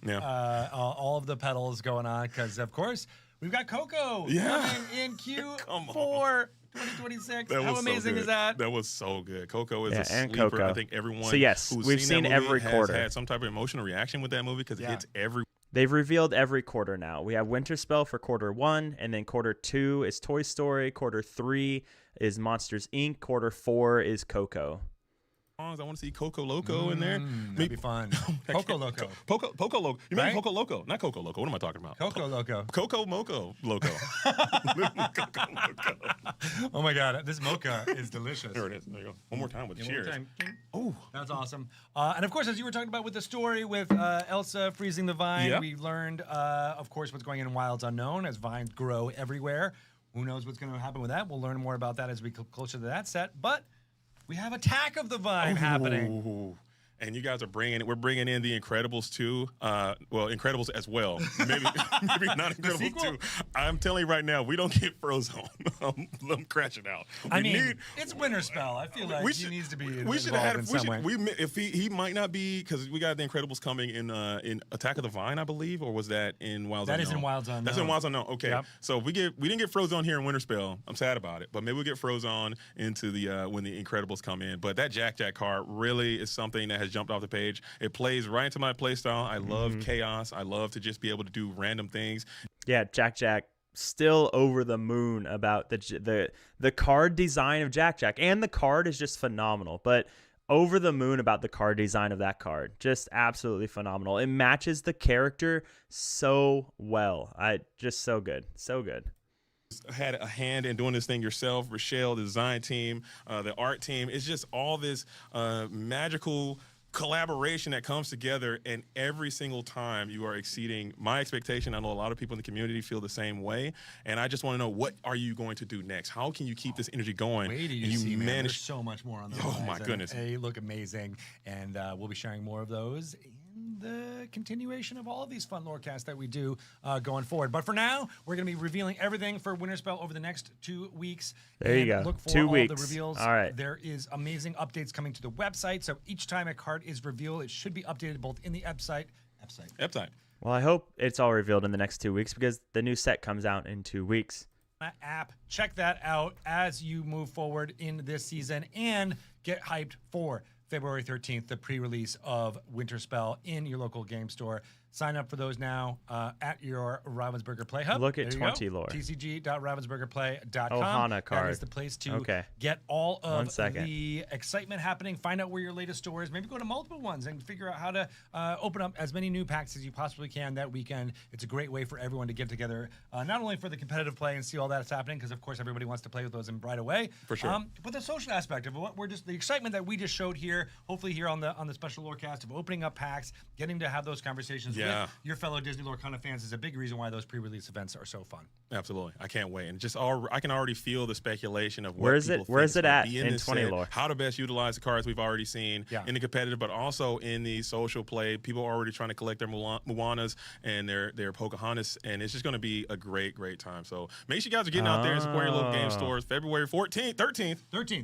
all of the petals going on, because, of course, we've got Coco coming in Q4 2026. How amazing is that? That was so good. Coco is a sleeper. Coco. I think everyone who's we've seen every quarter has had some type of emotional reaction with that movie, because it hits every. They've revealed every quarter now. We have Winterspell for quarter 1, and then quarter 2 is Toy Story, quarter 3 is Monsters, Inc., quarter 4 is Coco. I want to see Coco Loco in there. That'd be fun. Coco Loco. Poco Loco. You mean Right? Coco Loco? Not Coco Loco. What am I talking about? Coco Loco. Coco Moco Loco. Coco Loco. Oh my God, this mocha is delicious. There it is. There you go. One more time with the One more cheers. time. Oh, That's awesome. And of course, as you were talking about with the story with Elsa freezing the vine, Yep. we learned, of course, what's going on in Wilds Unknown as vines grow everywhere. Who knows what's going to happen with that? We'll learn more about that as we get closer to that set. But we have Attack of the Vine happening. Ooh. And you guys are we're bringing in the Incredibles 2. Well, Incredibles as well. Maybe not Incredibles sequel? 2. I'm telling you right now, we don't get Frozone. I'm crashing out. I mean, it's Winter Spell. I feel like he needs to be we should involved have in some way. If he might not be, because we got the Incredibles coming in Attack of the Vine, I believe, or was that in Wilds Unknown? That is in Wilds Unknown. That's in Wilds Unknown. Okay, Yep. so we didn't get Frozone here in Winter Spell. I'm sad about it, but maybe we'll get Frozone into the when the Incredibles come in. But that Jack card really is something that has jumped off the page. It plays right into my play style. I love chaos. I love to just be able to do random things. Yeah, Jack still over the moon about the card design of Jack, and the card is just phenomenal. But over the moon about the card design of that card, just absolutely phenomenal. It matches the character so well. Just so good, so good. Had a hand in doing this thing yourself, Rochelle, the design team, the art team. It's just all this magical collaboration that comes together, and every single time you are exceeding my expectation. I know a lot of people in the community feel the same way, and I just want to know, what are you going to do next? How can you keep this energy going? Wait till you see, man. There's so much more on the Oh my horizon. goodness. They look amazing, and we'll be sharing more of those in the continuation of all of these fun Lorecasts that we do going forward. But for now, we're going to be revealing everything for Winter Spell over the next 2 weeks. There you go. Look for 2 all weeks. the reveals. All right. There is amazing updates coming to the website, so each time a card is revealed, it should be updated both in the website. Well, I hope it's all revealed in the next 2 weeks, because the new set comes out in 2 weeks. App. Check that out as you move forward in this season, and get hyped for February 13th, the pre-release of Winter Spell in your local game store. Sign up for those now at your Ravensburger Play Hub. Look at There you 20 go. lore. tcg.ravensburgerplay.com. Ohana card. That is the place to Okay. get all of 1 second. the excitement happening. Find out where your latest store is. Maybe go to multiple ones and figure out how to open up as many new packs as you possibly can that weekend. It's a great way for everyone to get together, not only for the competitive play and see all that's happening, because of course everybody wants to play with those in right away. For sure. But the social aspect of what the excitement that we just showed here, hopefully here on the special Lorecast, of opening up packs, getting to have those conversations with your fellow Disney Lorcana fans, is a big reason why those pre-release events are so fun. Absolutely, I can't wait, and I can already feel the speculation of Where is it at in this 20 set, lore? how to best utilize the cards we've already seen in the competitive, but also in the social play. People are already trying to collect their Moanas and their Pocahontas, and it's just going to be a great time. So make sure you guys are getting out there and supporting your local game stores. February 13th.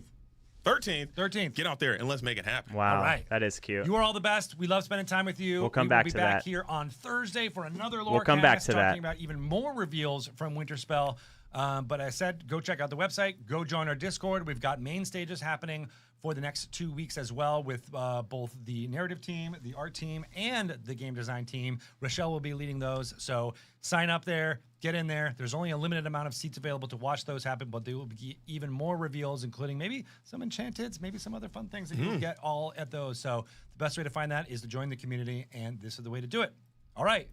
Get out there and let's make it happen. Wow, All right. that is cute. You are all the best. We love spending time with you. We'll come we back will be to back that. here on Thursday for another Lorecast. We'll come back to talking that. about even more reveals from Winter Spell. But I said, go check out the website. Go join our Discord. We've got main stages happening for the next 2 weeks as well, with both the narrative team, the art team, and the game design team. Rochelle will be leading those. So sign up there. Get in there. There's only a limited amount of seats available to watch those happen, but there will be even more reveals, including maybe some enchanteds, maybe some other fun things that you'll get all at those. So the best way to find that is to join the community, and this is the way to do it. All right.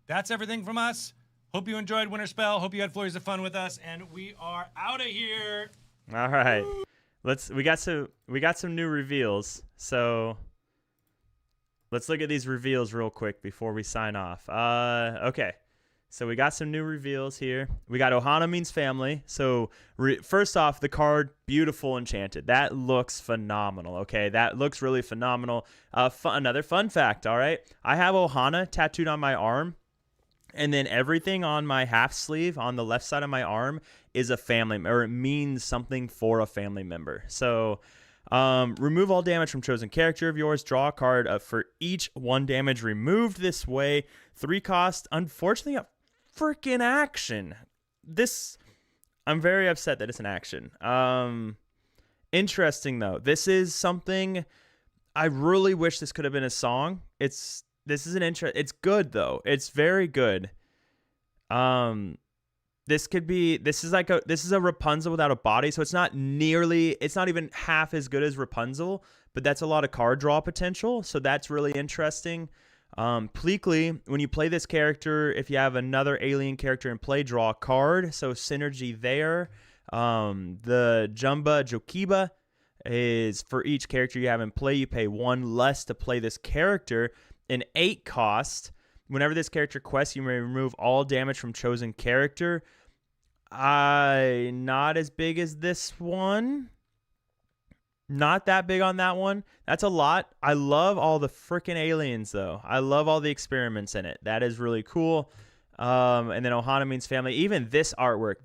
That's everything from us. Hope you enjoyed Winter Spell. Hope you had flurries of fun with us, and we are out of here. All right. We got some new reveals. So let's look at these reveals real quick before we sign off. Okay. So we got some new reveals here. We got Ohana means family. So first off, the card, beautiful enchanted. That looks phenomenal. Okay, that looks really phenomenal. Another fun fact. All right, I have Ohana tattooed on my arm, and then everything on my half sleeve on the left side of my arm is a family, or it means something for a family member. So remove all damage from chosen character of yours. Draw a card for each 1 damage removed this way. 3 cost. Unfortunately, a freaking action. I'm very upset that it's an action. Interesting though. This is something I really wish this could have been a song. This is an intro. It's good though. It's very good. This is a Rapunzel without a body, so it's not even half as good as Rapunzel, but that's a lot of card draw potential, so that's really interesting. Pleekly, when you play this character, if you have another alien character in play, draw a card, so synergy there. The Jumba Jokiba is for each character you have in play, you pay 1 less to play this character. An 8 cost. Whenever this character quests, you may remove all damage from chosen character. Not as big as this one. Not that big on that one. That's a lot. I love all the freaking aliens, though. I love all the experiments in it. That is really cool. And then Ohana means family. Even this artwork.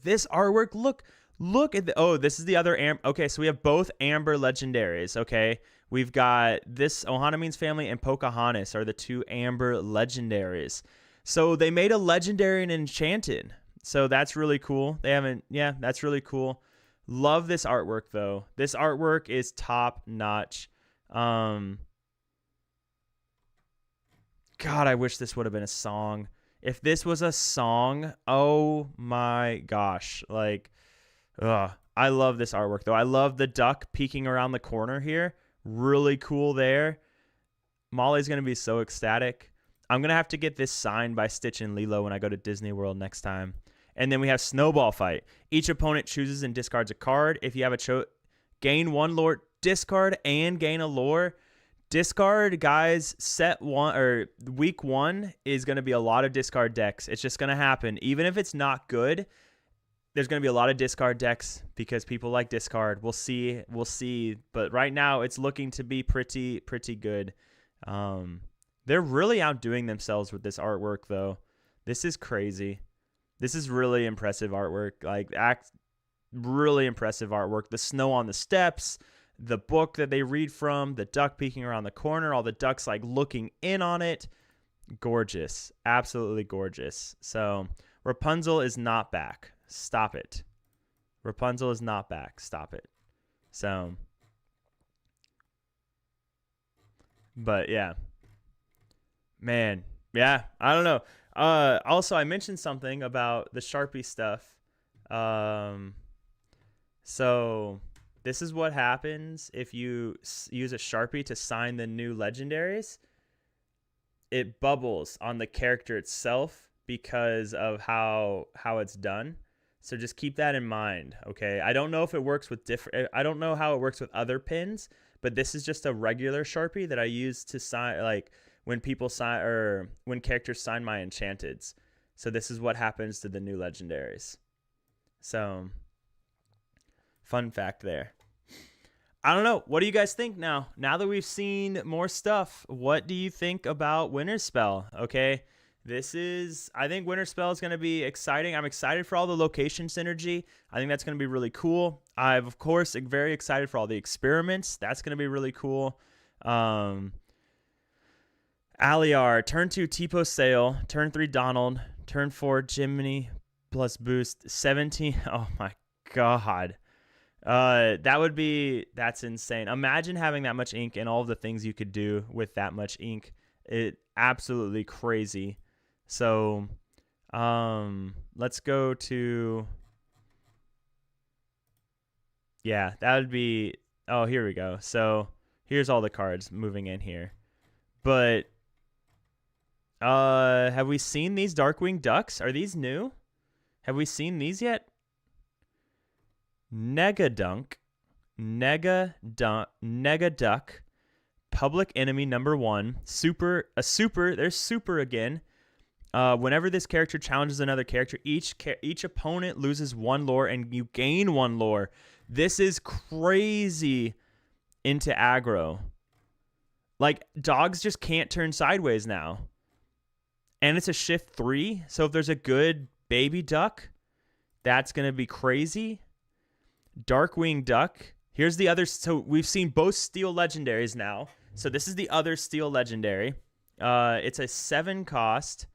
Look at the... this is the other... Okay, so we have both Amber legendaries, okay? We've got this Ohana means family and Pocahontas are the 2 Amber legendaries. So they made a legendary and enchanted. So that's really cool. That's really cool. Love this artwork, though. This artwork is top notch. God, I wish this would have been a song. If this was a song, oh my gosh. I love this artwork, though. I love the duck peeking around the corner here. Really cool there. Molly's going to be so ecstatic. I'm going to have to get this signed by Stitch and Lilo when I go to Disney World next time. And then we have Snowball Fight. Each opponent chooses and discards a card. If you have gain 1 lore, discard and gain a lore. Discard, guys, week 1 is going to be a lot of discard decks. It's just going to happen. Even if it's not good, there's going to be a lot of discard decks because people like discard. We'll see. But right now, it's looking to be pretty good. They're really outdoing themselves with this artwork, though. This is crazy. This is really impressive artwork. Really impressive artwork. The snow on the steps, the book that they read from, the duck peeking around the corner, all the ducks looking in on it. Gorgeous. Absolutely gorgeous. So Rapunzel is not back. Stop it. Rapunzel is not back. Stop it. So, but yeah. Man. Yeah, I don't know. Also, I mentioned something about the Sharpie stuff. So this is what happens if you use a Sharpie to sign the new legendaries. It bubbles on the character itself because of how it's done. So just keep that in mind, okay? I don't know if it works with I don't know how it works with other pins, but this is just a regular Sharpie that I use to sign, when people sign or when characters sign my enchanteds. So this is what happens to the new legendaries. So fun fact there. I don't know. What do you guys think now? Now that we've seen more stuff, what do you think about Winter Spell? Okay. I think Winter Spell is going to be exciting. I'm excited for all the location synergy. I think that's going to be really cool. I'm, of course, very excited for all the experiments. That's going to be really cool. Aliar, turn 2, Tipo Sale, turn 3, Donald, turn 4, Jiminy plus boost, 17. Oh my God. That's insane. Imagine having that much ink and all the things you could do with that much ink. Absolutely crazy. So, let's go to, yeah, that would be, oh, here we go. So here's all the cards moving in here, but, have we seen these Darkwing Ducks? Are these new? Have we seen these yet? Negaduck, Public Enemy #1, there's Super again. Whenever this character challenges another character, each opponent loses 1 lore and you gain 1 lore. This is crazy into aggro. Dogs just can't turn sideways now. And it's a shift 3, so if there's a good baby duck, that's going to be crazy. Darkwing Duck. Here's the other. So we've seen both steel legendaries now. So this is the other steel legendary. It's a 7 cost.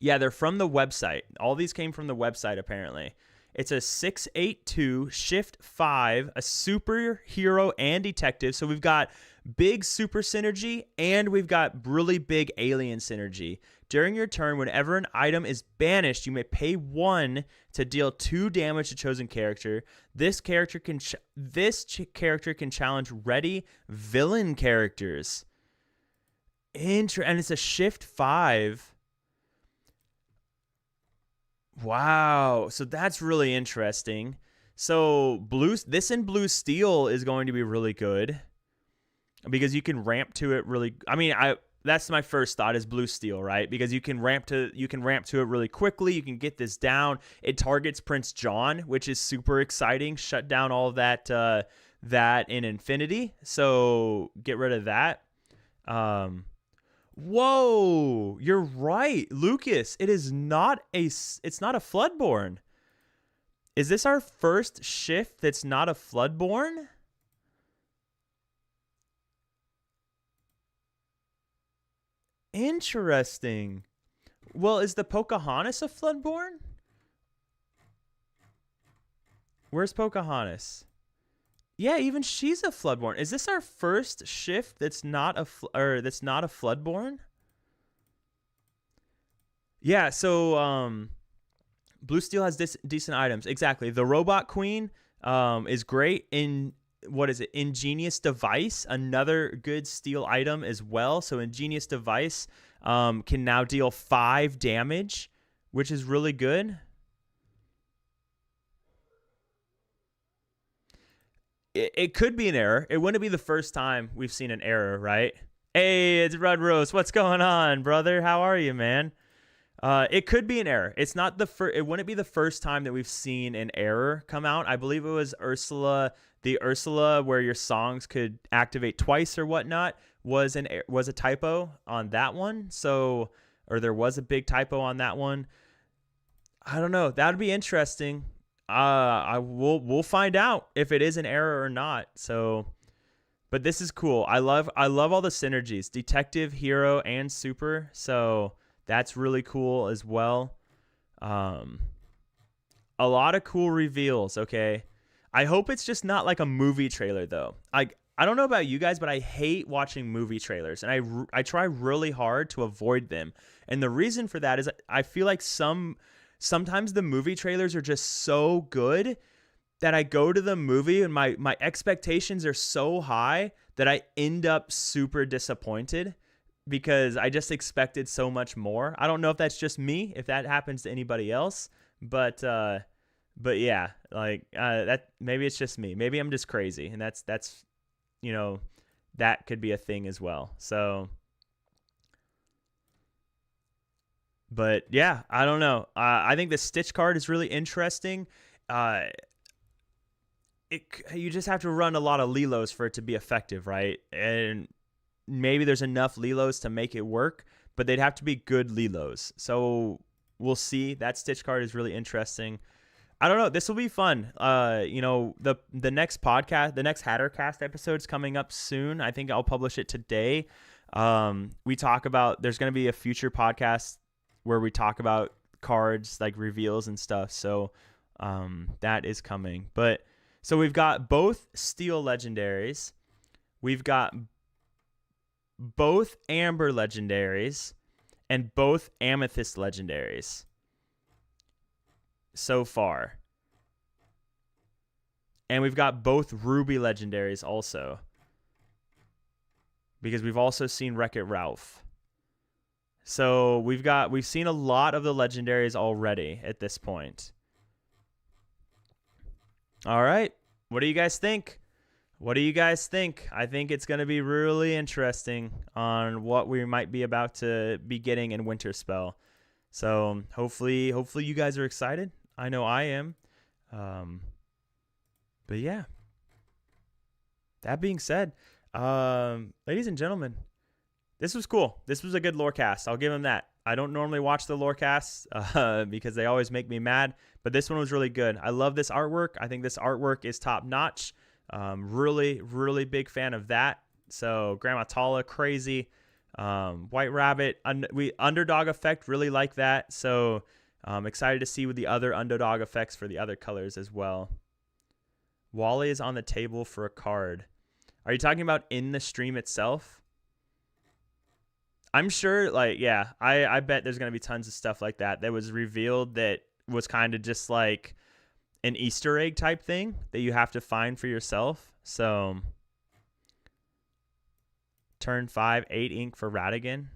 Yeah, they're from the website. All these came from the website, apparently. It's a 6/8/2, shift 5, a superhero and detective. So we've got big super synergy and we've got really big alien synergy. During your turn, whenever an item is banished, you may pay 1 to deal 2 damage to chosen character. This character can challenge ready villain characters. And it's a shift 5. Wow, so that's really interesting. So this in blue steel is going to be really good because you can ramp to it really. I mean, that's my first thought is blue steel, right? Because you can ramp to it really quickly. You can get this down. It targets Prince John, which is super exciting. Shut down all of that in Infinity. So get rid of that. Whoa, you're right, Lucas. It's not a Floodborn. Is this our first shift that's not a Floodborn? Interesting. Well, is the Pocahontas a Floodborn? Where's Pocahontas? Yeah, even she's a Floodborn. Is this our first shift that's not a Floodborn? Yeah, so blue steel has decent items. Exactly. The Robot Queen is great. Ingenious Device, another good steel item as well. So Ingenious Device can now deal 5 damage, which is really good. It could be an error. It wouldn't be the first time we've seen an error, right? Hey, it's Red Rose. What's going on, brother? How are you, man? It could be an error. It's not it wouldn't be the first time that we've seen an error come out. I believe it was the Ursula, where your songs could activate twice or whatnot, was a typo on that one. So, or there was a big typo on that one. I don't know. That would be interesting. We'll find out if it is an error or not. So, but this is cool. I love all the synergies, detective, hero, and super. So that's really cool as well. A lot of cool reveals. Okay, I hope it's just not like a movie trailer though. I don't know about you guys, but I hate watching movie trailers, and I try really hard to avoid them. And the reason for that is I feel like sometimes the movie trailers are just so good that I go to the movie and my expectations are so high that I end up super disappointed because I just expected so much more. I don't know if that's just me, if that happens to anybody else, but yeah, like that maybe it's just me. Maybe I'm just crazy, and that's that could be a thing as well. So but yeah, I don't know. I think the Stitch card is really interesting. You just have to run a lot of Lilos for it to be effective, right? And maybe there's enough Lilos to make it work, but they'd have to be good Lilos. So we'll see. That Stitch card is really interesting. I don't know. This will be fun. The next podcast, the next Hattercast episode is coming up soon. I think I'll publish it today. We talk about, there's going to be a future podcast where we talk about cards, like reveals and stuff. So that is coming. But so we've got both steel legendaries. We've got both amber legendaries and both amethyst legendaries so far. And we've got both ruby legendaries also, because we've also seen Wreck-It Ralph. So we've seen a lot of the legendaries already at this point. All right. What do you guys think? I think it's going to be really interesting on what we might be about to be getting in Winter Spell. So hopefully you guys are excited. I know I am. But yeah. That being said, ladies and gentlemen, this was cool. This was a good Lorecast. I'll give them that. I don't normally watch the Lorecasts because they always make me mad, but this one was really good. I love this artwork. I think this artwork is top notch. Really, really big fan of that. So Grandma Tala, crazy. White Rabbit, Underdog Effect, really like that. So I'm excited to see with the other Underdog effects for the other colors as well. Wally is on the table for a card. Are you talking about in the stream itself? I'm sure, like, yeah, I bet there's going to be tons of stuff like that was revealed that was kind of just like an Easter egg type thing that you have to find for yourself. So, turn 5, 8 ink for Radigan.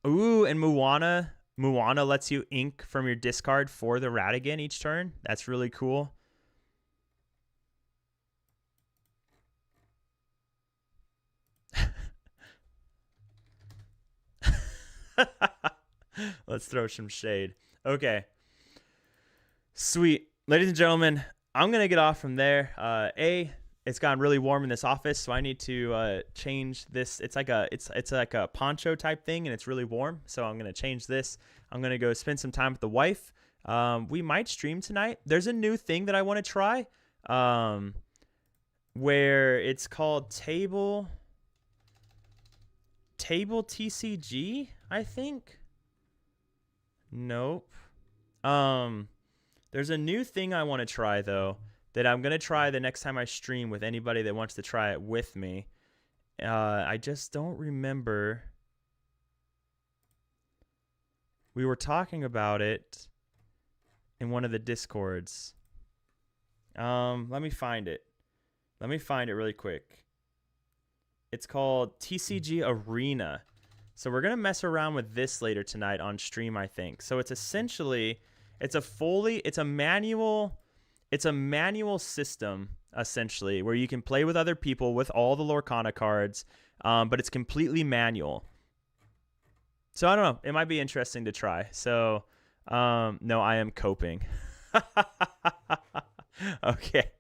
Ooh, and Moana. Moana lets you ink from your discard for the Radigan each turn. That's really cool. Let's throw some shade. Okay. Sweet. Ladies and gentlemen, I'm going to get off from there. It's gotten really warm in this office, so I need to change this. It's like a poncho type thing, and it's really warm, so I'm going to change this. I'm going to go spend some time with the wife. We might stream tonight. There's a new thing that I want to try where it's called Table TCG, I think. Nope. There's a new thing I want to try, though, that I'm going to try the next time I stream with anybody that wants to try it with me. I just don't remember. We were talking about it in one of the Discords. Let me find it. Let me find it really quick. It's called TCG Arena. So we're going to mess around with this later tonight on stream, I think. So it's essentially, it's a manual system, essentially, where you can play with other people with all the Lorcana cards, but it's completely manual. So I don't know. It might be interesting to try. So, no, I am coping. Okay.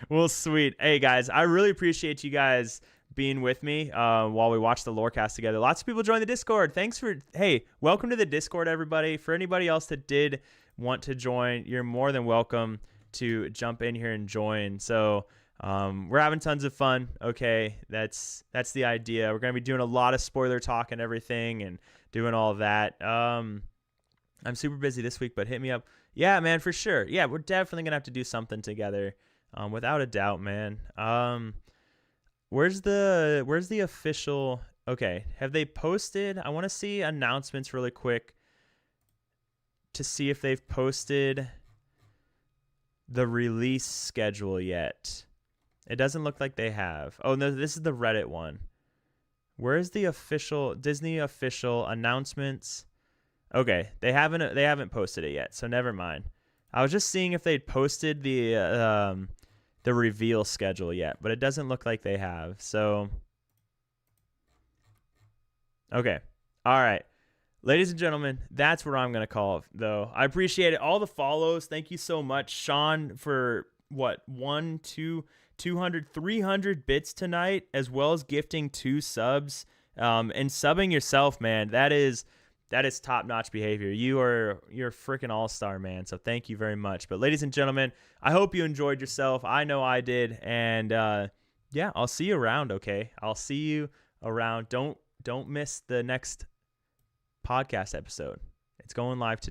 Well, sweet. Hey, guys, I really appreciate you guys being with me while we watch the Lorecast together. Lots of people join the Discord. Hey, welcome to the Discord, everybody. For anybody else that did want to join, you're more than welcome to jump in here and join. So we're having tons of fun. Okay, that's the idea. We're going to be doing a lot of spoiler talk and everything and doing all of that. I'm super busy this week, but hit me up. Yeah, man, for sure. Yeah, we're definitely going to have to do something together. Without a doubt, man. Where's the official? Okay, have they posted? I want to see announcements really quick to see if they've posted the release schedule yet. It doesn't look like they have. Oh no, this is the Reddit one. Where's the official Disney official announcements? Okay, they haven't posted it yet, so never mind. I was just seeing if they'd posted the reveal schedule yet, but it doesn't look like they have. So, okay. All right. Ladies and gentlemen, that's where I'm going to call it, though. I appreciate it. All the follows. Thank you so much, Sean, for what, 200, 300 bits tonight, as well as gifting 2 subs. And subbing yourself, man, that is top-notch behavior. You're a freaking all-star, man. So thank you very much. But ladies and gentlemen, I hope you enjoyed yourself. I know I did. And yeah, I'll see you around, okay? I'll see you around. Don't miss the next podcast episode. It's going live today.